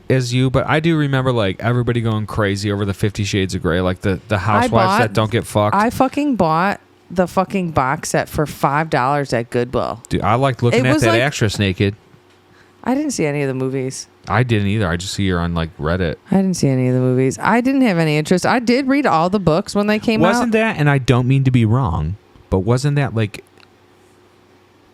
[SPEAKER 2] as you, but I do remember like everybody going crazy over the 50 Shades of Grey, like the housewives that don't get fucked.
[SPEAKER 1] I fucking bought the fucking box set for $5 at Goodwill.
[SPEAKER 2] Dude, I liked looking
[SPEAKER 1] It
[SPEAKER 2] at
[SPEAKER 1] was
[SPEAKER 2] that
[SPEAKER 1] like-
[SPEAKER 2] actress naked.
[SPEAKER 1] I didn't see any of the movies.
[SPEAKER 2] I didn't either. I just see her on like Reddit.
[SPEAKER 1] I didn't see any of the movies. I didn't have any interest. I did read all the books when they came out.
[SPEAKER 2] Wasn't that, and I don't mean to be wrong, but wasn't that like,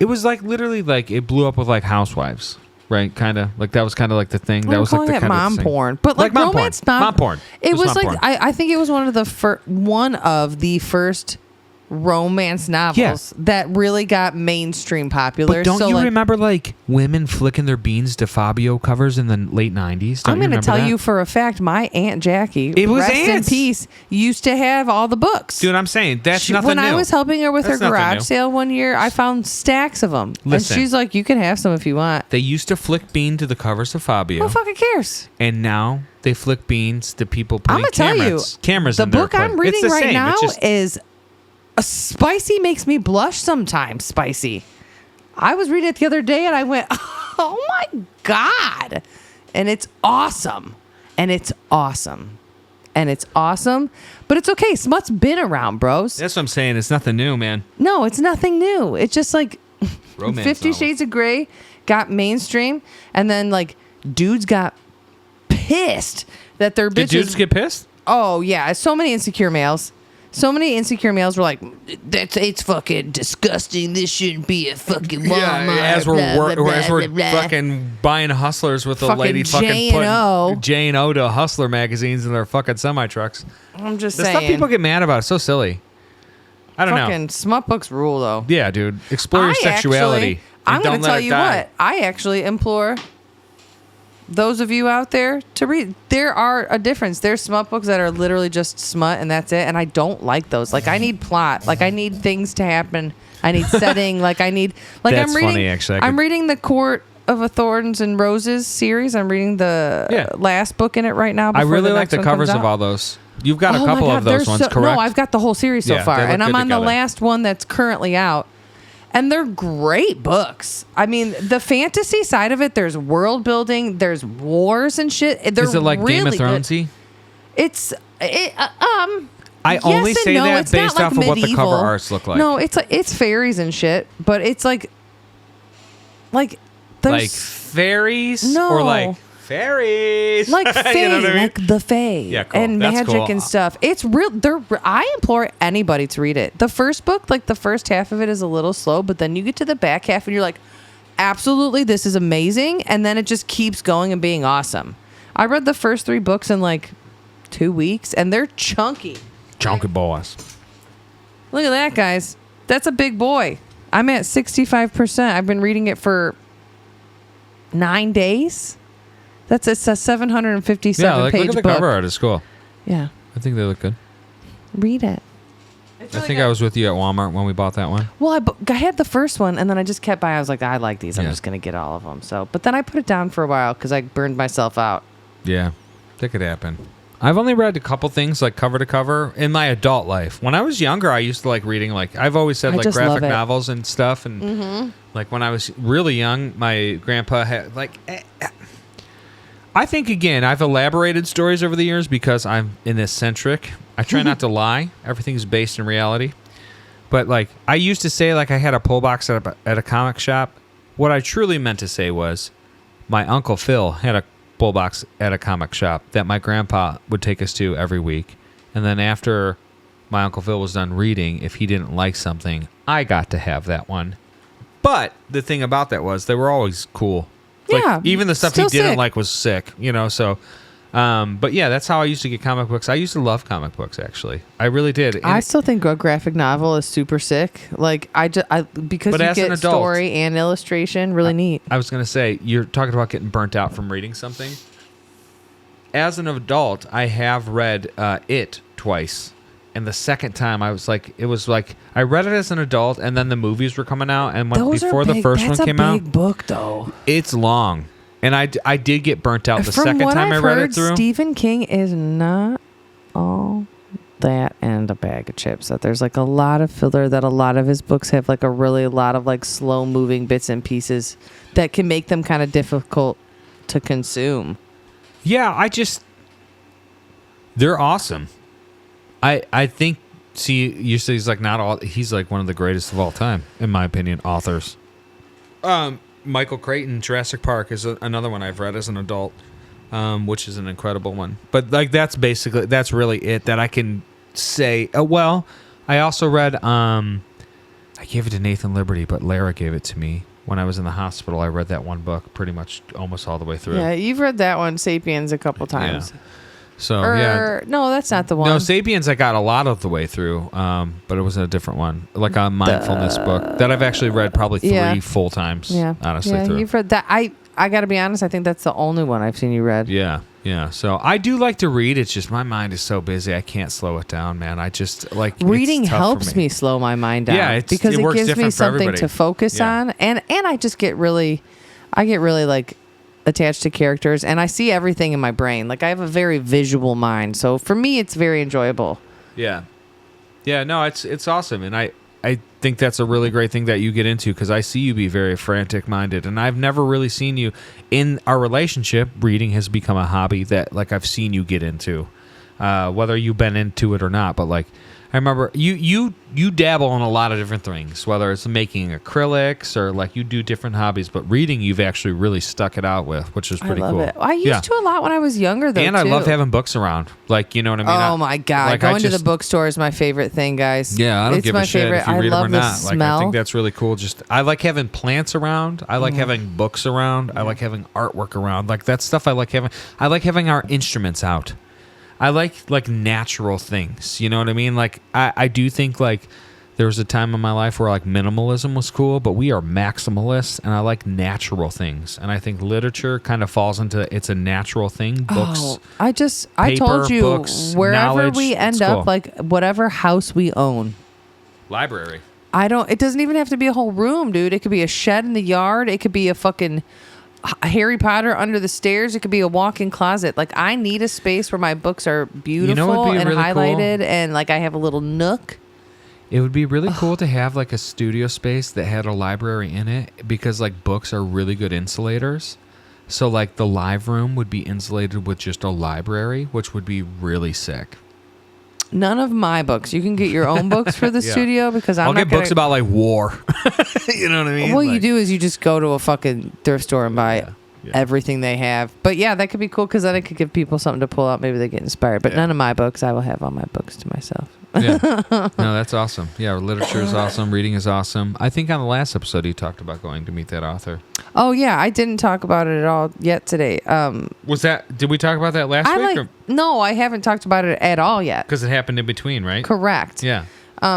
[SPEAKER 2] it was like literally like it blew up with like housewives, right? Kind of like that was kind of like the thing. That was like
[SPEAKER 1] calling
[SPEAKER 2] the
[SPEAKER 1] it
[SPEAKER 2] kind
[SPEAKER 1] mom
[SPEAKER 2] of thing.
[SPEAKER 1] porn, but like
[SPEAKER 2] mom
[SPEAKER 1] romance
[SPEAKER 2] porn. Mom porn.
[SPEAKER 1] It was
[SPEAKER 2] mom
[SPEAKER 1] like
[SPEAKER 2] porn.
[SPEAKER 1] I think it was one of the first romance novels that really got mainstream popular.
[SPEAKER 2] But don't
[SPEAKER 1] so
[SPEAKER 2] you
[SPEAKER 1] like,
[SPEAKER 2] remember like women flicking their beans to Fabio covers in the late 90s? Don't
[SPEAKER 1] I'm
[SPEAKER 2] you
[SPEAKER 1] going to
[SPEAKER 2] remember
[SPEAKER 1] tell
[SPEAKER 2] that?
[SPEAKER 1] you for a fact, my Aunt Jackie,
[SPEAKER 2] It was
[SPEAKER 1] rest
[SPEAKER 2] aunts.
[SPEAKER 1] in peace, used to have all the books.
[SPEAKER 2] Dude, I'm saying that's nothing
[SPEAKER 1] when
[SPEAKER 2] new.
[SPEAKER 1] I was helping her with
[SPEAKER 2] That's
[SPEAKER 1] her
[SPEAKER 2] nothing
[SPEAKER 1] garage
[SPEAKER 2] new.
[SPEAKER 1] sale one year, I found stacks of them.
[SPEAKER 2] Listen.
[SPEAKER 1] And she's like, you can have some if you want.
[SPEAKER 2] They used to flick bean to the covers of Fabio,
[SPEAKER 1] Who fucking cares?
[SPEAKER 2] and now they flick beans to people
[SPEAKER 1] I'm
[SPEAKER 2] putting
[SPEAKER 1] going to tell you,
[SPEAKER 2] cameras
[SPEAKER 1] the
[SPEAKER 2] in their
[SPEAKER 1] book I'm
[SPEAKER 2] play.
[SPEAKER 1] reading
[SPEAKER 2] It's the
[SPEAKER 1] right
[SPEAKER 2] same.
[SPEAKER 1] now
[SPEAKER 2] It's just,
[SPEAKER 1] is a spicy, makes me blush sometimes. Spicy. I was reading it the other day and I went, oh my God. And it's awesome. And it's awesome. And it's awesome. But it's okay. Smut's been around, bros.
[SPEAKER 2] that's what I'm saying. It's nothing new, man.
[SPEAKER 1] No, it's nothing new. It's just like
[SPEAKER 2] Romance
[SPEAKER 1] 50
[SPEAKER 2] novels.
[SPEAKER 1] Shades of Grey got mainstream. And then like dudes got pissed that their
[SPEAKER 2] Did
[SPEAKER 1] bitches.
[SPEAKER 2] dudes get pissed?
[SPEAKER 1] Oh, yeah. So many insecure males. So many insecure males were like, it's fucking disgusting. This shouldn't be a fucking Walmart.
[SPEAKER 2] as we're
[SPEAKER 1] blah, blah,
[SPEAKER 2] as we're
[SPEAKER 1] blah, blah.
[SPEAKER 2] fucking buying hustlers with the
[SPEAKER 1] Fucking
[SPEAKER 2] lady fucking
[SPEAKER 1] J&O.
[SPEAKER 2] putting J&O to hustler magazines in their fucking semi trucks.
[SPEAKER 1] I'm just
[SPEAKER 2] The
[SPEAKER 1] saying.
[SPEAKER 2] stuff people get mad about is so silly. I don't know.
[SPEAKER 1] Fucking smut books rule, though.
[SPEAKER 2] Yeah, dude. Explore your
[SPEAKER 1] I
[SPEAKER 2] sexuality.
[SPEAKER 1] I'm
[SPEAKER 2] and
[SPEAKER 1] going
[SPEAKER 2] don't
[SPEAKER 1] to
[SPEAKER 2] let
[SPEAKER 1] tell
[SPEAKER 2] it
[SPEAKER 1] you
[SPEAKER 2] die.
[SPEAKER 1] what. I actually implore those of you out there to read. There are a difference. There's smut books that are literally just smut and that's it. And I don't like those. Like I need plot. Like I need things to happen. I need setting. Like I need. Like
[SPEAKER 2] That's
[SPEAKER 1] I'm reading.
[SPEAKER 2] funny, actually.
[SPEAKER 1] I'm reading the Court of a Thorns and Roses series. I'm reading the last book in it right now.
[SPEAKER 2] I
[SPEAKER 1] before
[SPEAKER 2] really
[SPEAKER 1] the
[SPEAKER 2] like
[SPEAKER 1] next
[SPEAKER 2] the
[SPEAKER 1] one
[SPEAKER 2] covers
[SPEAKER 1] comes
[SPEAKER 2] of
[SPEAKER 1] out.
[SPEAKER 2] all those. You've got a
[SPEAKER 1] Oh my
[SPEAKER 2] couple
[SPEAKER 1] God,
[SPEAKER 2] of those
[SPEAKER 1] they're
[SPEAKER 2] ones,
[SPEAKER 1] so,
[SPEAKER 2] correct?
[SPEAKER 1] No, I've got the whole series so
[SPEAKER 2] Yeah,
[SPEAKER 1] far,
[SPEAKER 2] they look
[SPEAKER 1] and I'm
[SPEAKER 2] good
[SPEAKER 1] on the
[SPEAKER 2] together.
[SPEAKER 1] last one that's currently out. And they're great books. I mean, the fantasy side of it, there's world building, there's wars and shit. They're
[SPEAKER 2] Is it like
[SPEAKER 1] really
[SPEAKER 2] Game of
[SPEAKER 1] good.
[SPEAKER 2] Thronesy?
[SPEAKER 1] I
[SPEAKER 2] I only
[SPEAKER 1] yes and
[SPEAKER 2] say
[SPEAKER 1] no.
[SPEAKER 2] that
[SPEAKER 1] It's not
[SPEAKER 2] based
[SPEAKER 1] like
[SPEAKER 2] off of what the
[SPEAKER 1] medieval.
[SPEAKER 2] cover arts look like.
[SPEAKER 1] No, it's fairies and shit, but it's like there's
[SPEAKER 2] Like fairies?
[SPEAKER 1] No.
[SPEAKER 2] Or like fairies?
[SPEAKER 1] like fae,
[SPEAKER 2] You know what I mean?
[SPEAKER 1] like the fae,
[SPEAKER 2] Yeah, cool.
[SPEAKER 1] and
[SPEAKER 2] That's
[SPEAKER 1] magic
[SPEAKER 2] cool.
[SPEAKER 1] and stuff. It's real. I implore anybody to read it. The first book, like the first half of it, is a little slow, but then you get to the back half, and you're like, absolutely, this is amazing, and then it just keeps going and being awesome. I read the first 3 books in like 2 weeks, and they're chunky.
[SPEAKER 2] Chunky boys.
[SPEAKER 1] Look at that, guys. That's a big boy. I'm at 65%. I've been reading it for 9 days. It's a 757
[SPEAKER 2] Yeah, like
[SPEAKER 1] page
[SPEAKER 2] look at the
[SPEAKER 1] book.
[SPEAKER 2] cover art. It's cool.
[SPEAKER 1] Yeah.
[SPEAKER 2] I think they look good.
[SPEAKER 1] Read it.
[SPEAKER 2] I think I was with you at Walmart when we bought that one.
[SPEAKER 1] Well, I had the first one, and then I just kept buying. I was like, I like these. I'm just going to get all of them. So, but then I put it down for a while because I burned myself out.
[SPEAKER 2] Yeah, that could happen. I've only read a couple things like cover to cover in my adult life. When I was younger, I used to like reading, like I've always said, like graphic novels and stuff. And like when I was really young, my grandpa had like... I think, again, I've elaborated stories over the years because I'm an eccentric. I try not to lie. Everything's based in reality. But, like, I used to say, like, I had a pull box at a comic shop. What I truly meant to say was my Uncle Phil had a pull box at a comic shop that my grandpa would take us to every week. And then after my Uncle Phil was done reading, if he didn't like something, I got to have that one. But the thing about that was they were always cool. Like,
[SPEAKER 1] yeah,
[SPEAKER 2] even the stuff he didn't like was sick, you know. So, but yeah, that's how I used to get comic books. I used to love comic books, actually. I really did. And
[SPEAKER 1] I still think a graphic novel is super sick. Like because you get
[SPEAKER 2] adult,
[SPEAKER 1] story and illustration, really neat.
[SPEAKER 2] I was gonna say, you're talking about getting burnt out from reading something. As an adult, I have read It twice. And the second time, I was like, I read it as an adult, and then the movies were coming out, and before the first one came out,
[SPEAKER 1] that's a big book, though.
[SPEAKER 2] It's long, and I did get burnt out the second time I read it through.
[SPEAKER 1] Stephen King is not all that and a bag of chips. That there's like a lot of filler. That a lot of his books have like a lot of like slow moving bits and pieces that can make them kind of difficult to consume.
[SPEAKER 2] Yeah, they're awesome. I think, you say he's like he's like one of the greatest of all time, in my opinion, authors. Michael Crichton, Jurassic Park is another one I've read as an adult, which is an incredible one. But like that's really it that I can say. Well, I also read, I gave it to Nathan Liberty, but Lara gave it to me. When I was in the hospital, I read that one book pretty much almost all the way through.
[SPEAKER 1] Yeah, you've read that one, Sapiens, a couple times.
[SPEAKER 2] Yeah. So yeah,
[SPEAKER 1] no, that's not the one.
[SPEAKER 2] No, Sapiens I got a lot of the way through, but it was a different one, like a mindfulness book that I've actually read probably 3 full times. Yeah, honestly, through.
[SPEAKER 1] You've read that. I got to be honest. I think that's the only one I've seen you read.
[SPEAKER 2] Yeah. So I do like to read. It's just my mind is so busy, I can't slow it down, man. I just like
[SPEAKER 1] reading helps me slow my mind down.
[SPEAKER 2] Yeah,
[SPEAKER 1] because it gives me something to focus on, and I just get really like attached to characters, and I see everything in my brain. Like I have a very visual mind, so for me it's very enjoyable.
[SPEAKER 2] Yeah, no, it's awesome, and I think that's a really great thing that you get into, because I see you be very frantic minded, and I've never really seen you in our relationship. Reading has become a hobby that like I've seen you get into, whether you've been into it or not. But like I remember you dabble in a lot of different things, whether it's making acrylics or like you do different hobbies, but reading you've actually really stuck it out with, which is pretty cool.
[SPEAKER 1] It. I used to a lot when I was younger, though.
[SPEAKER 2] And I love having books around. Like, you know what I mean?
[SPEAKER 1] Oh my God. Like going to the bookstore is my favorite thing, guys.
[SPEAKER 2] Yeah, I don't give a shit if you read them or not.
[SPEAKER 1] Smell.
[SPEAKER 2] Like, I think that's really cool. I like having plants around. I like having books around. I like having artwork around. Like that stuff I like having. I like having our instruments out. I like natural things. You know what I mean? Like I do think like there was a time in my life where like minimalism was cool, but we are maximalists, and I like natural things. And I think literature kind of falls into it's a natural thing. Books.
[SPEAKER 1] I told you,
[SPEAKER 2] books,
[SPEAKER 1] wherever we end up, like whatever house we own.
[SPEAKER 2] Library.
[SPEAKER 1] It doesn't even have to be a whole room, dude. It could be a shed in the yard. It could be a fucking Harry Potter under the stairs. It could be a walk-in closet. Like I need a space where my books are beautiful and really highlighted, and like I have a little nook.
[SPEAKER 2] It would be really cool to have like a studio space that had a library in it, because like books are really good insulators. So like the live room would be insulated with just a library, which would be really sick.
[SPEAKER 1] None of my books. You can get your own books for the studio, because I'll
[SPEAKER 2] get books about like war. You know what I mean?
[SPEAKER 1] What you do is you just go to a fucking thrift store and buy everything they have. But yeah, that could be cool, because then it could give people something to pull out. Maybe they get inspired. But none of my books. I will have all my books to myself.
[SPEAKER 2] No, that's awesome. Yeah, literature is awesome. Reading is awesome. I think on the last episode you talked about going to meet that author.
[SPEAKER 1] Oh yeah, I didn't talk about it at all yet today.
[SPEAKER 2] Did we talk about that last week?
[SPEAKER 1] No, I haven't talked about it at all yet.
[SPEAKER 2] Because it happened in between, right?
[SPEAKER 1] Correct.
[SPEAKER 2] Yeah.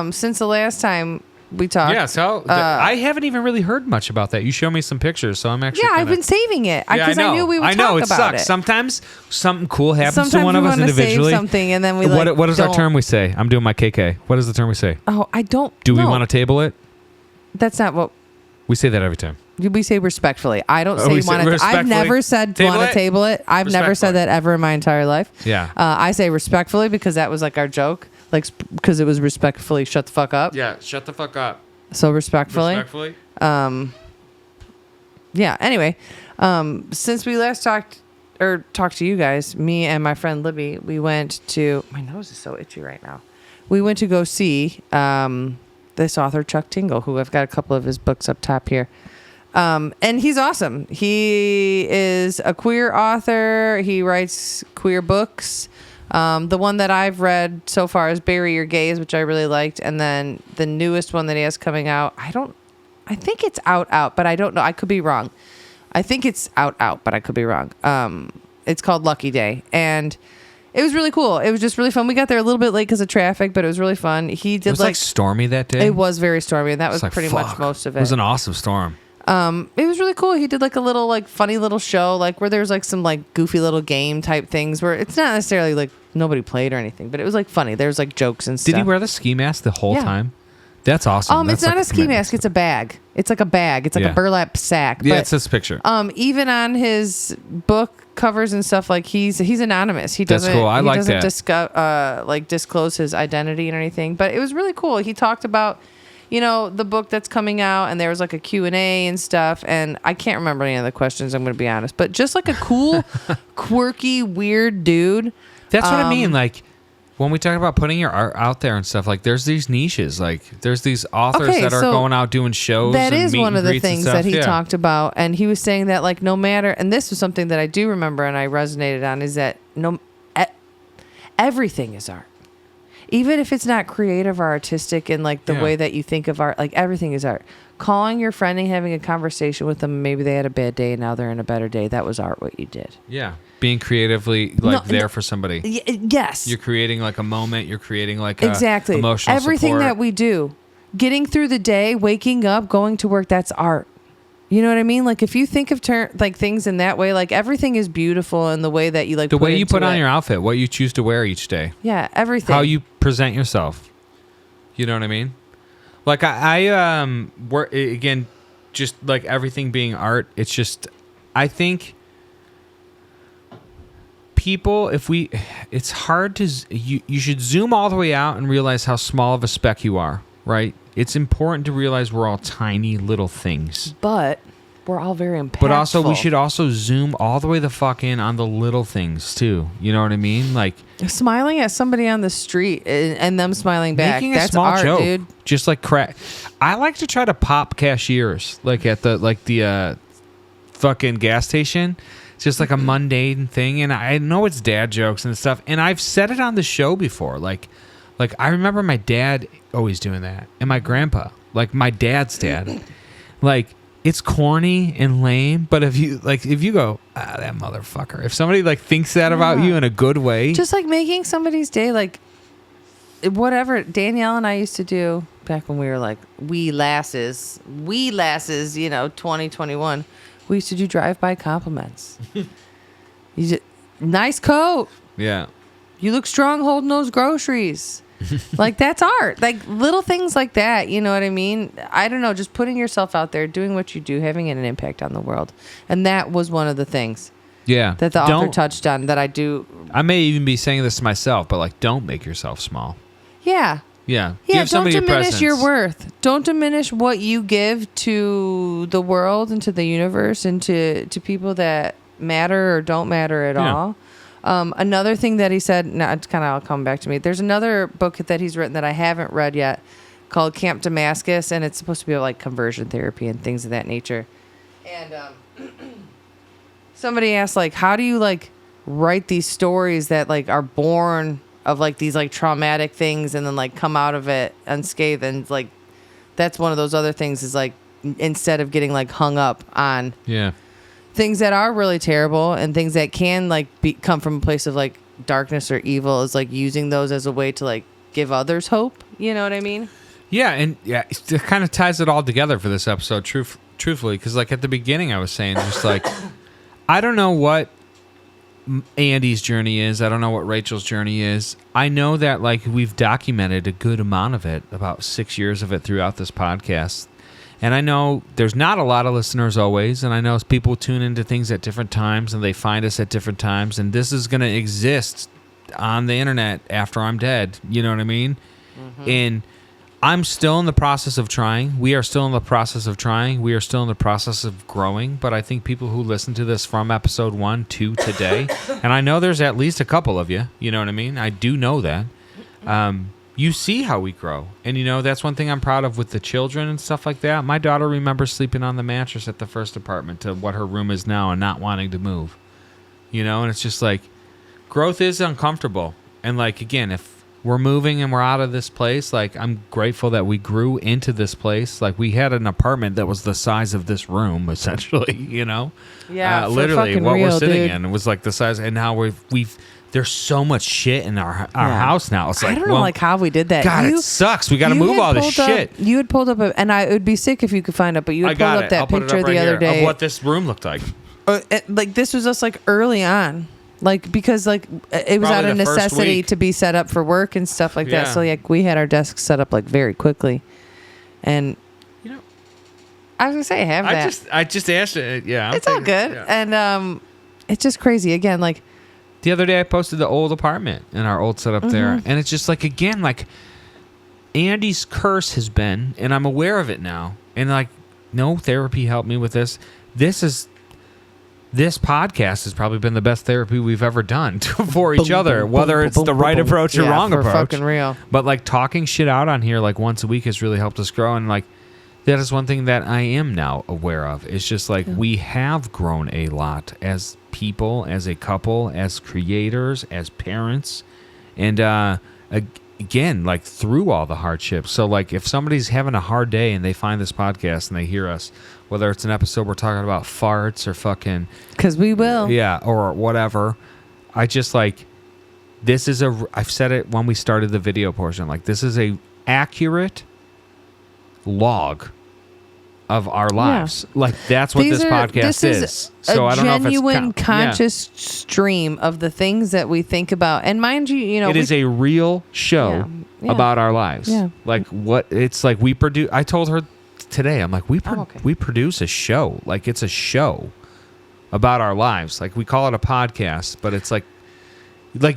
[SPEAKER 1] Since the last time We talked.
[SPEAKER 2] Yeah, so I haven't even really heard much about that. You show me some pictures, so I'm actually.
[SPEAKER 1] Yeah, I've been saving it because I knew we would
[SPEAKER 2] I know
[SPEAKER 1] talk
[SPEAKER 2] it
[SPEAKER 1] about
[SPEAKER 2] sucks.
[SPEAKER 1] it.
[SPEAKER 2] Sometimes something cool happens
[SPEAKER 1] Sometimes
[SPEAKER 2] to one
[SPEAKER 1] we
[SPEAKER 2] of us
[SPEAKER 1] wanna
[SPEAKER 2] individually.
[SPEAKER 1] Save something, and then we
[SPEAKER 2] what is our
[SPEAKER 1] don't.
[SPEAKER 2] term we say? I'm doing my KK. What is the term we say?
[SPEAKER 1] Oh, I don't.
[SPEAKER 2] Do we
[SPEAKER 1] know.
[SPEAKER 2] want to table it?
[SPEAKER 1] That's not what
[SPEAKER 2] We say that every time.
[SPEAKER 1] we say. Respectfully, I don't
[SPEAKER 2] we
[SPEAKER 1] say
[SPEAKER 2] say
[SPEAKER 1] want to. I've
[SPEAKER 2] respectfully.
[SPEAKER 1] never said
[SPEAKER 2] Table
[SPEAKER 1] want
[SPEAKER 2] it?
[SPEAKER 1] to table it. I've never said
[SPEAKER 2] Respectfully.
[SPEAKER 1] that ever in my entire life.
[SPEAKER 2] Yeah.
[SPEAKER 1] I say respectfully because that was like our joke, like because it was respectfully. Shut the fuck up.
[SPEAKER 2] Yeah. Shut the fuck up.
[SPEAKER 1] So respectfully.
[SPEAKER 2] Respectfully.
[SPEAKER 1] Yeah. Anyway, since we last talked to you guys, me and my friend Libby, we went to. My nose is so itchy right now. We went to go see this author Chuck Tingle, who I've got a couple of his books up top here. And he's awesome. He is a queer author. He writes queer books. The one that I've read so far is Bury Your Gaze, which I really liked. And then the newest one that he has coming out, I think it's out, but I don't know. I could be wrong. I think it's out, but I could be wrong. It's called Lucky Day. And it was really cool. It was just really fun. We got there a little bit late because of traffic, but it was really fun. He did
[SPEAKER 2] It was like stormy that day.
[SPEAKER 1] It was very stormy, and that was
[SPEAKER 2] It's like,
[SPEAKER 1] pretty
[SPEAKER 2] fuck.
[SPEAKER 1] much most of
[SPEAKER 2] It was an awesome storm.
[SPEAKER 1] It was really cool. He did like a little like funny little show, like where there's like some like goofy little game type things where it's not necessarily like nobody played or anything, but it was like funny. There's like jokes and stuff.
[SPEAKER 2] Did he wear the ski mask the whole
[SPEAKER 1] Yeah.
[SPEAKER 2] time? That's awesome.
[SPEAKER 1] It's
[SPEAKER 2] That's
[SPEAKER 1] not
[SPEAKER 2] like
[SPEAKER 1] a ski
[SPEAKER 2] commitment.
[SPEAKER 1] mask. It's a bag. It's like a bag. It's like
[SPEAKER 2] Yeah.
[SPEAKER 1] a burlap sack.
[SPEAKER 2] Yeah,
[SPEAKER 1] but,
[SPEAKER 2] it's this picture.
[SPEAKER 1] even on his book covers and stuff, like he's anonymous. He
[SPEAKER 2] That's
[SPEAKER 1] doesn't.
[SPEAKER 2] cool. I
[SPEAKER 1] he
[SPEAKER 2] like
[SPEAKER 1] doesn't
[SPEAKER 2] that.
[SPEAKER 1] disclose his identity and anything. But it was really cool. He talked about, the book that's coming out, and there was like a Q&A and stuff. And I can't remember any of the questions. I'm going to be honest, but just like a cool, quirky, weird dude.
[SPEAKER 2] That's what I mean. Like when we talk about putting your art out there and stuff, like there's these niches. Like there's these authors
[SPEAKER 1] Okay,
[SPEAKER 2] that are
[SPEAKER 1] so
[SPEAKER 2] going out doing shows.
[SPEAKER 1] That
[SPEAKER 2] and
[SPEAKER 1] is
[SPEAKER 2] meet
[SPEAKER 1] one
[SPEAKER 2] and
[SPEAKER 1] of the
[SPEAKER 2] greets and
[SPEAKER 1] things
[SPEAKER 2] stuff.
[SPEAKER 1] that he
[SPEAKER 2] Yeah.
[SPEAKER 1] talked about, and he was saying that like no matter, and this was something that I do remember and I resonated on, is that everything is art, even if it's not creative or artistic in like the
[SPEAKER 2] Yeah.
[SPEAKER 1] way that you think of art. Like everything is art. Calling your friend and having a conversation with them, maybe they had a bad day and now they're in a better day. That was art. What you did.
[SPEAKER 2] Yeah, being creatively there for somebody.
[SPEAKER 1] Yes.
[SPEAKER 2] You're creating like a moment. You're creating like
[SPEAKER 1] Exactly.
[SPEAKER 2] emotional
[SPEAKER 1] Everything
[SPEAKER 2] support.
[SPEAKER 1] that we do, getting through the day, waking up, going to work, that's art. You know what I mean? Like if you think of things in that way, like everything is beautiful in the way that you like.
[SPEAKER 2] The way you put
[SPEAKER 1] into
[SPEAKER 2] on
[SPEAKER 1] it.
[SPEAKER 2] your outfit, what you choose to wear each day,
[SPEAKER 1] Yeah, everything.
[SPEAKER 2] how you present yourself. You know what I mean? Like I work again, just like everything being art. It's just, I think people, it's hard to, you should zoom all the way out and realize how small of a speck you are, right? It's important to realize we're all tiny little things.
[SPEAKER 1] But we're all very impactful.
[SPEAKER 2] But also, we should also zoom all the way the fuck in on the little things too. You know what I mean? Like
[SPEAKER 1] smiling at somebody on the street and them smiling back.
[SPEAKER 2] making
[SPEAKER 1] That's
[SPEAKER 2] a small
[SPEAKER 1] art,
[SPEAKER 2] joke,
[SPEAKER 1] dude.
[SPEAKER 2] just like crack. I like to try to pop cashiers, like at the fucking gas station. It's just like a mundane thing, and I know it's dad jokes and stuff. And I've said it on the show before, like I remember my dad always doing that, and my grandpa, like my dad's dad, like. It's corny and lame, but if you go, that motherfucker. If somebody like thinks that about you in a good way,
[SPEAKER 1] Just like making somebody's day, like whatever Danielle and I used to do back when we were like wee lasses, 2021. We used to do drive-by compliments. Nice coat.
[SPEAKER 2] yeah,
[SPEAKER 1] You look strong holding those groceries. Like that's art. Like little things like that, you know what I mean? I don't know, just putting yourself out there, doing what you do, having an impact on the world. And that was one of the things
[SPEAKER 2] yeah.
[SPEAKER 1] that the author touched on that I do.
[SPEAKER 2] I may even be saying this to myself, but like, don't make yourself small.
[SPEAKER 1] Yeah.
[SPEAKER 2] Yeah,
[SPEAKER 1] Yeah,
[SPEAKER 2] give
[SPEAKER 1] don't
[SPEAKER 2] somebody a
[SPEAKER 1] diminish
[SPEAKER 2] presence.
[SPEAKER 1] your worth. Don't diminish what you give to the world and to the universe and to people that matter or don't matter at
[SPEAKER 2] Yeah.
[SPEAKER 1] all. Another thing that he said, now it's kind of all come back to me. There's another book that he's written that I haven't read yet called Camp Damascus, and it's supposed to be like conversion therapy and things of that nature. And somebody asked, like, how do you like write these stories that like are born of like these like traumatic things and then like come out of it unscathed? And like that's one of those other things is like instead of getting like hung up on
[SPEAKER 2] Yeah,
[SPEAKER 1] things that are really terrible and things that can like come from a place of like darkness or evil, is like using those as a way to like give others hope. You know what I mean?
[SPEAKER 2] Yeah, and it kind of ties it all together for this episode, truthfully, because like at the beginning I was saying, just like, I don't know what Andy's journey is. I don't know what Rachel's journey is. I know that like we've documented a good amount of it, about 6 years of it throughout this podcast. And I know there's not a lot of listeners always, and I know people tune into things at different times and they find us at different times, and this is going to exist on the internet after I'm dead. You know what I mean? Mm-hmm. And I'm still in the process of trying. We are still in the process of trying. We are still in the process of growing. But I think people who listen to this from episode 1 to today, and I know there's at least a couple of you, you know what I mean? I do know that. You see how we grow. And, you know, that's one thing I'm proud of with the children and stuff like that. My daughter remembers sleeping on the mattress at the first apartment to what her room is now and not wanting to move. You know, and it's just like, growth is uncomfortable. And, like, again, if we're moving and we're out of this place, like, I'm grateful that we grew into this place. Like, we had an apartment that was the size of this room, essentially, you know?
[SPEAKER 1] Yeah,
[SPEAKER 2] literally, what
[SPEAKER 1] real,
[SPEAKER 2] we're sitting
[SPEAKER 1] dude.
[SPEAKER 2] in, it was like the size, and now we've there's so much shit in our house now. It's like,
[SPEAKER 1] I don't know like how we did that.
[SPEAKER 2] God, it sucks. We got to move all this shit.
[SPEAKER 1] You had pulled up, and it would be sick if you could find it, but you had pulled up that picture the other day
[SPEAKER 2] of what this room looked like.
[SPEAKER 1] Like, this was just like early on. Like, because like it was
[SPEAKER 2] Probably
[SPEAKER 1] out of necessity to be set up for work and stuff like that. So like we had our desks set up like very quickly, and
[SPEAKER 2] you know,
[SPEAKER 1] I was gonna say have that.
[SPEAKER 2] I just asked it. Yeah,
[SPEAKER 1] it's all good, and it's just crazy. Again, like
[SPEAKER 2] the other day I posted the old apartment in our old setup there, and it's just like, again, like Andy's curse has been, and I'm aware of it now, and like no therapy helped me with this. This podcast has probably been the best therapy we've ever done for each other, whether it's the right approach or wrong approach.
[SPEAKER 1] Fucking real.
[SPEAKER 2] But like talking shit out on here like once a week has really helped us grow, and like that is one thing that I am now aware of. It's just like we have grown a lot as people, as a couple, as creators, as parents, and again, like through all the hardships. So like if somebody's having a hard day and they find this podcast and they hear us, whether it's an episode we're talking about farts or fucking...
[SPEAKER 1] Because we will.
[SPEAKER 2] Yeah, or whatever. I just like... This is I've said it when we started the video portion. Like, this is a accurate log of our lives. Yeah. Like, that's what this podcast is. So I don't know if it's...
[SPEAKER 1] genuine, conscious stream of the things that we think about. And mind you, you know...
[SPEAKER 2] It is a real show about our lives. Yeah. Like, what... It's like we produce... I told her... today I'm like, we produce a show. Like, it's a show about our lives. Like, we call it a podcast, but it's like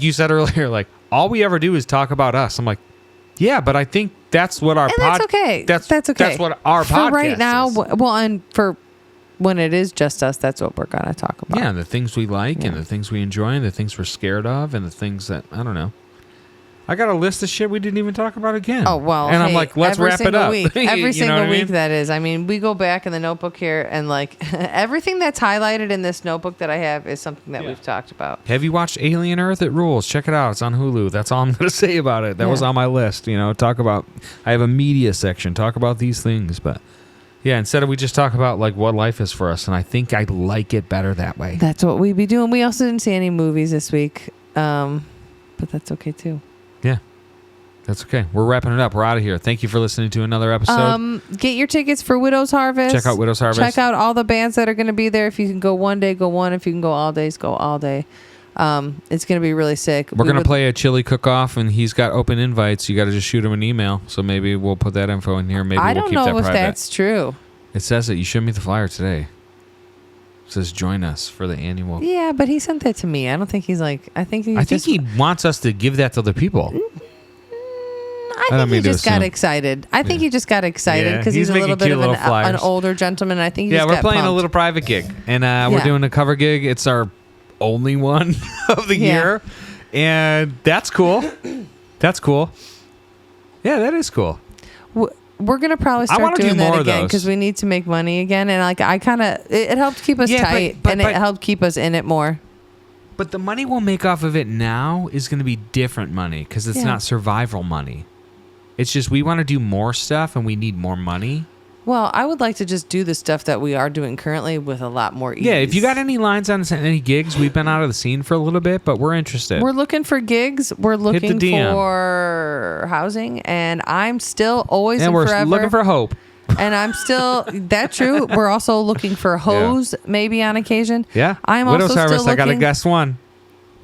[SPEAKER 2] you said earlier, like all we ever do is talk about us. I'm like, yeah, but I think that's what our
[SPEAKER 1] that's okay. That's okay.
[SPEAKER 2] That's what our podcast
[SPEAKER 1] for right now
[SPEAKER 2] is.
[SPEAKER 1] Well, and for when it is just us, that's what we're gonna talk about.
[SPEAKER 2] Yeah, and the things we like and the things we enjoy and the things we're scared of and the things that I don't know. I got a list of shit we didn't even talk about again.
[SPEAKER 1] Oh, well.
[SPEAKER 2] And I'm like, let's wrap it up.
[SPEAKER 1] Every single week, that is. I mean, we go back in the notebook here, and like everything that's highlighted in this notebook that I have is something that we've talked about.
[SPEAKER 2] Have you watched Alien Earth? It rules. Check it out. It's on Hulu. That's all I'm going to say about it. That was on my list. You know, I have a media section. Talk about these things. But yeah, instead of we just talk about like what life is for us, and I think I like it better that way.
[SPEAKER 1] That's what we'd be doing. We also didn't see any movies this week, but that's okay too.
[SPEAKER 2] Yeah, that's okay. We're wrapping it up. We're out of here. Thank you for listening to another episode.
[SPEAKER 1] Get your tickets for Widow's Harvest.
[SPEAKER 2] Check out Widow's Harvest.
[SPEAKER 1] Check out all the bands that are going to be there. If you can go one day, go one. If you can go all days, go all day. It's going to be really sick.
[SPEAKER 2] We're going to play a chili cook-off, and he's got open invites. You got to just shoot him an email. So maybe we'll put that info in here. Maybe we'll keep that private. I don't know if
[SPEAKER 1] that's true.
[SPEAKER 2] It says it. You showed me the flyer today. It says join us for the annual.
[SPEAKER 1] Yeah, but he sent that to me. I don't think he's like... I think he
[SPEAKER 2] wants us to give that to the people.
[SPEAKER 1] I think he just got excited. I think he just got excited because he's a little bit of an older gentleman. I think
[SPEAKER 2] we're playing a little private gig, and we're doing a cover gig. It's our only one of the year, and that's cool. That's cool. Yeah, that is cool.
[SPEAKER 1] We're gonna probably start doing that again because we need to make money again, and like it helped keep us tight, and it helped keep us in it more.
[SPEAKER 2] But the money we'll make off of it now is going to be different money because it's not survival money. It's just we want to do more stuff and we need more money.
[SPEAKER 1] Well, I would like to just do the stuff that we are doing currently with a lot more ease.
[SPEAKER 2] Yeah, if you got any lines on any gigs, we've been out of the scene for a little bit, but we're interested.
[SPEAKER 1] We're looking for gigs. We're looking
[SPEAKER 2] DM.
[SPEAKER 1] for housing, and I'm still always
[SPEAKER 2] and we're
[SPEAKER 1] forever.
[SPEAKER 2] looking for hope.
[SPEAKER 1] And I'm still that's true. We're also looking for hoes maybe on occasion.
[SPEAKER 2] Yeah.
[SPEAKER 1] I'm
[SPEAKER 2] Widow's
[SPEAKER 1] also
[SPEAKER 2] Harvest,
[SPEAKER 1] still
[SPEAKER 2] I got a
[SPEAKER 1] looking.
[SPEAKER 2] guest one.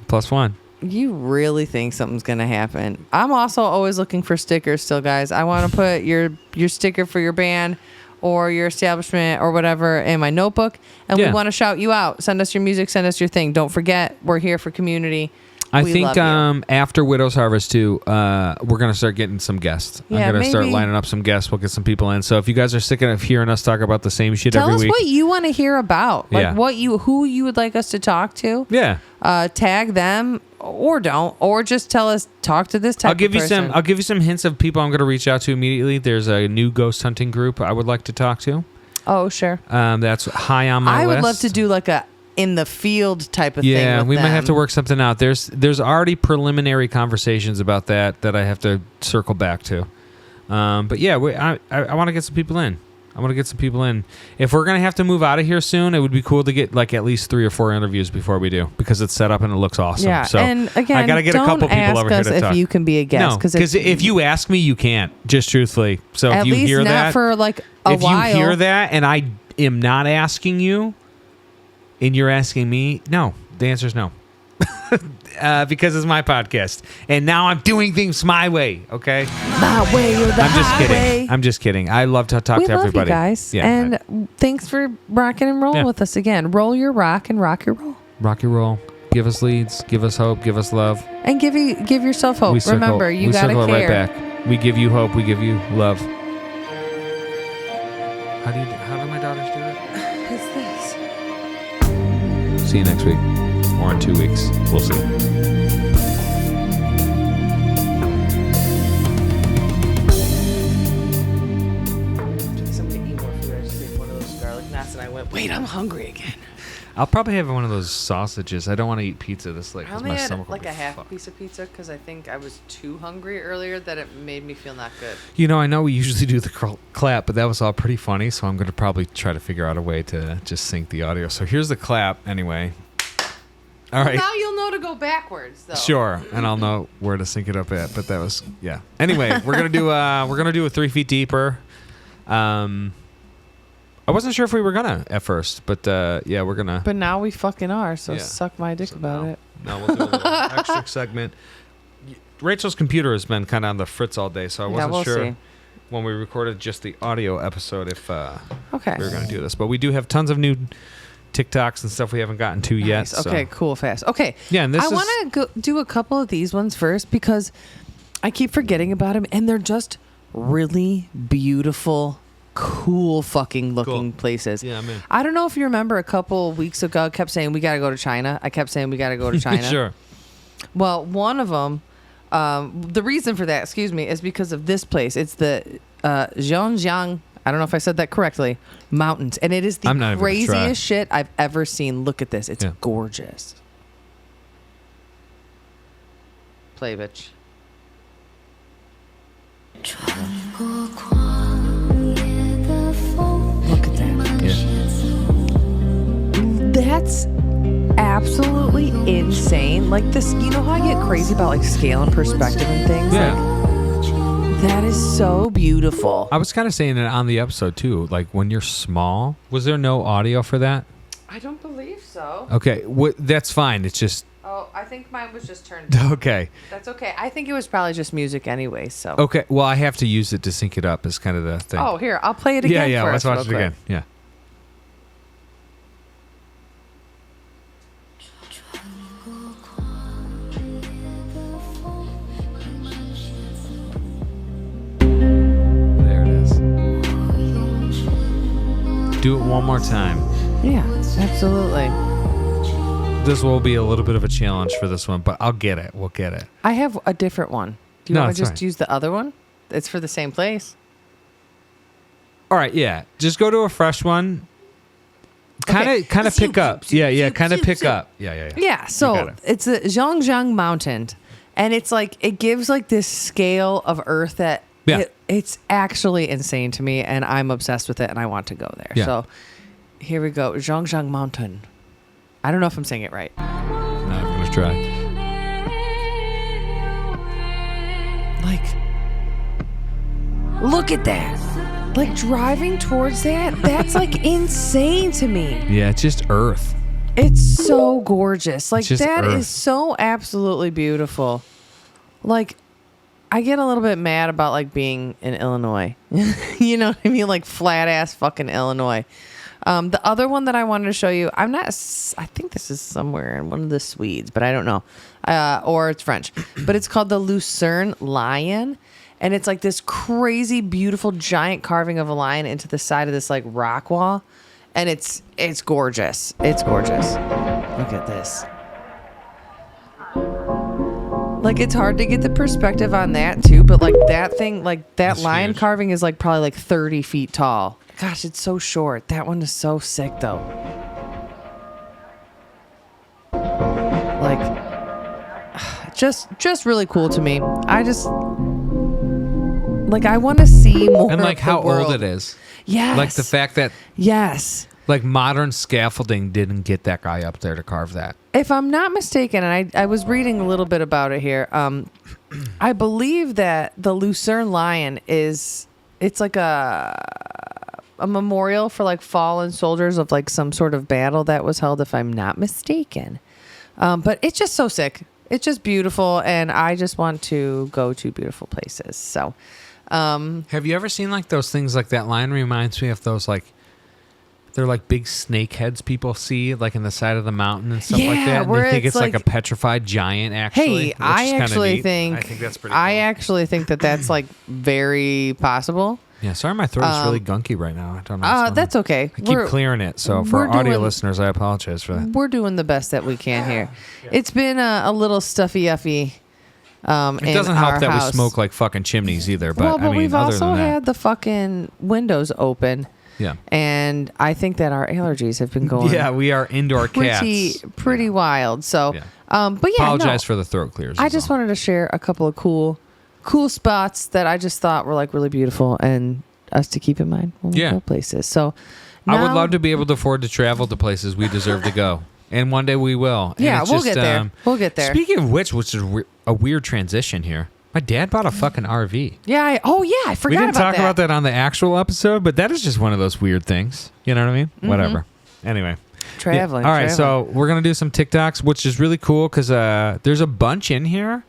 [SPEAKER 2] +1.
[SPEAKER 1] You really think something's gonna happen? I'm also always looking for stickers still, guys. I want to put your sticker for your band or your establishment or whatever in my notebook, and we want to shout you out. Send us your music, send us your thing. Don't forget, we're here for community.
[SPEAKER 2] I
[SPEAKER 1] We
[SPEAKER 2] think
[SPEAKER 1] love you.
[SPEAKER 2] after Widow's Harvest too, we're gonna start getting some guests.
[SPEAKER 1] Yeah,
[SPEAKER 2] I'm gonna start
[SPEAKER 1] maybe.
[SPEAKER 2] lining up some guests. We'll get some people in. So if you guys are sick of hearing us talk about the same shit
[SPEAKER 1] Tell
[SPEAKER 2] every
[SPEAKER 1] us
[SPEAKER 2] week,
[SPEAKER 1] what you want to hear about, like
[SPEAKER 2] Yeah.
[SPEAKER 1] who you would like us to talk to.
[SPEAKER 2] yeah,
[SPEAKER 1] Tag them or don't, or just tell us talk to this type.
[SPEAKER 2] I'll give
[SPEAKER 1] of
[SPEAKER 2] you
[SPEAKER 1] person.
[SPEAKER 2] I'll give you some hints of people I'm gonna reach out to immediately. There's a new ghost hunting group I would like to talk to.
[SPEAKER 1] Oh, sure.
[SPEAKER 2] That's high on my
[SPEAKER 1] I
[SPEAKER 2] list.
[SPEAKER 1] would love to do like a in the field type of thing.
[SPEAKER 2] Yeah,
[SPEAKER 1] with
[SPEAKER 2] we might have to
[SPEAKER 1] them.
[SPEAKER 2] work something out. There's already preliminary conversations about that I have to circle back to. But yeah, I want to get some people in. I want to get some people in. If we're gonna have to move out of here soon, it would be cool to get like at least 3 or 4 interviews before we do, because it's set up and it looks awesome.
[SPEAKER 1] Yeah,
[SPEAKER 2] So
[SPEAKER 1] and again,
[SPEAKER 2] I gotta get a
[SPEAKER 1] don't
[SPEAKER 2] couple people
[SPEAKER 1] ask
[SPEAKER 2] over here
[SPEAKER 1] us
[SPEAKER 2] to
[SPEAKER 1] if
[SPEAKER 2] talk.
[SPEAKER 1] you can be a guest,
[SPEAKER 2] No, because if you ask me, you can't. Just truthfully. So
[SPEAKER 1] at
[SPEAKER 2] if you
[SPEAKER 1] least
[SPEAKER 2] hear
[SPEAKER 1] not
[SPEAKER 2] that,
[SPEAKER 1] for like a
[SPEAKER 2] if
[SPEAKER 1] while.
[SPEAKER 2] you hear that and I am not asking you, and you're asking me, no. The answer is no. Because it's my podcast, and now I'm doing things my way. Okay,
[SPEAKER 1] My way or the
[SPEAKER 2] I'm just
[SPEAKER 1] highway.
[SPEAKER 2] kidding. I'm just kidding. I love to talk
[SPEAKER 1] We
[SPEAKER 2] to
[SPEAKER 1] love
[SPEAKER 2] everybody,
[SPEAKER 1] you guys,
[SPEAKER 2] Yeah,
[SPEAKER 1] and thanks for rocking and rolling
[SPEAKER 2] Yeah.
[SPEAKER 1] with us again. Roll your rock and rock your roll,
[SPEAKER 2] rock your roll. Give us leads. Give us hope. Give us love.
[SPEAKER 1] and give yourself hope.
[SPEAKER 2] We circle,
[SPEAKER 1] Remember, you
[SPEAKER 2] we
[SPEAKER 1] gotta
[SPEAKER 2] circle
[SPEAKER 1] care.
[SPEAKER 2] it right back. We give you hope. We give you love. How do my daughters do it?
[SPEAKER 1] What's this?
[SPEAKER 2] See you next week, or in 2 weeks. We'll see.
[SPEAKER 1] Somebody eat more food. I just ate one of those garlic knots, and I went, wait, I'm hungry again.
[SPEAKER 2] I'll probably have one of those sausages. I don't want to eat pizza this late
[SPEAKER 1] I
[SPEAKER 2] because
[SPEAKER 1] only
[SPEAKER 2] my
[SPEAKER 1] had
[SPEAKER 2] stomach will
[SPEAKER 1] like
[SPEAKER 2] be
[SPEAKER 1] a half
[SPEAKER 2] fucked.
[SPEAKER 1] piece of pizza because I think I was too hungry earlier that it made me feel not good.
[SPEAKER 2] You know, I know we usually do the clap, but that was all pretty funny, so I'm going to probably try to figure out a way to just sync the audio. So here's the clap anyway. All right.
[SPEAKER 1] Now you'll know to go backwards, though.
[SPEAKER 2] Sure, and I'll know where to sync it up at, but that was yeah. Anyway, we're going to do a 3 feet deeper. I wasn't sure if we were gonna at first, but yeah, we're gonna.
[SPEAKER 1] But now we fucking are, so
[SPEAKER 2] Yeah.
[SPEAKER 1] suck my dick about it.
[SPEAKER 2] No, we'll do a little extra segment. Rachel's computer has been kind of on the fritz all day, so I wasn't
[SPEAKER 1] we'll
[SPEAKER 2] sure
[SPEAKER 1] see.
[SPEAKER 2] when we recorded just the audio episode if
[SPEAKER 1] Okay.
[SPEAKER 2] we were gonna do this. But we do have tons of new TikToks and stuff we haven't gotten to yet.
[SPEAKER 1] Nice.
[SPEAKER 2] So.
[SPEAKER 1] Okay, cool, fast. Okay.
[SPEAKER 2] Yeah, and this
[SPEAKER 1] I
[SPEAKER 2] is
[SPEAKER 1] want to do a couple of these ones first because I keep forgetting about them, and they're just really beautiful, cool fucking looking places.
[SPEAKER 2] Yeah, I'm in.
[SPEAKER 1] I don't know if you remember a couple weeks ago, I kept saying we got to go to China. I kept saying we got to go to China.
[SPEAKER 2] Sure.
[SPEAKER 1] Well, one of them, the reason for that, excuse me, is because of this place. It's the Zhangjiang, I don't know if I said that correctly, mountains. And it is the
[SPEAKER 2] I'm not even gonna try.
[SPEAKER 1] craziest shit I've ever seen. Look at this. It's
[SPEAKER 2] Yeah.
[SPEAKER 1] gorgeous. Play, bitch. Look at that.
[SPEAKER 2] Yeah.
[SPEAKER 1] That's absolutely insane. Like this, you know how I get crazy about like scale and perspective and things?
[SPEAKER 2] Yeah.
[SPEAKER 1] Like, that is so beautiful.
[SPEAKER 2] I was kind of saying it on the episode too. Like when you're small, was there no audio for that?
[SPEAKER 1] I don't believe so.
[SPEAKER 2] Okay, that's fine. It's just
[SPEAKER 1] Oh, I think mine was just turned down.
[SPEAKER 2] okay.
[SPEAKER 1] That's okay. I think it was probably just music anyway, so.
[SPEAKER 2] Okay, well, I have to use it to sync it up. Is kind of the thing.
[SPEAKER 1] Oh, here, I'll play it again.
[SPEAKER 2] yeah.
[SPEAKER 1] for
[SPEAKER 2] Let's
[SPEAKER 1] us
[SPEAKER 2] watch it
[SPEAKER 1] real
[SPEAKER 2] again.
[SPEAKER 1] quick.
[SPEAKER 2] Yeah. There it is. Do it one more time.
[SPEAKER 1] Yeah, absolutely.
[SPEAKER 2] This will be a little bit of a challenge for this one, but I'll get it. We'll get it.
[SPEAKER 1] I have a different one. Do you
[SPEAKER 2] No,
[SPEAKER 1] want
[SPEAKER 2] it's
[SPEAKER 1] to just
[SPEAKER 2] fine.
[SPEAKER 1] use the other one? It's for the same place.
[SPEAKER 2] All right, yeah. Just go to a fresh one. Kind of pick up. Yeah, kind of pick up. Yeah.
[SPEAKER 1] Yeah,
[SPEAKER 2] You
[SPEAKER 1] so
[SPEAKER 2] got it.
[SPEAKER 1] it's the Zhangjiang Mountain, and it's like it gives like this scale of Earth that
[SPEAKER 2] Yeah.
[SPEAKER 1] It's actually insane to me, and I'm obsessed with it, and I want to go there.
[SPEAKER 2] Yeah.
[SPEAKER 1] So here we go. Zhangjiang Mountain. I don't know if I'm saying it right.
[SPEAKER 2] I'm not going to try.
[SPEAKER 1] Like, look at that. Like, driving towards that's like insane to me.
[SPEAKER 2] Yeah, it's just Earth.
[SPEAKER 1] It's so gorgeous. Like,
[SPEAKER 2] just
[SPEAKER 1] that
[SPEAKER 2] Earth.
[SPEAKER 1] is so absolutely beautiful. Like, I get a little bit mad about like being in Illinois. You know what I mean? Like flat ass fucking Illinois. The other one that I wanted to show you, I think this is somewhere in one of the Swedes, but I don't know. Or it's French. But it's called the Lucerne Lion. And it's like this crazy, beautiful, giant carving of a lion into the side of this like rock wall. And it's gorgeous. It's gorgeous. Look at this. Like, it's hard to get the perspective on that too, but like that thing, like that
[SPEAKER 2] That's
[SPEAKER 1] lion
[SPEAKER 2] huge.
[SPEAKER 1] carving is like probably like 30 feet tall. Gosh, it's so short. That one is so sick though. Like, just really cool to me. I just like, I want to see more.
[SPEAKER 2] And like
[SPEAKER 1] of
[SPEAKER 2] how
[SPEAKER 1] the world.
[SPEAKER 2] old it is.
[SPEAKER 1] Yes.
[SPEAKER 2] Like the fact that
[SPEAKER 1] Yes.
[SPEAKER 2] like modern scaffolding didn't get that guy up there to carve that.
[SPEAKER 1] If I'm not mistaken, and I was reading a little bit about it here, I believe that the Lucerne Lion it's like a memorial for like fallen soldiers of like some sort of battle that was held, if I'm not mistaken. But it's just so sick. It's just beautiful, and I just want to go to beautiful places. So,
[SPEAKER 2] Have you ever seen like those things like that lion reminds me of those like they're like big snake heads people see like in the side of the mountain and stuff like
[SPEAKER 1] Yeah,
[SPEAKER 2] that. And
[SPEAKER 1] where
[SPEAKER 2] they think
[SPEAKER 1] it's
[SPEAKER 2] it's like a
[SPEAKER 1] like-
[SPEAKER 2] petrified giant actually.
[SPEAKER 1] hey,
[SPEAKER 2] which is
[SPEAKER 1] I
[SPEAKER 2] kinda
[SPEAKER 1] actually
[SPEAKER 2] neat.
[SPEAKER 1] think
[SPEAKER 2] I think that's pretty cool.
[SPEAKER 1] I actually think that that's like very possible.
[SPEAKER 2] Yeah, sorry my throat is really gunky right now. I don't know. what's going
[SPEAKER 1] That's
[SPEAKER 2] on.
[SPEAKER 1] okay.
[SPEAKER 2] I keep clearing it, so for
[SPEAKER 1] we're
[SPEAKER 2] audio
[SPEAKER 1] doing-
[SPEAKER 2] listeners, I apologize for that.
[SPEAKER 1] We're doing the best that we can here. It's been a little stuffy-uffy.
[SPEAKER 2] It doesn't help that we smoke like fucking chimneys either, but I mean,
[SPEAKER 1] we've
[SPEAKER 2] other
[SPEAKER 1] also
[SPEAKER 2] than that,
[SPEAKER 1] had the fucking windows open,
[SPEAKER 2] yeah.
[SPEAKER 1] and I think that our allergies have been going
[SPEAKER 2] Yeah, we are indoor cats.
[SPEAKER 1] pretty wild. So,
[SPEAKER 2] Yeah.
[SPEAKER 1] but yeah,
[SPEAKER 2] Apologize
[SPEAKER 1] no,
[SPEAKER 2] for the throat clears.
[SPEAKER 1] I
[SPEAKER 2] is
[SPEAKER 1] just
[SPEAKER 2] all.
[SPEAKER 1] wanted to share a couple of cool spots that I just thought were like really beautiful and us to keep in mind when we
[SPEAKER 2] Yeah.
[SPEAKER 1] go places. So,
[SPEAKER 2] I would
[SPEAKER 1] now-
[SPEAKER 2] love to be able to afford to travel to places we deserve to go, and one day we will. And
[SPEAKER 1] Yeah,
[SPEAKER 2] it's
[SPEAKER 1] we'll
[SPEAKER 2] just,
[SPEAKER 1] get there. We'll get there.
[SPEAKER 2] Speaking of which is a weird transition here. My dad bought a fucking RV.
[SPEAKER 1] Yeah. I forgot
[SPEAKER 2] We didn't
[SPEAKER 1] about
[SPEAKER 2] talk
[SPEAKER 1] that.
[SPEAKER 2] about that on the actual episode, but that is just one of those weird things. You know what I mean? Whatever. Anyway.
[SPEAKER 1] Traveling.
[SPEAKER 2] Yeah. All right,
[SPEAKER 1] traveling.
[SPEAKER 2] so we're going to do some TikToks, which is really cool because there's a bunch in here,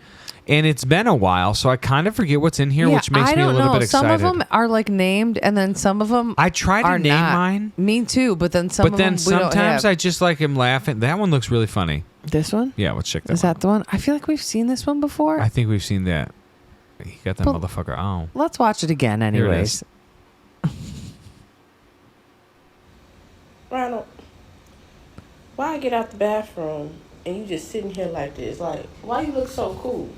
[SPEAKER 2] and it's been a while, so I kind of forget what's in here, which makes
[SPEAKER 1] I
[SPEAKER 2] me a
[SPEAKER 1] don't
[SPEAKER 2] little
[SPEAKER 1] know.
[SPEAKER 2] bit excited.
[SPEAKER 1] Some of them are like named, and then some of them
[SPEAKER 2] I tried to
[SPEAKER 1] are
[SPEAKER 2] name
[SPEAKER 1] not.
[SPEAKER 2] mine,
[SPEAKER 1] Me too, but then some
[SPEAKER 2] but
[SPEAKER 1] of
[SPEAKER 2] then
[SPEAKER 1] them we don't
[SPEAKER 2] sometimes
[SPEAKER 1] have.
[SPEAKER 2] I just like am laughing. That one looks really funny.
[SPEAKER 1] This one?
[SPEAKER 2] Yeah, let's check that
[SPEAKER 1] Is
[SPEAKER 2] one.
[SPEAKER 1] that the one? I feel like we've seen this one before.
[SPEAKER 2] I think we've seen that. He got that
[SPEAKER 1] But-
[SPEAKER 2] motherfucker on.
[SPEAKER 1] Let's watch it again,
[SPEAKER 2] Here it
[SPEAKER 1] anyways.
[SPEAKER 2] is.
[SPEAKER 4] Ronald, why I get out the bathroom and you just sitting here like this? Like, why you look so cool?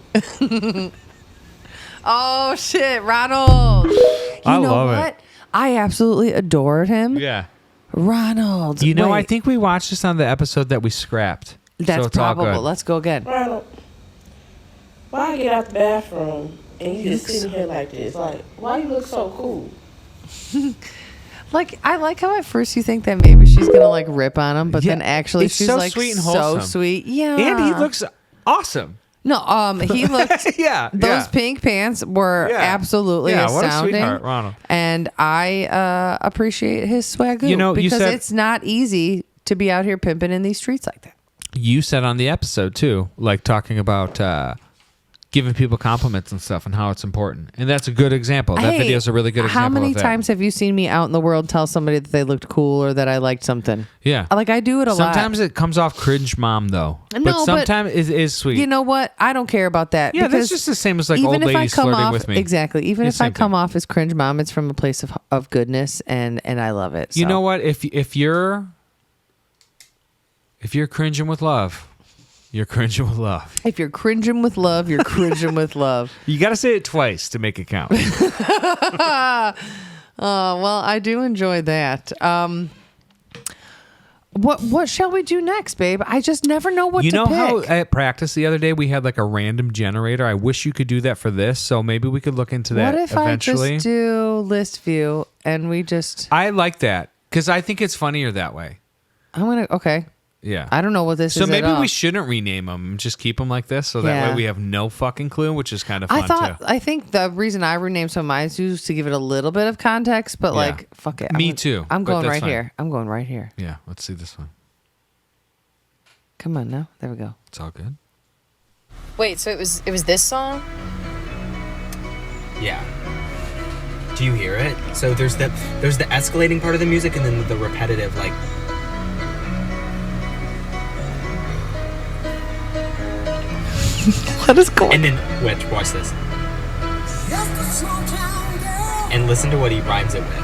[SPEAKER 1] Oh shit, Ronald! You
[SPEAKER 2] I
[SPEAKER 1] know
[SPEAKER 2] love it.
[SPEAKER 1] what? I absolutely adored him.
[SPEAKER 2] Yeah.
[SPEAKER 1] Ronald.
[SPEAKER 2] You know, I
[SPEAKER 1] Wait,
[SPEAKER 2] think we watched this on the episode that we scrapped.
[SPEAKER 1] that's
[SPEAKER 2] so it's all
[SPEAKER 1] probable.
[SPEAKER 2] good.
[SPEAKER 1] Let's go again.
[SPEAKER 4] Ronald, why I get out the bathroom and you just sitting here like this? Like, why you look so cool?
[SPEAKER 1] Like, I like how at first you think that maybe she's gonna like rip on him, but
[SPEAKER 2] Yeah,
[SPEAKER 1] then actually
[SPEAKER 2] it's
[SPEAKER 1] she's
[SPEAKER 2] so
[SPEAKER 1] like
[SPEAKER 2] sweet and
[SPEAKER 1] so
[SPEAKER 2] wholesome.
[SPEAKER 1] sweet. Yeah.
[SPEAKER 2] And he looks awesome.
[SPEAKER 1] No, he looked.
[SPEAKER 2] Yeah.
[SPEAKER 1] Those pink pants were
[SPEAKER 2] Yeah.
[SPEAKER 1] absolutely
[SPEAKER 2] Yeah, what a
[SPEAKER 1] astounding.
[SPEAKER 2] sweetheart, Ronald.
[SPEAKER 1] And I appreciate his swagoo.
[SPEAKER 2] You know, you
[SPEAKER 1] because
[SPEAKER 2] said-
[SPEAKER 1] it's not easy to be out here pimping in these streets like that.
[SPEAKER 2] You said on the episode too, like talking about giving people compliments and stuff and how it's important. And that's a good example. That
[SPEAKER 1] Hey,
[SPEAKER 2] video is a really good example
[SPEAKER 1] How many
[SPEAKER 2] of that.
[SPEAKER 1] times have you seen me out in the world tell somebody that they looked cool or that I liked something?
[SPEAKER 2] Yeah.
[SPEAKER 1] Like, I do it a lot.
[SPEAKER 2] Sometimes it comes off cringe mom though.
[SPEAKER 1] No,
[SPEAKER 2] but
[SPEAKER 1] but
[SPEAKER 2] sometimes it is sweet.
[SPEAKER 1] You know what? I don't care about that.
[SPEAKER 2] yeah, that's
[SPEAKER 1] because
[SPEAKER 2] just the same as like
[SPEAKER 1] even
[SPEAKER 2] old
[SPEAKER 1] if I
[SPEAKER 2] ladies
[SPEAKER 1] come
[SPEAKER 2] flirting
[SPEAKER 1] off,
[SPEAKER 2] with me.
[SPEAKER 1] exactly. Even
[SPEAKER 2] It's
[SPEAKER 1] if
[SPEAKER 2] the
[SPEAKER 1] I
[SPEAKER 2] same
[SPEAKER 1] come
[SPEAKER 2] thing.
[SPEAKER 1] off as cringe mom, it's from a place of goodness, and I love it.
[SPEAKER 2] You
[SPEAKER 1] so.
[SPEAKER 2] know what? If you're cringing with love, you're cringing with love.
[SPEAKER 1] If you're cringing with love, you're cringing with love.
[SPEAKER 2] You got to say it twice to make it count.
[SPEAKER 1] Well, I do enjoy that. What shall we do next, babe? I just never know what to pick.
[SPEAKER 2] You know how at practice the other day we had like a random generator? I wish you could do that for this, so maybe we could look into that
[SPEAKER 1] what if
[SPEAKER 2] eventually.
[SPEAKER 1] I just do list view and we just...
[SPEAKER 2] I like that because I think it's funnier that way.
[SPEAKER 1] Okay.
[SPEAKER 2] Yeah.
[SPEAKER 1] I don't know what this is.
[SPEAKER 2] So maybe
[SPEAKER 1] at all.
[SPEAKER 2] we shouldn't rename them and just keep them like this, so that way we have no fucking clue, which is kind of fun too.
[SPEAKER 1] I think the reason I renamed some of mine is to give it a little bit of context, but like, fuck it.
[SPEAKER 2] Me too.
[SPEAKER 1] I'm
[SPEAKER 2] but
[SPEAKER 1] going
[SPEAKER 2] that's
[SPEAKER 1] right
[SPEAKER 2] fine.
[SPEAKER 1] here. I'm going right here.
[SPEAKER 2] Yeah, let's see this one.
[SPEAKER 1] Come on now. There we go.
[SPEAKER 2] It's all good.
[SPEAKER 5] Wait, so it was this song?
[SPEAKER 6] Yeah. Do you hear it? So there's the escalating part of the music and then the repetitive like.
[SPEAKER 1] Let us go.
[SPEAKER 6] And then watch this. And listen to what he rhymes it with.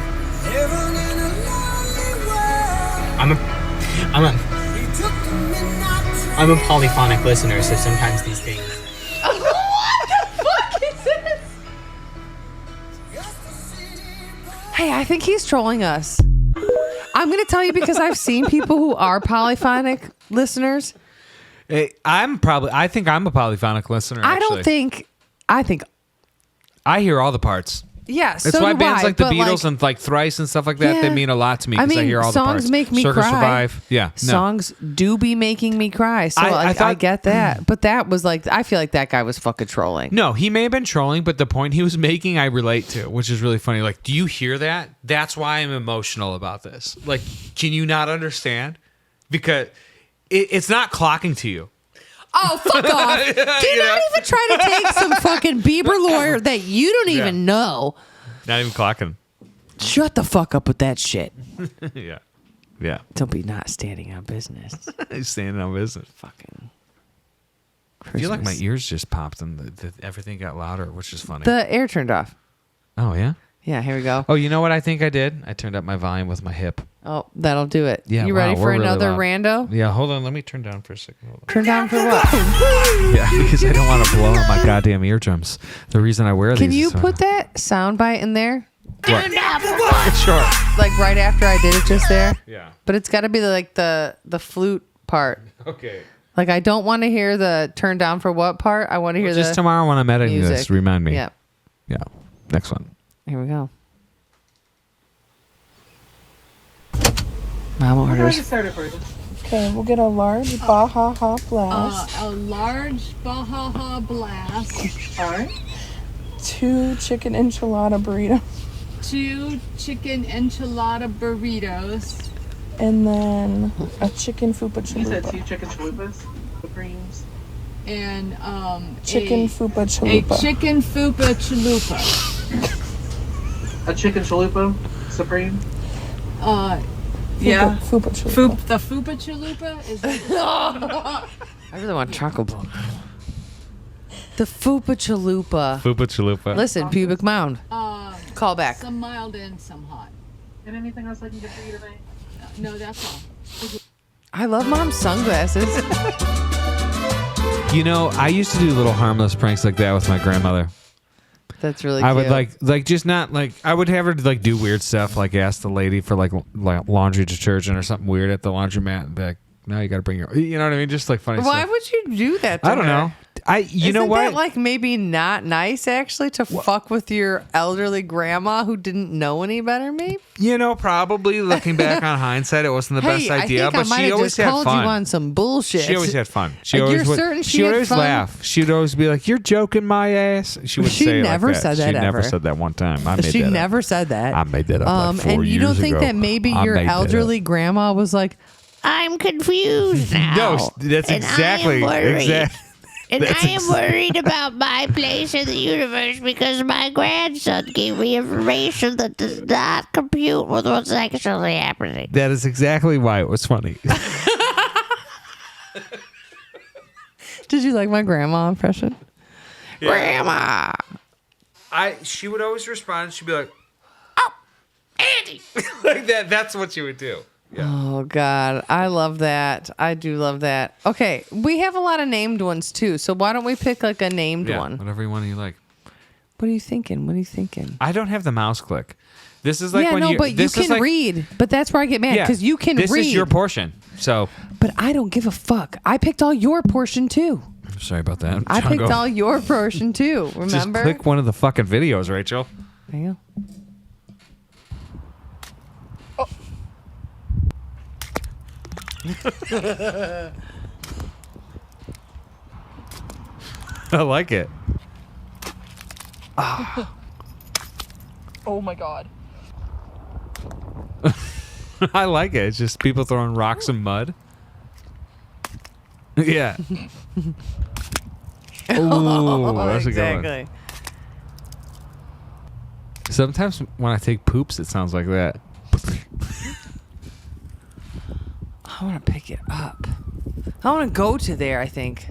[SPEAKER 6] I'm a polyphonic listener, so sometimes these things.
[SPEAKER 1] What the fuck is this? Hey, I think he's trolling us. I'm going to tell you because I've seen people who are polyphonic listeners.
[SPEAKER 2] Hey, I think I'm a polyphonic listener.
[SPEAKER 1] I think
[SPEAKER 2] I hear all the parts.
[SPEAKER 1] Yeah,
[SPEAKER 2] That's
[SPEAKER 1] so
[SPEAKER 2] why
[SPEAKER 1] do
[SPEAKER 2] bands
[SPEAKER 1] I,
[SPEAKER 2] like the
[SPEAKER 1] but,
[SPEAKER 2] Beatles and like Thrice and stuff like that, they
[SPEAKER 1] Yeah.
[SPEAKER 2] mean a lot to me because I hear all the parts.
[SPEAKER 1] Songs make me
[SPEAKER 2] Circle
[SPEAKER 1] cry.
[SPEAKER 2] Survive. Yeah. No.
[SPEAKER 1] Songs do be making me cry. So
[SPEAKER 2] I
[SPEAKER 1] I
[SPEAKER 2] thought-
[SPEAKER 1] get that. But that was like, I feel like that guy was fucking trolling.
[SPEAKER 2] No, he may have been trolling, but the point he was making I relate to, which is really funny. Like, do you hear that? That's why I'm emotional about this. Like, can you not understand? Because it's not clocking to you.
[SPEAKER 1] Oh, fuck off. Do not even try to take some fucking Bieber lawyer that you don't even know.
[SPEAKER 2] Not even clocking.
[SPEAKER 1] Shut the fuck up with that shit.
[SPEAKER 2] Yeah. Yeah.
[SPEAKER 1] Don't be not standing on business.
[SPEAKER 2] He's standing on business.
[SPEAKER 1] Fucking
[SPEAKER 2] I feel like my
[SPEAKER 1] Christmas.
[SPEAKER 2] ears just popped and everything got louder, which is funny.
[SPEAKER 1] The air turned off.
[SPEAKER 2] Oh, yeah?
[SPEAKER 1] Yeah, here we go.
[SPEAKER 2] Oh, you know what I think I did? I turned up my volume with my hip.
[SPEAKER 1] Oh, that'll do it.
[SPEAKER 2] Yeah,
[SPEAKER 1] You
[SPEAKER 2] wow,
[SPEAKER 1] ready for
[SPEAKER 2] we're really
[SPEAKER 1] another
[SPEAKER 2] loud.
[SPEAKER 1] rando?
[SPEAKER 2] Yeah, hold on. Let me turn down for a second. Hold on.
[SPEAKER 1] Turn down for what?
[SPEAKER 2] Yeah, because I don't want to blow out my goddamn eardrums. The reason I wear these
[SPEAKER 1] Can you
[SPEAKER 2] is so-
[SPEAKER 1] put that soundbite in there?
[SPEAKER 2] What? Sure.
[SPEAKER 1] Like right after I did it just there?
[SPEAKER 2] Yeah.
[SPEAKER 1] But it's got to be like the flute part.
[SPEAKER 2] Okay.
[SPEAKER 1] Like I don't want to hear the turn down for what part. I want to hear
[SPEAKER 2] Just
[SPEAKER 1] the
[SPEAKER 2] tomorrow when I'm editing
[SPEAKER 1] music.
[SPEAKER 2] this, remind me.
[SPEAKER 1] Yeah.
[SPEAKER 2] Yeah. Next one.
[SPEAKER 1] Here we go. Mom orders.
[SPEAKER 7] Okay, we'll get a large Baja Blast.
[SPEAKER 8] A large Baja Blast,
[SPEAKER 7] All right. 2 chicken enchilada burritos.
[SPEAKER 8] 2 chicken enchilada burritos,
[SPEAKER 7] And then a chicken fupa chalupa.
[SPEAKER 9] chicken chalupas, supremes.
[SPEAKER 8] and
[SPEAKER 7] Chicken fupa
[SPEAKER 8] a
[SPEAKER 7] chalupa.
[SPEAKER 8] chicken fupa chalupa.
[SPEAKER 9] A chicken chalupa, supreme.
[SPEAKER 8] Yeah.
[SPEAKER 7] Fupa chalupa.
[SPEAKER 8] The fupa chalupa is
[SPEAKER 1] I really want chocolate bar. The fupa chalupa.
[SPEAKER 2] Fupa chalupa.
[SPEAKER 1] Listen, pubic mound. Call back.
[SPEAKER 8] some mild and some hot.
[SPEAKER 9] And anything else I can get for you tonight?
[SPEAKER 8] No, that's all.
[SPEAKER 1] I love mom's sunglasses.
[SPEAKER 2] You know, I used to do little harmless pranks like that with my grandmother.
[SPEAKER 1] That's really
[SPEAKER 2] I
[SPEAKER 1] cute.
[SPEAKER 2] would like just not like I would have her like do weird stuff, like ask the lady for like laundry detergent or something weird at the laundromat and be like, now you got to bring your, you know what I mean? Just like funny
[SPEAKER 1] Why
[SPEAKER 2] stuff.
[SPEAKER 1] would you do that to
[SPEAKER 2] I don't
[SPEAKER 1] her?
[SPEAKER 2] know. You know
[SPEAKER 1] Isn't
[SPEAKER 2] what?
[SPEAKER 1] that like maybe not nice actually to fuck with your elderly grandma who didn't know any better? Maybe.
[SPEAKER 2] You know, probably looking back on hindsight, it wasn't the best idea,
[SPEAKER 1] I think
[SPEAKER 2] but
[SPEAKER 1] I might
[SPEAKER 2] she
[SPEAKER 1] have
[SPEAKER 2] always
[SPEAKER 1] just
[SPEAKER 2] had
[SPEAKER 1] called
[SPEAKER 2] fun.
[SPEAKER 1] you on some bullshit.
[SPEAKER 2] She always had fun. She
[SPEAKER 1] You're
[SPEAKER 2] always would,
[SPEAKER 1] certain
[SPEAKER 2] she
[SPEAKER 1] she
[SPEAKER 2] would
[SPEAKER 1] had
[SPEAKER 2] always
[SPEAKER 1] fun?
[SPEAKER 2] laugh. She would always be like, "You're joking my ass." She would
[SPEAKER 1] She
[SPEAKER 2] say it
[SPEAKER 1] never
[SPEAKER 2] like that.
[SPEAKER 1] said that
[SPEAKER 2] She never
[SPEAKER 1] ever.
[SPEAKER 2] said that one time. I made
[SPEAKER 1] She
[SPEAKER 2] that
[SPEAKER 1] never
[SPEAKER 2] up.
[SPEAKER 1] said that.
[SPEAKER 2] I made that up like 4
[SPEAKER 1] and you
[SPEAKER 2] years
[SPEAKER 1] don't think
[SPEAKER 2] ago.
[SPEAKER 1] that maybe
[SPEAKER 2] I
[SPEAKER 1] your
[SPEAKER 2] made that up.
[SPEAKER 1] elderly grandma was like, I'm confused now.
[SPEAKER 2] No, that's exactly exactly.
[SPEAKER 10] And
[SPEAKER 2] That's
[SPEAKER 10] I am worried about my place in the universe because my grandson gave me information that does not compute with what's actually happening.
[SPEAKER 2] That is exactly why it was funny.
[SPEAKER 1] Did you like my grandma impression?
[SPEAKER 10] Grandma!
[SPEAKER 2] She would always respond. She'd be like, "Oh, Andy," like that. That's what she would do. Yeah.
[SPEAKER 1] Oh God, I love that. I do love that. Okay, we have a lot of named ones too. So why don't we pick like a named
[SPEAKER 2] Yeah,
[SPEAKER 1] one?
[SPEAKER 2] whatever one you like.
[SPEAKER 1] What are you thinking? What are you thinking?
[SPEAKER 2] I don't have the mouse click. This is like
[SPEAKER 1] yeah,
[SPEAKER 2] when
[SPEAKER 1] no,
[SPEAKER 2] you.
[SPEAKER 1] but you
[SPEAKER 2] this is
[SPEAKER 1] can
[SPEAKER 2] like,
[SPEAKER 1] read. But that's where I get mad because you can
[SPEAKER 2] this
[SPEAKER 1] read.
[SPEAKER 2] This is your portion. So.
[SPEAKER 1] But I don't give a fuck. I picked all your portion too.
[SPEAKER 2] Sorry about that.
[SPEAKER 1] I picked all your portion too. Remember?
[SPEAKER 2] Just click one of the fucking videos, Rachel.
[SPEAKER 1] There you
[SPEAKER 2] go. I like it.
[SPEAKER 7] Oh my god.
[SPEAKER 2] I like it. It's just people throwing rocks and mud. Yeah. Oh, that's a good one. Sometimes when I take poops, it sounds like that.
[SPEAKER 1] I want to pick it up. I want to go to there, I think.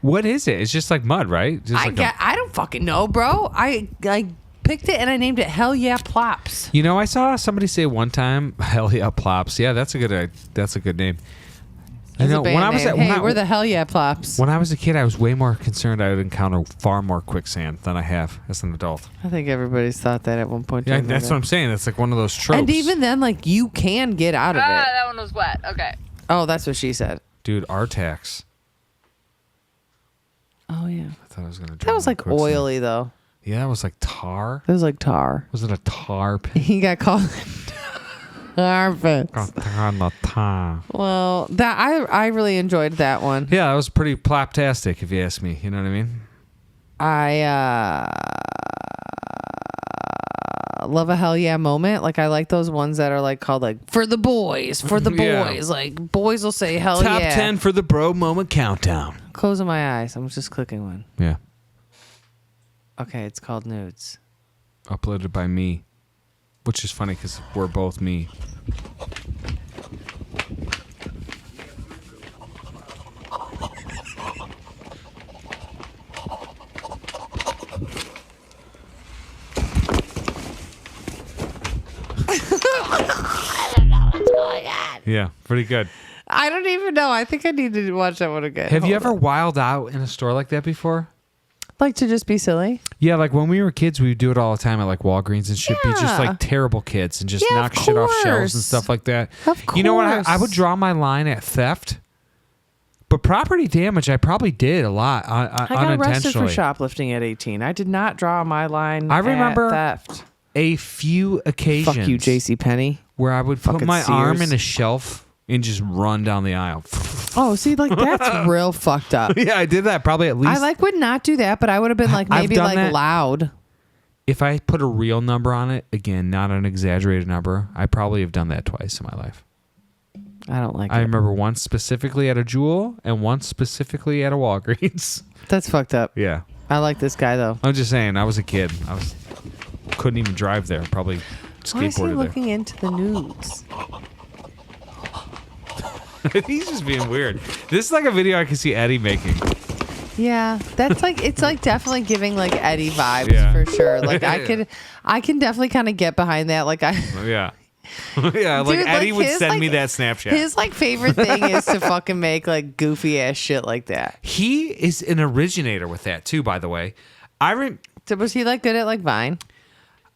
[SPEAKER 2] What is it? It's just like mud, right? Just
[SPEAKER 1] I don't fucking know, bro. I picked it and I named it Hell Yeah Plops.
[SPEAKER 2] You know, I saw somebody say one time, Hell Yeah Plops. Yeah, that's a good name. I know, when I was
[SPEAKER 1] we're the Hell Yeah Plops.
[SPEAKER 2] When I was a kid, I was way more concerned I would encounter far more quicksand than I have as an adult.
[SPEAKER 1] I think everybody's thought that at one point.
[SPEAKER 2] Yeah, that's what I'm saying. It's like one of those tropes.
[SPEAKER 1] And even then, like, you can get out of it.
[SPEAKER 5] That one was wet. Okay.
[SPEAKER 1] Oh, that's what she said.
[SPEAKER 2] Dude, Artax.
[SPEAKER 1] Oh, yeah.
[SPEAKER 2] I thought I was going to
[SPEAKER 1] That was like oily, though.
[SPEAKER 2] Yeah, it was like tar.
[SPEAKER 1] It was like tar.
[SPEAKER 2] Was it a tar pit?
[SPEAKER 1] He got called tar pits.
[SPEAKER 2] Tar.
[SPEAKER 1] Well, that I really enjoyed that one.
[SPEAKER 2] Yeah, it was pretty ploptastic, if you ask me. You know what I mean?
[SPEAKER 1] I love a Hell Yeah moment. Like, I like those ones that are like called like for the boys.
[SPEAKER 2] Yeah.
[SPEAKER 1] Like, boys will say Hell
[SPEAKER 2] Top
[SPEAKER 1] Yeah.
[SPEAKER 2] 10 for the bro moment countdown.
[SPEAKER 1] Closing my eyes. I'm just clicking one.
[SPEAKER 2] Yeah.
[SPEAKER 1] Okay, it's called Nudes.
[SPEAKER 2] Uploaded by me. Which is funny because we're both me.
[SPEAKER 10] I don't know what's going on.
[SPEAKER 2] Yeah, pretty good.
[SPEAKER 1] I don't even know. I think I need to watch that one again.
[SPEAKER 2] Have you ever wilded out in a store like that before?
[SPEAKER 1] Like to just be silly?
[SPEAKER 2] Yeah, like when we were kids, we would do it all the time at like Walgreens and shit. Be just
[SPEAKER 1] Yeah.
[SPEAKER 2] like terrible kids and just
[SPEAKER 1] Yeah,
[SPEAKER 2] knock
[SPEAKER 1] of
[SPEAKER 2] shit off shelves
[SPEAKER 1] course.
[SPEAKER 2] and stuff like that.
[SPEAKER 1] Of
[SPEAKER 2] You know what? I would
[SPEAKER 1] course.
[SPEAKER 2] draw my line at theft, but property damage, I probably did a lot
[SPEAKER 1] I got arrested
[SPEAKER 2] unintentionally.
[SPEAKER 1] for shoplifting at 18. I did not draw my line.
[SPEAKER 2] I remember
[SPEAKER 1] at theft.
[SPEAKER 2] a few occasions.
[SPEAKER 1] Fuck you, JCPenney.
[SPEAKER 2] Where I would put
[SPEAKER 1] Fucking
[SPEAKER 2] my arm
[SPEAKER 1] Sears.
[SPEAKER 2] in a shelf and just run down the aisle.
[SPEAKER 1] Oh, see, like that's real fucked up.
[SPEAKER 2] Yeah, I did that probably at least.
[SPEAKER 1] I would not do that, but I would have been like
[SPEAKER 2] I've
[SPEAKER 1] maybe
[SPEAKER 2] done
[SPEAKER 1] like
[SPEAKER 2] that.
[SPEAKER 1] loud.
[SPEAKER 2] If I put a real number on it, again, not an exaggerated number, I probably have done that twice in my life.
[SPEAKER 1] I don't like
[SPEAKER 2] I
[SPEAKER 1] it.
[SPEAKER 2] remember once specifically at a Jewel and once specifically at a Walgreens.
[SPEAKER 1] That's fucked up.
[SPEAKER 2] Yeah.
[SPEAKER 1] I like this guy though.
[SPEAKER 2] I'm just saying, I was a kid. Couldn't even drive there. Probably
[SPEAKER 1] Why is he
[SPEAKER 2] skateboarded there.
[SPEAKER 1] looking into the nudes?
[SPEAKER 2] He's just being weird. This is like a video I can see Eddie making.
[SPEAKER 1] Yeah, that's like it's like definitely giving like Eddie vibes
[SPEAKER 2] Yeah.
[SPEAKER 1] for sure. Like I can definitely kind of get behind that. Like I.
[SPEAKER 2] Yeah. Yeah, like
[SPEAKER 1] Dude,
[SPEAKER 2] Eddie would
[SPEAKER 1] his,
[SPEAKER 2] send me
[SPEAKER 1] like,
[SPEAKER 2] that Snapchat.
[SPEAKER 1] His like favorite thing is to fucking make like goofy ass shit like that.
[SPEAKER 2] He is an originator with that too, by the way.
[SPEAKER 1] So was he like good at like Vine?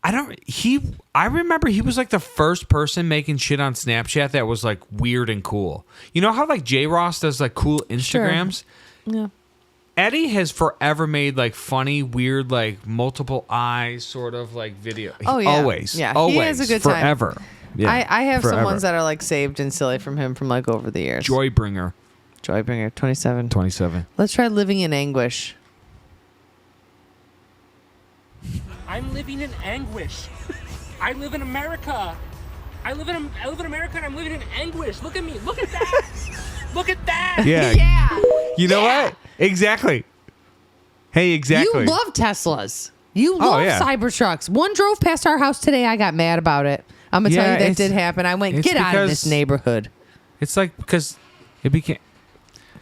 [SPEAKER 2] I remember he was like the first person making shit on Snapchat that was like weird and cool. You know how like J Ross does like cool Instagrams?
[SPEAKER 1] Sure. Yeah.
[SPEAKER 2] Eddie has forever made like funny, weird, like multiple eyes sort of like video.
[SPEAKER 1] Oh yeah.
[SPEAKER 2] Always.
[SPEAKER 1] Yeah.
[SPEAKER 2] Always.
[SPEAKER 1] He has a good time.
[SPEAKER 2] Forever. Yeah.
[SPEAKER 1] I have
[SPEAKER 2] forever.
[SPEAKER 1] some ones that are like saved and silly from him from like over the years.
[SPEAKER 2] Joybringer.
[SPEAKER 1] Joybringer 27.
[SPEAKER 2] 27.
[SPEAKER 1] Let's try living in anguish.
[SPEAKER 11] I'm living in anguish. I live in America. I live in America and I'm living in anguish. Look at me. Look at that. Look at that.
[SPEAKER 2] Yeah.
[SPEAKER 1] Yeah.
[SPEAKER 2] You know what? Exactly. Hey, exactly.
[SPEAKER 1] You love Teslas. You love
[SPEAKER 2] yeah.
[SPEAKER 1] Cybertrucks. One drove past our house today. I got mad about it. I'm gonna tell
[SPEAKER 2] Yeah,
[SPEAKER 1] you that
[SPEAKER 2] it's-
[SPEAKER 1] did happen. I went,
[SPEAKER 2] it's
[SPEAKER 1] get out of this
[SPEAKER 2] because-
[SPEAKER 1] neighborhood.
[SPEAKER 2] It's like because it became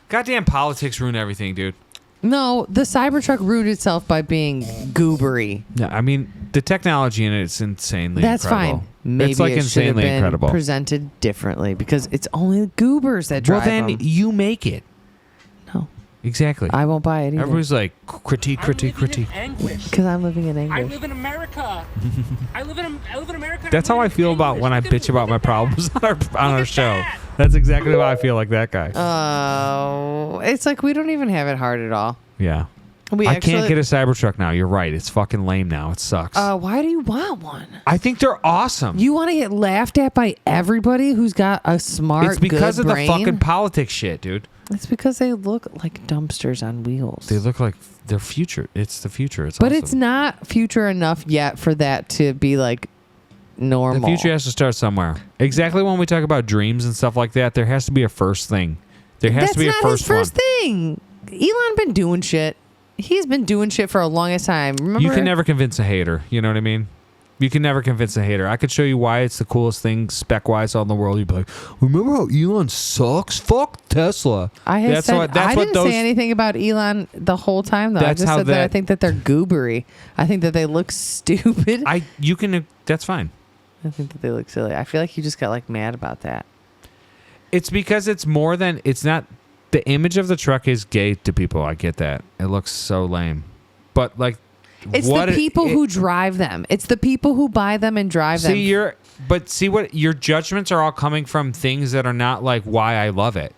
[SPEAKER 2] goddamn politics ruin everything, dude.
[SPEAKER 1] No, the Cybertruck ruined itself by being goobery.
[SPEAKER 2] No, I mean the technology in it's insanely
[SPEAKER 1] That's
[SPEAKER 2] incredible.
[SPEAKER 1] fine. Maybe
[SPEAKER 2] it's like
[SPEAKER 1] it should have
[SPEAKER 2] insanely
[SPEAKER 1] been
[SPEAKER 2] incredible.
[SPEAKER 1] presented differently because it's only goobers that
[SPEAKER 2] Well,
[SPEAKER 1] drive
[SPEAKER 2] then
[SPEAKER 1] them.
[SPEAKER 2] you make it.
[SPEAKER 1] No.
[SPEAKER 2] Exactly.
[SPEAKER 1] I won't buy it either.
[SPEAKER 2] Everybody's like, critique.
[SPEAKER 1] Because I'm living in
[SPEAKER 11] I
[SPEAKER 1] anguish.
[SPEAKER 11] live in America. I live in America.
[SPEAKER 2] That's how I feel about when I bitch about my problems on our show. That's exactly how I feel like that guy.
[SPEAKER 1] Oh, it's like we don't even have it hard at all.
[SPEAKER 2] Yeah. I can't get a Cybertruck now. You're right. It's fucking lame now. It sucks.
[SPEAKER 1] Why do you want one?
[SPEAKER 2] I think they're awesome.
[SPEAKER 1] You want to get laughed at by everybody who's got a smart,
[SPEAKER 2] It's because
[SPEAKER 1] good
[SPEAKER 2] of
[SPEAKER 1] brain?
[SPEAKER 2] the fucking politics shit, dude.
[SPEAKER 1] It's because they look like dumpsters on wheels.
[SPEAKER 2] They look like their future. It's the future. It's
[SPEAKER 1] but
[SPEAKER 2] awesome.
[SPEAKER 1] it's not future enough yet for that to be like normal.
[SPEAKER 2] The future has to start somewhere. Exactly when we talk about dreams and stuff like that, there has to be a first thing. There has to be a first one.
[SPEAKER 1] That's not his first thing. Elon been doing shit. He's been doing shit for a longest time. Remember?
[SPEAKER 2] You can never convince a hater. You know what I mean? You can never convince a hater. I could show you why it's the coolest thing spec-wise on the world. You'd be like, remember how Elon sucks? Fuck Tesla.
[SPEAKER 1] I didn't say anything about Elon the whole time, though. I just said that I think that they're goobery. I think that they look stupid.
[SPEAKER 2] That's fine.
[SPEAKER 1] I think that they look silly. I feel like you just got like mad about that.
[SPEAKER 2] It's because it's more than, it's not, the image of the truck is gay to people. I get that. It looks so lame. But like,
[SPEAKER 1] it's the people who drive them. It's the people who buy them and drive them.
[SPEAKER 2] See what your judgments are all coming from things that are not like why I love it.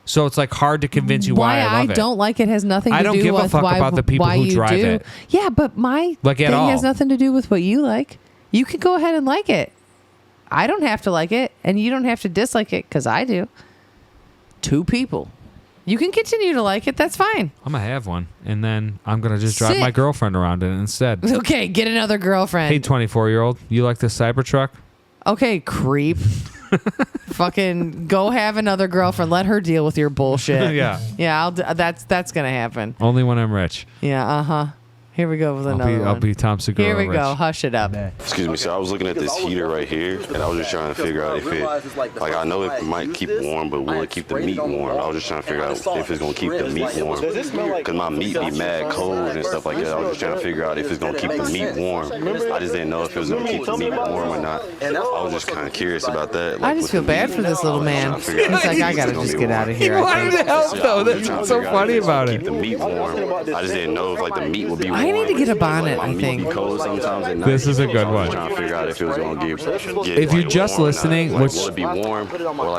[SPEAKER 2] So it's like hard to convince you why I love it.
[SPEAKER 1] don't like it has nothing to do with
[SPEAKER 2] I don't give a fuck about the people who drive it.
[SPEAKER 1] Yeah, but my thing has nothing to do with what you like. You can go ahead and like it. I don't have to like it, and you don't have to dislike it because I do. Two people. You can continue to like it. That's fine.
[SPEAKER 2] I'm going to have one, and then I'm going to just drive my girlfriend around in it instead.
[SPEAKER 1] Okay, get another girlfriend.
[SPEAKER 2] Hey, 24-year-old, you like this Cybertruck?
[SPEAKER 1] Okay, creep. Fucking go have another girlfriend. Let her deal with your bullshit.
[SPEAKER 2] Yeah.
[SPEAKER 1] Yeah, that's going to happen.
[SPEAKER 2] Only when I'm rich.
[SPEAKER 1] Yeah, uh-huh. Here we go with another one.
[SPEAKER 2] I'll be Tom Segura.
[SPEAKER 1] Here we
[SPEAKER 2] rich.
[SPEAKER 1] go. Hush it up.
[SPEAKER 12] Excuse me, so I was looking at this heater right here, and I was just trying to figure out if it, like I know it might keep it warm, but will it keep the meat warm? I was just trying to figure out if it's going to keep the meat warm. Because my meat be mad cold and stuff like that. I was just trying to figure out if it's going to keep the meat warm. I just didn't know if it was going to keep the meat warm or not. I was just kind of curious about that.
[SPEAKER 1] I just feel bad for this little man. He's like, I got to just get out of here.
[SPEAKER 2] He wanted to help, though. That's what's so funny about it.
[SPEAKER 12] Keep the meat warm. I just didn't know if like the meat would be warm.
[SPEAKER 1] I need to get a bonnet, I think.
[SPEAKER 2] This is a good one. If you're just listening, which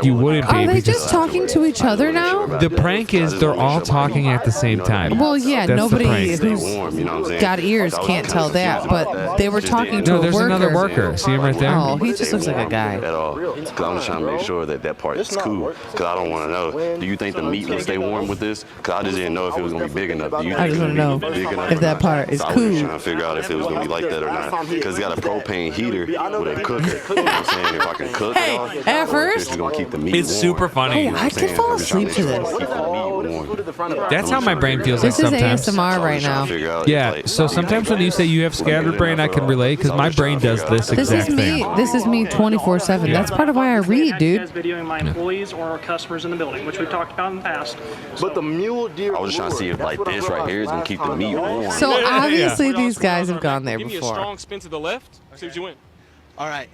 [SPEAKER 2] you wouldn't be.
[SPEAKER 1] Are they just talking to each other now?
[SPEAKER 2] The prank is they're all talking at the same time.
[SPEAKER 1] Well, yeah,
[SPEAKER 2] That's
[SPEAKER 1] nobody who's got ears can't tell that, but they were talking to a worker.
[SPEAKER 2] No, there's another worker. See him right there?
[SPEAKER 1] Oh, he just looks like a guy.
[SPEAKER 12] At all. Because I'm just trying to make sure that part is cool. Because I don't want to know. Do you think the meat will stay warm with this? Because I just didn't know if it was going to be big enough. Do you think
[SPEAKER 1] I just want to know if that part is
[SPEAKER 12] cool. I was just trying to figure out if it was going to be like that or not. Because it's got a propane heater with a cooker. You know what I'm saying? If I can cook it,
[SPEAKER 1] at first,
[SPEAKER 12] it's going to keep the meat
[SPEAKER 2] it's
[SPEAKER 12] warm.
[SPEAKER 2] super funny.
[SPEAKER 1] Oh, I could fall asleep to this.
[SPEAKER 2] That's how my brain feels like sometimes.
[SPEAKER 1] This is ASMR right now.
[SPEAKER 2] Yeah, so sometimes when you say you have scattered brain, I can relate because my brain does this exact thing.
[SPEAKER 1] This is me 24/7. That's part of why I read, dude.
[SPEAKER 9] Videoing my employees or customers in the building, which we've talked about in the past.
[SPEAKER 12] But the mule deer. I was trying to see if like this right here is going to keep the meat warm.
[SPEAKER 1] So obviously these guys have gone there
[SPEAKER 11] Give me a
[SPEAKER 1] before.
[SPEAKER 11] strong spin to the left. See what you went.
[SPEAKER 6] All right.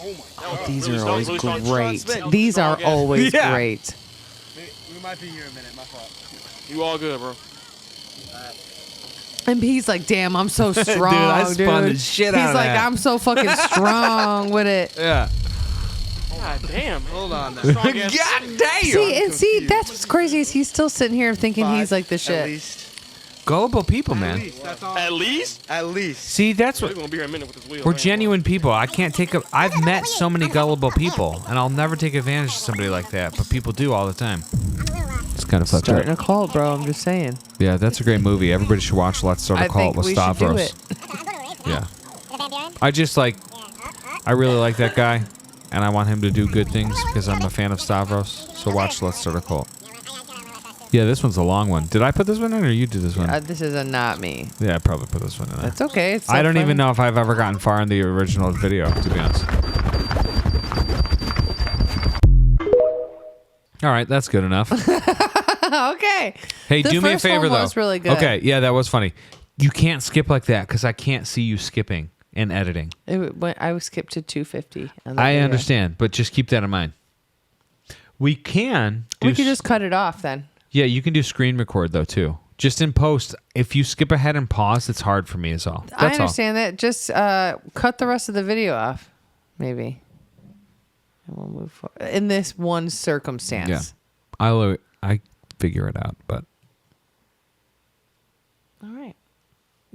[SPEAKER 11] Oh my.
[SPEAKER 1] These are always great. These are always great.
[SPEAKER 6] We might be here a minute. My fault.
[SPEAKER 11] You all good, bro.
[SPEAKER 1] And he's like, damn, I'm so strong,
[SPEAKER 2] dude. I spun the shit out of that.
[SPEAKER 1] He's like, I'm so fucking strong with it.
[SPEAKER 2] Yeah.
[SPEAKER 11] God damn.
[SPEAKER 6] Hold on.
[SPEAKER 2] God damn.
[SPEAKER 1] See, that's what's crazy is he's still sitting here thinking he's like the shit.
[SPEAKER 6] At least.
[SPEAKER 2] Gullible people, man.
[SPEAKER 11] At least?
[SPEAKER 6] At least.
[SPEAKER 2] See, that's
[SPEAKER 11] We're
[SPEAKER 2] what.
[SPEAKER 11] gonna be here a minute with this wheel.
[SPEAKER 2] We're genuine people. I can't take a. I've met so many gullible people, and I'll never take advantage of somebody like that. But people do all the time. It's kind of fucked
[SPEAKER 1] Starting
[SPEAKER 2] up.
[SPEAKER 1] a cult, bro. I'm just saying.
[SPEAKER 2] Yeah, that's a great movie. Everybody should watch Let's Start a
[SPEAKER 1] I
[SPEAKER 2] Cult
[SPEAKER 1] think
[SPEAKER 2] with
[SPEAKER 1] we should do
[SPEAKER 2] Stavros.
[SPEAKER 1] it.
[SPEAKER 2] Yeah. I just like. I really like that guy, and I want him to do good things because I'm a fan of Stavros. So watch Let's Start a Cult. Yeah, this one's a long one. Did I put this one in, or you did this one?
[SPEAKER 1] This is a not me.
[SPEAKER 2] Yeah, I probably put this one in there.
[SPEAKER 1] That's okay. It's so
[SPEAKER 2] I don't
[SPEAKER 1] funny.
[SPEAKER 2] even know if I've ever gotten far in the original video, to be honest. All right, that's good enough.
[SPEAKER 1] Okay.
[SPEAKER 2] Hey,
[SPEAKER 1] The
[SPEAKER 2] do me a
[SPEAKER 1] first
[SPEAKER 2] favor,
[SPEAKER 1] one
[SPEAKER 2] though.
[SPEAKER 1] was really good.
[SPEAKER 2] Okay, yeah, that was funny. You can't skip like that because I can't see you skipping and editing.
[SPEAKER 1] I was skipped to 250.
[SPEAKER 2] I understand, but just keep that in mind. We can.
[SPEAKER 1] We could just cut it off then.
[SPEAKER 2] Yeah, you can do screen record though too. Just in post, if you skip ahead and pause, it's hard for me is all.
[SPEAKER 1] I understand that. Just cut the rest of the video off, maybe. And we'll move forward. In this one circumstance.
[SPEAKER 2] Yeah. I figure it out, but.
[SPEAKER 1] All right.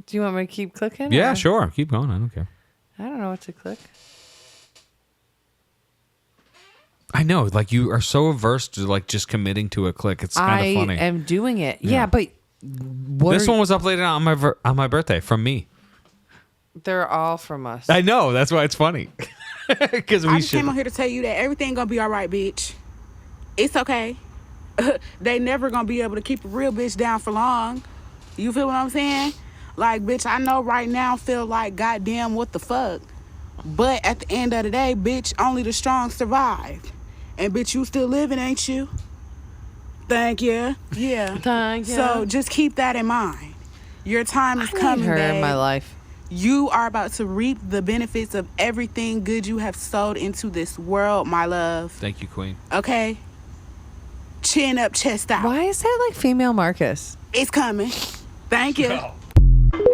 [SPEAKER 1] Do you want me to keep clicking?
[SPEAKER 2] Yeah,
[SPEAKER 1] or?
[SPEAKER 2] sure. Keep going. I don't care.
[SPEAKER 1] I don't know what to click.
[SPEAKER 2] I know, like you are so averse to like just committing to a click. It's kind of funny.
[SPEAKER 1] I am doing it. Yeah, but
[SPEAKER 2] this one was uploaded on my birthday from me.
[SPEAKER 1] They're all from us.
[SPEAKER 2] I know. That's why it's funny. Because
[SPEAKER 13] I just came on here to tell you that everything gonna be all right, bitch. It's okay. They never gonna be able to keep a real bitch down for long. You feel what I'm saying? Like, bitch, I know right now feel like goddamn what the fuck. But at the end of the day, bitch, only the strong survive. And bitch, you still living, ain't you? Thank you. Yeah.
[SPEAKER 1] Thank you.
[SPEAKER 13] So just keep that in mind. Your time is coming,
[SPEAKER 1] her
[SPEAKER 13] babe.
[SPEAKER 1] in my life.
[SPEAKER 13] You are about to reap the benefits of everything good you have sowed into this world, my love.
[SPEAKER 2] Thank you, Queen.
[SPEAKER 13] Okay? Chin up, chest out.
[SPEAKER 1] Why is that like female Marcus?
[SPEAKER 13] It's coming. Thank you.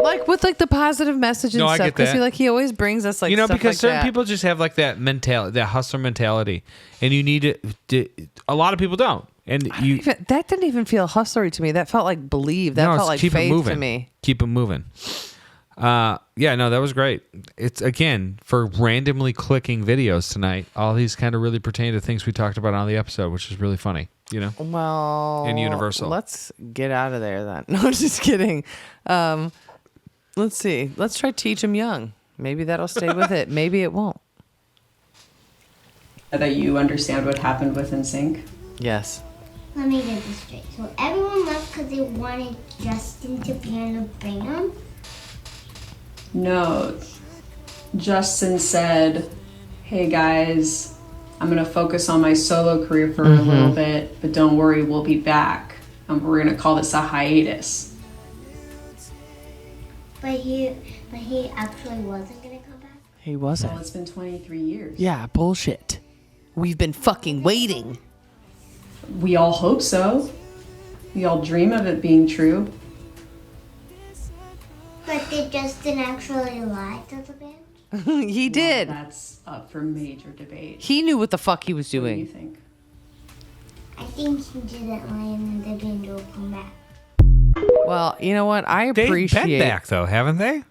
[SPEAKER 1] Like with like the positive message and
[SPEAKER 2] No, I
[SPEAKER 1] stuff.
[SPEAKER 2] get that.
[SPEAKER 1] Because he always brings us like
[SPEAKER 2] you know,
[SPEAKER 1] stuff
[SPEAKER 2] because
[SPEAKER 1] like
[SPEAKER 2] certain
[SPEAKER 1] that.
[SPEAKER 2] people just have like that mentality, that hustler mentality, and you need it. A lot of people don't, and
[SPEAKER 1] that didn't even feel hustlery to me. That felt like believe. That felt like
[SPEAKER 2] keep
[SPEAKER 1] faith
[SPEAKER 2] it moving.
[SPEAKER 1] to me.
[SPEAKER 2] Keep it moving. Yeah, no, that was great. It's again for randomly clicking videos tonight. All these kind of really pertain to things we talked about on the episode, which is really funny. You know,
[SPEAKER 1] well,
[SPEAKER 2] and universal.
[SPEAKER 1] Let's get out of there then. No, just kidding. Let's see. Let's try Teach 'Em Young. Maybe that'll stay with it. Maybe it won't.
[SPEAKER 14] That you understand what happened with NSYNC?
[SPEAKER 1] Yes.
[SPEAKER 10] Let me get this straight. So everyone left because they wanted Justin to be in the band?
[SPEAKER 14] No. Justin said, hey guys, I'm going to focus on my solo career for a little bit, but don't worry, we'll be back. We're going to call this a hiatus.
[SPEAKER 10] But he actually wasn't going to come back?
[SPEAKER 1] He wasn't.
[SPEAKER 14] Well, it's been 23 years.
[SPEAKER 1] Yeah, bullshit. We've been fucking waiting.
[SPEAKER 14] We all hope so. We all dream of it being true.
[SPEAKER 10] But did Justin actually lie to the band?
[SPEAKER 1] He did.
[SPEAKER 14] Well, that's up for major debate.
[SPEAKER 1] He knew what the fuck he was doing.
[SPEAKER 14] What do you think?
[SPEAKER 10] I think he didn't lie and then the band will come back.
[SPEAKER 1] Well, you know what? I appreciate.
[SPEAKER 2] They've been back though, haven't they?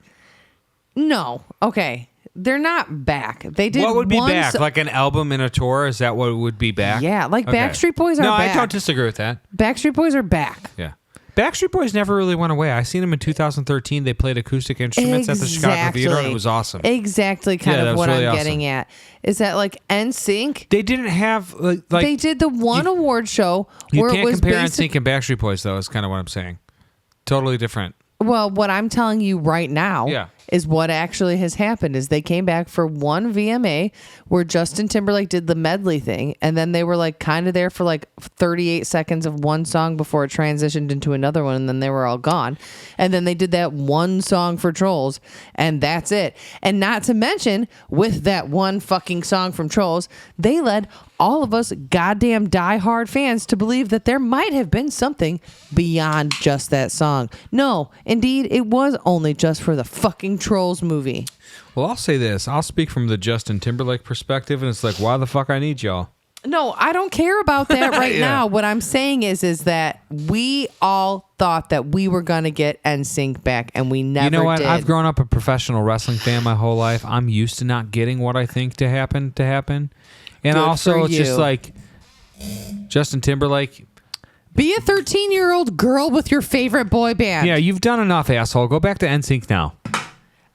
[SPEAKER 1] No. Okay. They're not back. They did.
[SPEAKER 2] What would be
[SPEAKER 1] one
[SPEAKER 2] back? Like an album and a tour? Is that what would be back?
[SPEAKER 1] Yeah, like Backstreet Boys are
[SPEAKER 2] no,
[SPEAKER 1] back.
[SPEAKER 2] I don't disagree with that.
[SPEAKER 1] Backstreet Boys are back.
[SPEAKER 2] Yeah. Backstreet Boys never really went away. I seen them in 2013. They played acoustic instruments at the Chicago Theater, and it was awesome.
[SPEAKER 1] Exactly, kind of what
[SPEAKER 2] really
[SPEAKER 1] I'm
[SPEAKER 2] awesome.
[SPEAKER 1] getting at is that like NSYNC.
[SPEAKER 2] They didn't have like
[SPEAKER 1] they did the one award show
[SPEAKER 2] you
[SPEAKER 1] where
[SPEAKER 2] can't
[SPEAKER 1] it was
[SPEAKER 2] compare NSYNC and Backstreet Boys though. Is kind of what I'm saying. Totally different.
[SPEAKER 1] Well, what I'm telling you right now is what actually has happened is they came back for one VMA where Justin Timberlake did the medley thing, and then they were like kind of there for like 38 seconds of one song before it transitioned into another one, and then they were all gone. And then they did that one song for Trolls, and that's it. And not to mention, with that one fucking song from Trolls, they led all of us goddamn diehard fans to believe that there might have been something beyond just that song. No, indeed, it was only just for the fucking Trolls movie.
[SPEAKER 2] Well, I'll say this. I'll speak from the Justin Timberlake perspective, and it's like, why the fuck I need y'all?
[SPEAKER 1] No, I don't care about that right now. What I'm saying is that we all thought that we were going to get NSYNC back, and we never did.
[SPEAKER 2] You know what? I've grown up a professional wrestling fan my whole life. I'm used to not getting what I think to happen. And
[SPEAKER 1] Good
[SPEAKER 2] also,
[SPEAKER 1] for
[SPEAKER 2] it's just
[SPEAKER 1] you.
[SPEAKER 2] like Justin Timberlake.
[SPEAKER 1] Be a 13-year-old girl with your favorite boy band.
[SPEAKER 2] Yeah, you've done enough, asshole. Go back to NSYNC now.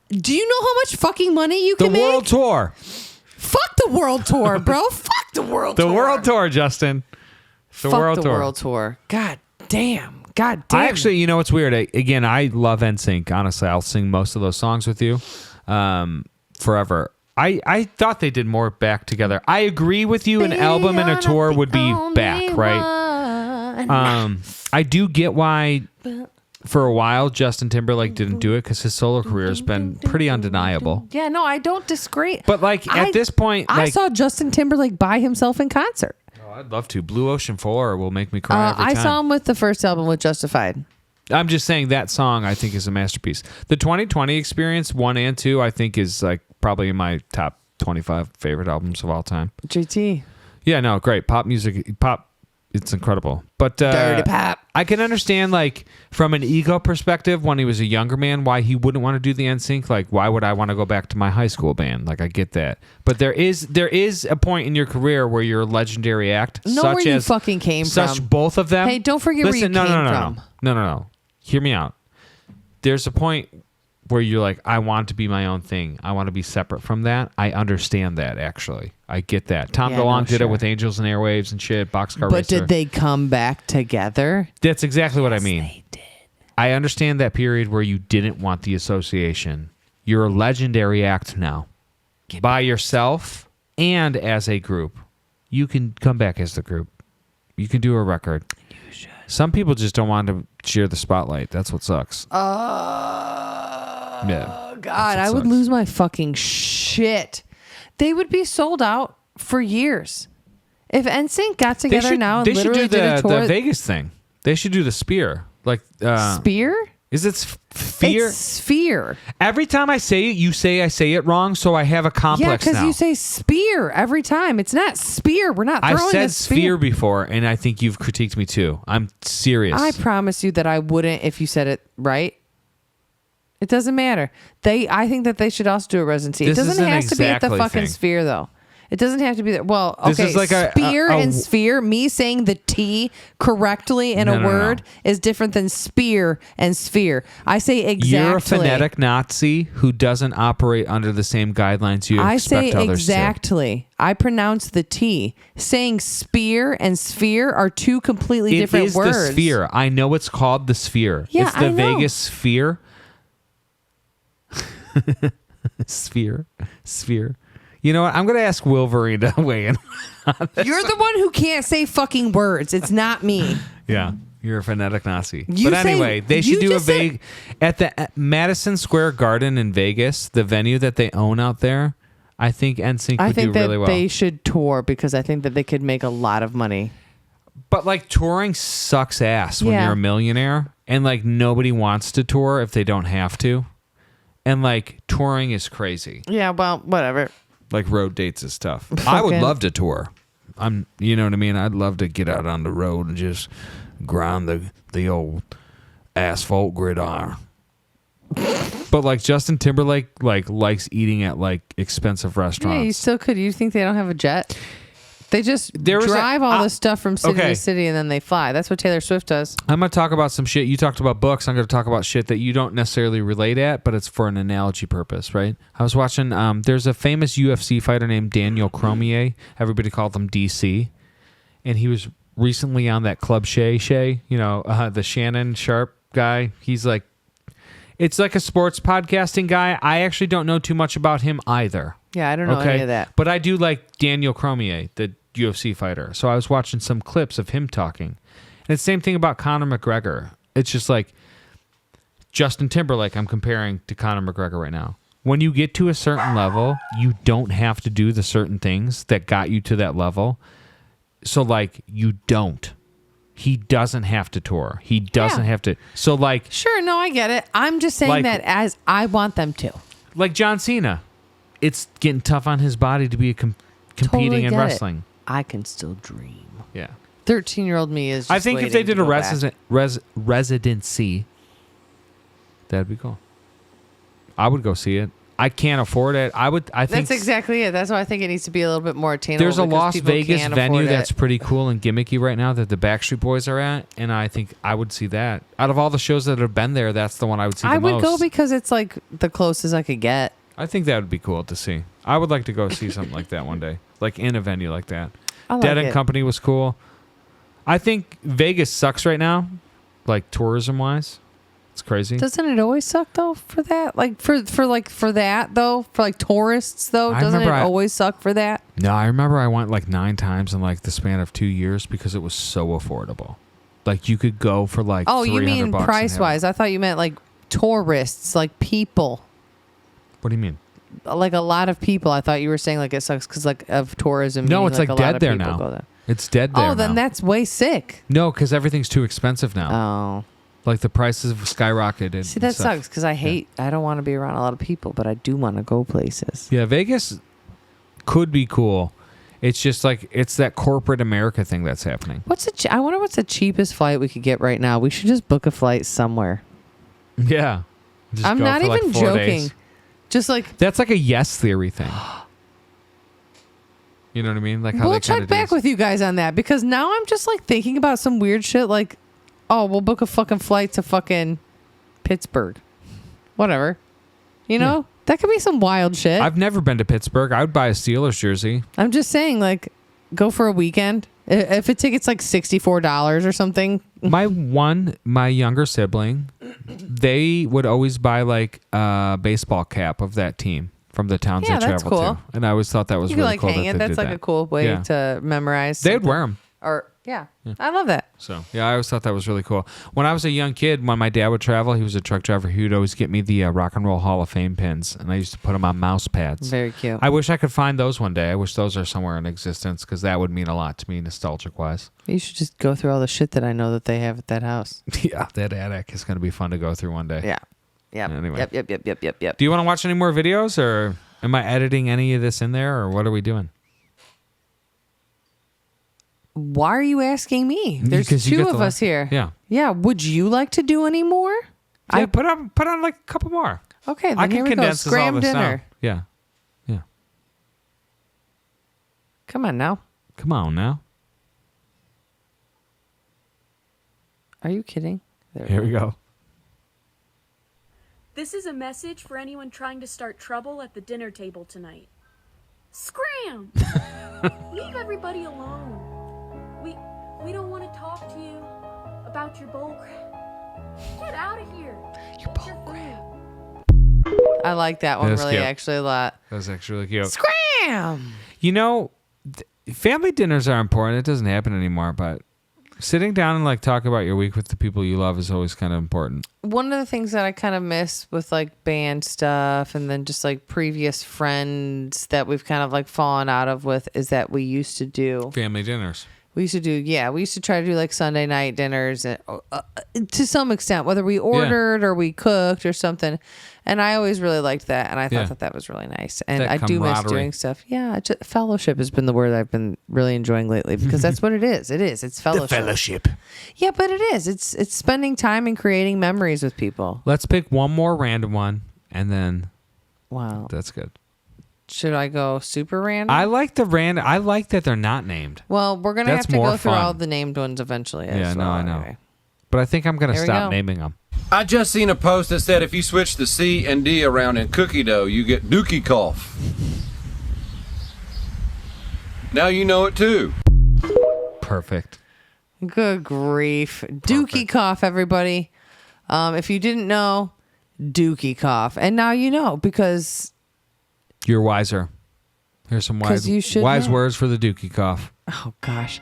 [SPEAKER 1] Do you know how much fucking money you can
[SPEAKER 2] The
[SPEAKER 1] make?
[SPEAKER 2] world tour.
[SPEAKER 1] Fuck the world tour, bro. Fuck the world tour.
[SPEAKER 2] The world tour, Justin.
[SPEAKER 1] Fuck the world tour. God damn. God damn.
[SPEAKER 2] I actually, you know what's weird? Again, I love NSYNC. Honestly, I'll sing most of those songs with you forever. I thought they did more back together. I agree with you. An album and a tour would be back, right? I do get why for a while Justin Timberlake didn't do it because his solo career has been pretty undeniable.
[SPEAKER 1] Yeah, no, I don't disagree.
[SPEAKER 2] But like at this point,
[SPEAKER 1] I
[SPEAKER 2] like,
[SPEAKER 1] saw Justin Timberlake by himself in concert.
[SPEAKER 2] I'd love to. Blue Ocean 4 will make me cry every time.
[SPEAKER 1] I saw him with the first album with Justified.
[SPEAKER 2] I'm just saying that song I think is a masterpiece. The 2020 Experience 1 and 2 I think is like probably in my top 25 favorite albums of all time.
[SPEAKER 1] JT.
[SPEAKER 2] Yeah, no, great. Pop music, it's incredible. But
[SPEAKER 1] Dirty pop.
[SPEAKER 2] I can understand, like, from an ego perspective, when he was a younger man, why he wouldn't want to do the NSYNC. Like, why would I want to go back to my high school band? Like, I get that. But there is a point in your career where you're a legendary act.
[SPEAKER 1] Know
[SPEAKER 2] such
[SPEAKER 1] where you
[SPEAKER 2] as,
[SPEAKER 1] fucking came
[SPEAKER 2] such
[SPEAKER 1] from.
[SPEAKER 2] both of them.
[SPEAKER 1] Hey, don't forget where you came from.
[SPEAKER 2] No. Hear me out. There's a point where you're like, I want to be my own thing. I want to be separate from that. I understand that, actually. I get that. Tom DeLonge did it with Angels and Airwaves and shit, Boxcar Racer.
[SPEAKER 1] But did they come back together?
[SPEAKER 2] That's exactly what I mean. They did. I understand that period where you didn't want the association. You're a legendary act now. By yourself and as a group. You can come back as the group. You can do a record. You should. Some people just don't want to share the spotlight. That's what sucks. Yeah.
[SPEAKER 1] God, I would lose my fucking shit. They would be sold out for years. If NSYNC got together now and literally did a tour,
[SPEAKER 2] the Vegas thing. They should do the Sphere. Like
[SPEAKER 1] Spear?
[SPEAKER 2] Is it Sphere?
[SPEAKER 1] It's Sphere.
[SPEAKER 2] Every time I say it, you say I say it wrong, so I have a complex now.
[SPEAKER 1] Yeah, because you say spear every time. It's not spear. We're not throwing
[SPEAKER 2] I said
[SPEAKER 1] a spear
[SPEAKER 2] before, and I think you've critiqued me too. I'm serious.
[SPEAKER 1] I promise you that I wouldn't if you said it right. It doesn't matter. I think that they should also do a residency. It doesn't have to be at the fucking Sphere, though. It doesn't have to be there. Well, okay,
[SPEAKER 2] this is like
[SPEAKER 1] spear and sphere, me saying the T correctly in a word is different than spear and sphere. I say exactly.
[SPEAKER 2] You're a phonetic Nazi who doesn't operate under the same guidelines you expect others to.
[SPEAKER 1] I say exactly. I pronounce the T. Saying spear and sphere are two completely different words.
[SPEAKER 2] It is the Sphere. I know it's called the Sphere.
[SPEAKER 1] Yeah,
[SPEAKER 2] it's the
[SPEAKER 1] I know.
[SPEAKER 2] Vegas Sphere. Sphere. You know what? I'm going to ask Wolverine to weigh in on this.
[SPEAKER 1] You're the one who can't say fucking words. It's not me.
[SPEAKER 2] Yeah. You're a phonetic Nazi.
[SPEAKER 1] You
[SPEAKER 2] but anyway,
[SPEAKER 1] say-
[SPEAKER 2] they should
[SPEAKER 1] you
[SPEAKER 2] do a
[SPEAKER 1] just said-
[SPEAKER 2] vague at Madison Square Garden in Vegas, the venue that they own out there. I think NSYNC would do really well.
[SPEAKER 1] They should tour because I think that they could make a lot of money.
[SPEAKER 2] But like touring sucks ass when
[SPEAKER 1] Yeah.
[SPEAKER 2] you're a millionaire, and like nobody wants to tour if they don't have to. And like touring is crazy.
[SPEAKER 1] Yeah, well, whatever.
[SPEAKER 2] Like road dates is tough. I would love to tour. You know what I mean? I'd love to get out on the road and just grind the old asphalt gridiron. But like Justin Timberlake likes eating at like expensive restaurants.
[SPEAKER 1] Yeah, you still could. You think they don't have a jet? They just drive all this stuff from city to city and then they fly. That's what Taylor Swift does.
[SPEAKER 2] I'm going to talk about some shit. You talked about books. I'm going to talk about shit that you don't necessarily relate at, but it's for an analogy purpose, right? I was watching, there's a famous UFC fighter named Daniel Cormier. Everybody called him DC. And he was recently on that Club Shay, the Shannon Sharp guy. He's like, it's like a sports podcasting guy. I actually don't know too much about him either.
[SPEAKER 1] Yeah, I don't know any of that.
[SPEAKER 2] But I do like Daniel Cormier, the UFC fighter. So I was watching some clips of him talking. And it's the same thing about Conor McGregor. It's just like Justin Timberlake I'm comparing to Conor McGregor right now. When you get to a certain level, you don't have to do the certain things that got you to that level. So like you don't. He doesn't have to tour. He doesn't have to. So like
[SPEAKER 1] Sure, no, I get it. I'm just saying that as I want them to.
[SPEAKER 2] Like John Cena. It's getting tough on his body to be competing in wrestling.
[SPEAKER 1] I can still dream.
[SPEAKER 2] Yeah.
[SPEAKER 1] 13-year-old me is just
[SPEAKER 2] I think if they did a
[SPEAKER 1] back.
[SPEAKER 2] residency, that'd be cool. I would go see it. I can't afford it. I think
[SPEAKER 1] That's exactly it. That's why I think it needs to be a little bit more attainable.
[SPEAKER 2] there's a
[SPEAKER 1] because
[SPEAKER 2] Las
[SPEAKER 1] people
[SPEAKER 2] Vegas
[SPEAKER 1] can't
[SPEAKER 2] venue
[SPEAKER 1] afford
[SPEAKER 2] that's
[SPEAKER 1] it.
[SPEAKER 2] pretty cool and gimmicky right now that the Backstreet Boys are at, and I think I would see that. Out of all the shows that have been there, that's the one I would see the most.
[SPEAKER 1] I would go because it's like the closest I could get.
[SPEAKER 2] I think that would be cool to see. I would like to go see something like that one day, like in a venue like that.
[SPEAKER 1] I like
[SPEAKER 2] Dead and
[SPEAKER 1] it.
[SPEAKER 2] Company was cool. I think Vegas sucks right now, like tourism wise. It's crazy.
[SPEAKER 1] Doesn't it always suck though for that? Like for that though, for like tourists though,
[SPEAKER 2] I
[SPEAKER 1] doesn't it
[SPEAKER 2] remember
[SPEAKER 1] always suck for that?
[SPEAKER 2] No, I remember I went like 9 times in like the span of 2 years because it was so affordable. Like you could go for like
[SPEAKER 1] Oh, you mean
[SPEAKER 2] $300
[SPEAKER 1] price wise? I thought you meant like tourists, like people.
[SPEAKER 2] What do you mean?
[SPEAKER 1] Like a lot of people. I thought you were saying like it sucks because like of tourism.
[SPEAKER 2] No,
[SPEAKER 1] meaning,
[SPEAKER 2] it's like
[SPEAKER 1] a lot
[SPEAKER 2] dead
[SPEAKER 1] of
[SPEAKER 2] there
[SPEAKER 1] people
[SPEAKER 2] now.
[SPEAKER 1] go there.
[SPEAKER 2] It's dead there.
[SPEAKER 1] Oh, then
[SPEAKER 2] now.
[SPEAKER 1] that's way sick.
[SPEAKER 2] No, because everything's too expensive now.
[SPEAKER 1] Oh.
[SPEAKER 2] Like the prices have skyrocketed.
[SPEAKER 1] See, that sucks because I don't want to be around a lot of people, but I do want to go places.
[SPEAKER 2] Yeah, Vegas could be cool. It's just like, it's that corporate America thing that's happening.
[SPEAKER 1] I wonder what's the cheapest flight we could get right now. We should just book a flight somewhere.
[SPEAKER 2] Yeah. Just
[SPEAKER 1] I'm
[SPEAKER 2] go
[SPEAKER 1] not
[SPEAKER 2] for like
[SPEAKER 1] even
[SPEAKER 2] 4
[SPEAKER 1] joking.
[SPEAKER 2] days.
[SPEAKER 1] Just like
[SPEAKER 2] That's like a yes theory thing. You know what I mean? Like how
[SPEAKER 1] we'll
[SPEAKER 2] they kind
[SPEAKER 1] check
[SPEAKER 2] of
[SPEAKER 1] back with you guys on that because now I'm just like thinking about some weird shit like, oh, we'll book a fucking flight to fucking Pittsburgh. Whatever. You know? That could be some wild shit.
[SPEAKER 2] I've never been to Pittsburgh. I would buy a Steelers jersey.
[SPEAKER 1] I'm just saying, like, go for a weekend. If a ticket's like $64 or something.
[SPEAKER 2] My younger sibling, they would always buy like a baseball cap of that team from the towns they
[SPEAKER 1] that's
[SPEAKER 2] travel
[SPEAKER 1] cool.
[SPEAKER 2] to. And I always thought that was
[SPEAKER 1] You
[SPEAKER 2] really
[SPEAKER 1] could like
[SPEAKER 2] cool.
[SPEAKER 1] hang it. That's like a cool way to memorize.
[SPEAKER 2] They would wear them.
[SPEAKER 1] Or I love that.
[SPEAKER 2] So yeah, I always thought that was really cool. When I was a young kid, when my dad would travel, he was a truck driver. He would always get me the Rock and Roll Hall of Fame pins, and I used to put them on mouse pads.
[SPEAKER 1] Very cute.
[SPEAKER 2] I wish I could find those one day. I wish those are somewhere in existence because that would mean a lot to me, nostalgic wise.
[SPEAKER 1] You should just go through all the shit that I know that they have at that house.
[SPEAKER 2] Yeah, that attic is going to be fun to go through one day.
[SPEAKER 1] Yeah. Yep.
[SPEAKER 2] Anyway.
[SPEAKER 1] Yep.
[SPEAKER 2] Do you want to watch any more videos, or am I editing any of this in there, or what are we doing?
[SPEAKER 1] Why are you asking me? There's two of us here.
[SPEAKER 2] Yeah.
[SPEAKER 1] Yeah. Would you like to do any more?
[SPEAKER 2] Yeah, put on like a couple more.
[SPEAKER 1] Okay, then
[SPEAKER 2] I can
[SPEAKER 1] here we go.
[SPEAKER 2] condense this all
[SPEAKER 1] Scram
[SPEAKER 2] this
[SPEAKER 1] dinner.
[SPEAKER 2] down. Yeah. Yeah.
[SPEAKER 1] Come on now.
[SPEAKER 2] Come on now.
[SPEAKER 1] Are you kidding?
[SPEAKER 2] Here we go.
[SPEAKER 15] This is a message for anyone trying to start trouble at the dinner table tonight. Scram! Leave everybody alone. We don't want to talk to you about your bowl crab. Get out of here. Your bowl crab.
[SPEAKER 1] I like that one really actually a lot.
[SPEAKER 2] That was actually really cute.
[SPEAKER 1] Scram!
[SPEAKER 2] You know, family dinners are important. It doesn't happen anymore, but sitting down and like talk about your week with the people you love is always kind of important.
[SPEAKER 1] One of the things that I kind of miss with like band stuff and then just like previous friends that we've kind of like fallen out of with is that we used to do
[SPEAKER 2] family dinners.
[SPEAKER 1] We used to try to do like Sunday night dinners and, to some extent, whether we ordered or we cooked or something. And I always really liked that. And I thought that was really nice. And
[SPEAKER 2] that
[SPEAKER 1] I do miss doing stuff. Yeah. Fellowship has been the word I've been really enjoying lately because that's what it is. It is. It's fellowship.
[SPEAKER 3] The fellowship.
[SPEAKER 1] Yeah, but it is. It's spending time and creating memories with people.
[SPEAKER 2] Let's pick one more random one and then.
[SPEAKER 1] Wow.
[SPEAKER 2] That's good.
[SPEAKER 1] Should I go super random?
[SPEAKER 2] I like the random. I like that they're not named.
[SPEAKER 1] Well, we're going to have to
[SPEAKER 2] more
[SPEAKER 1] go through
[SPEAKER 2] fun.
[SPEAKER 1] all the named ones eventually.
[SPEAKER 2] Yeah, no, I know. But I think I'm going to stop naming them.
[SPEAKER 16] I just seen a post that said if you switch the C and D around in cookie dough, you get dookie cough. Now you know it too.
[SPEAKER 2] Perfect.
[SPEAKER 1] Good grief. Dookie cough, everybody. If you didn't know, dookie cough. And now you know because...
[SPEAKER 2] You're wiser. Here's some wise words for the dookie cough.
[SPEAKER 1] Oh, gosh.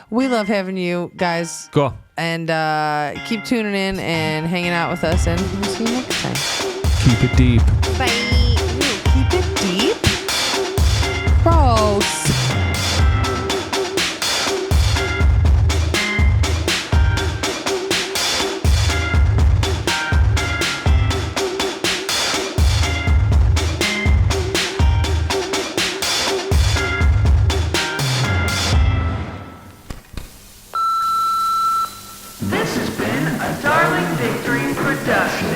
[SPEAKER 1] We love having you guys.
[SPEAKER 2] Cool.
[SPEAKER 1] And keep tuning in and hanging out with us. And we'll see you next time.
[SPEAKER 2] Keep it deep.
[SPEAKER 1] Bye. Ooh, keep it deep? Gross.
[SPEAKER 17] This has been a DarlingVictory production.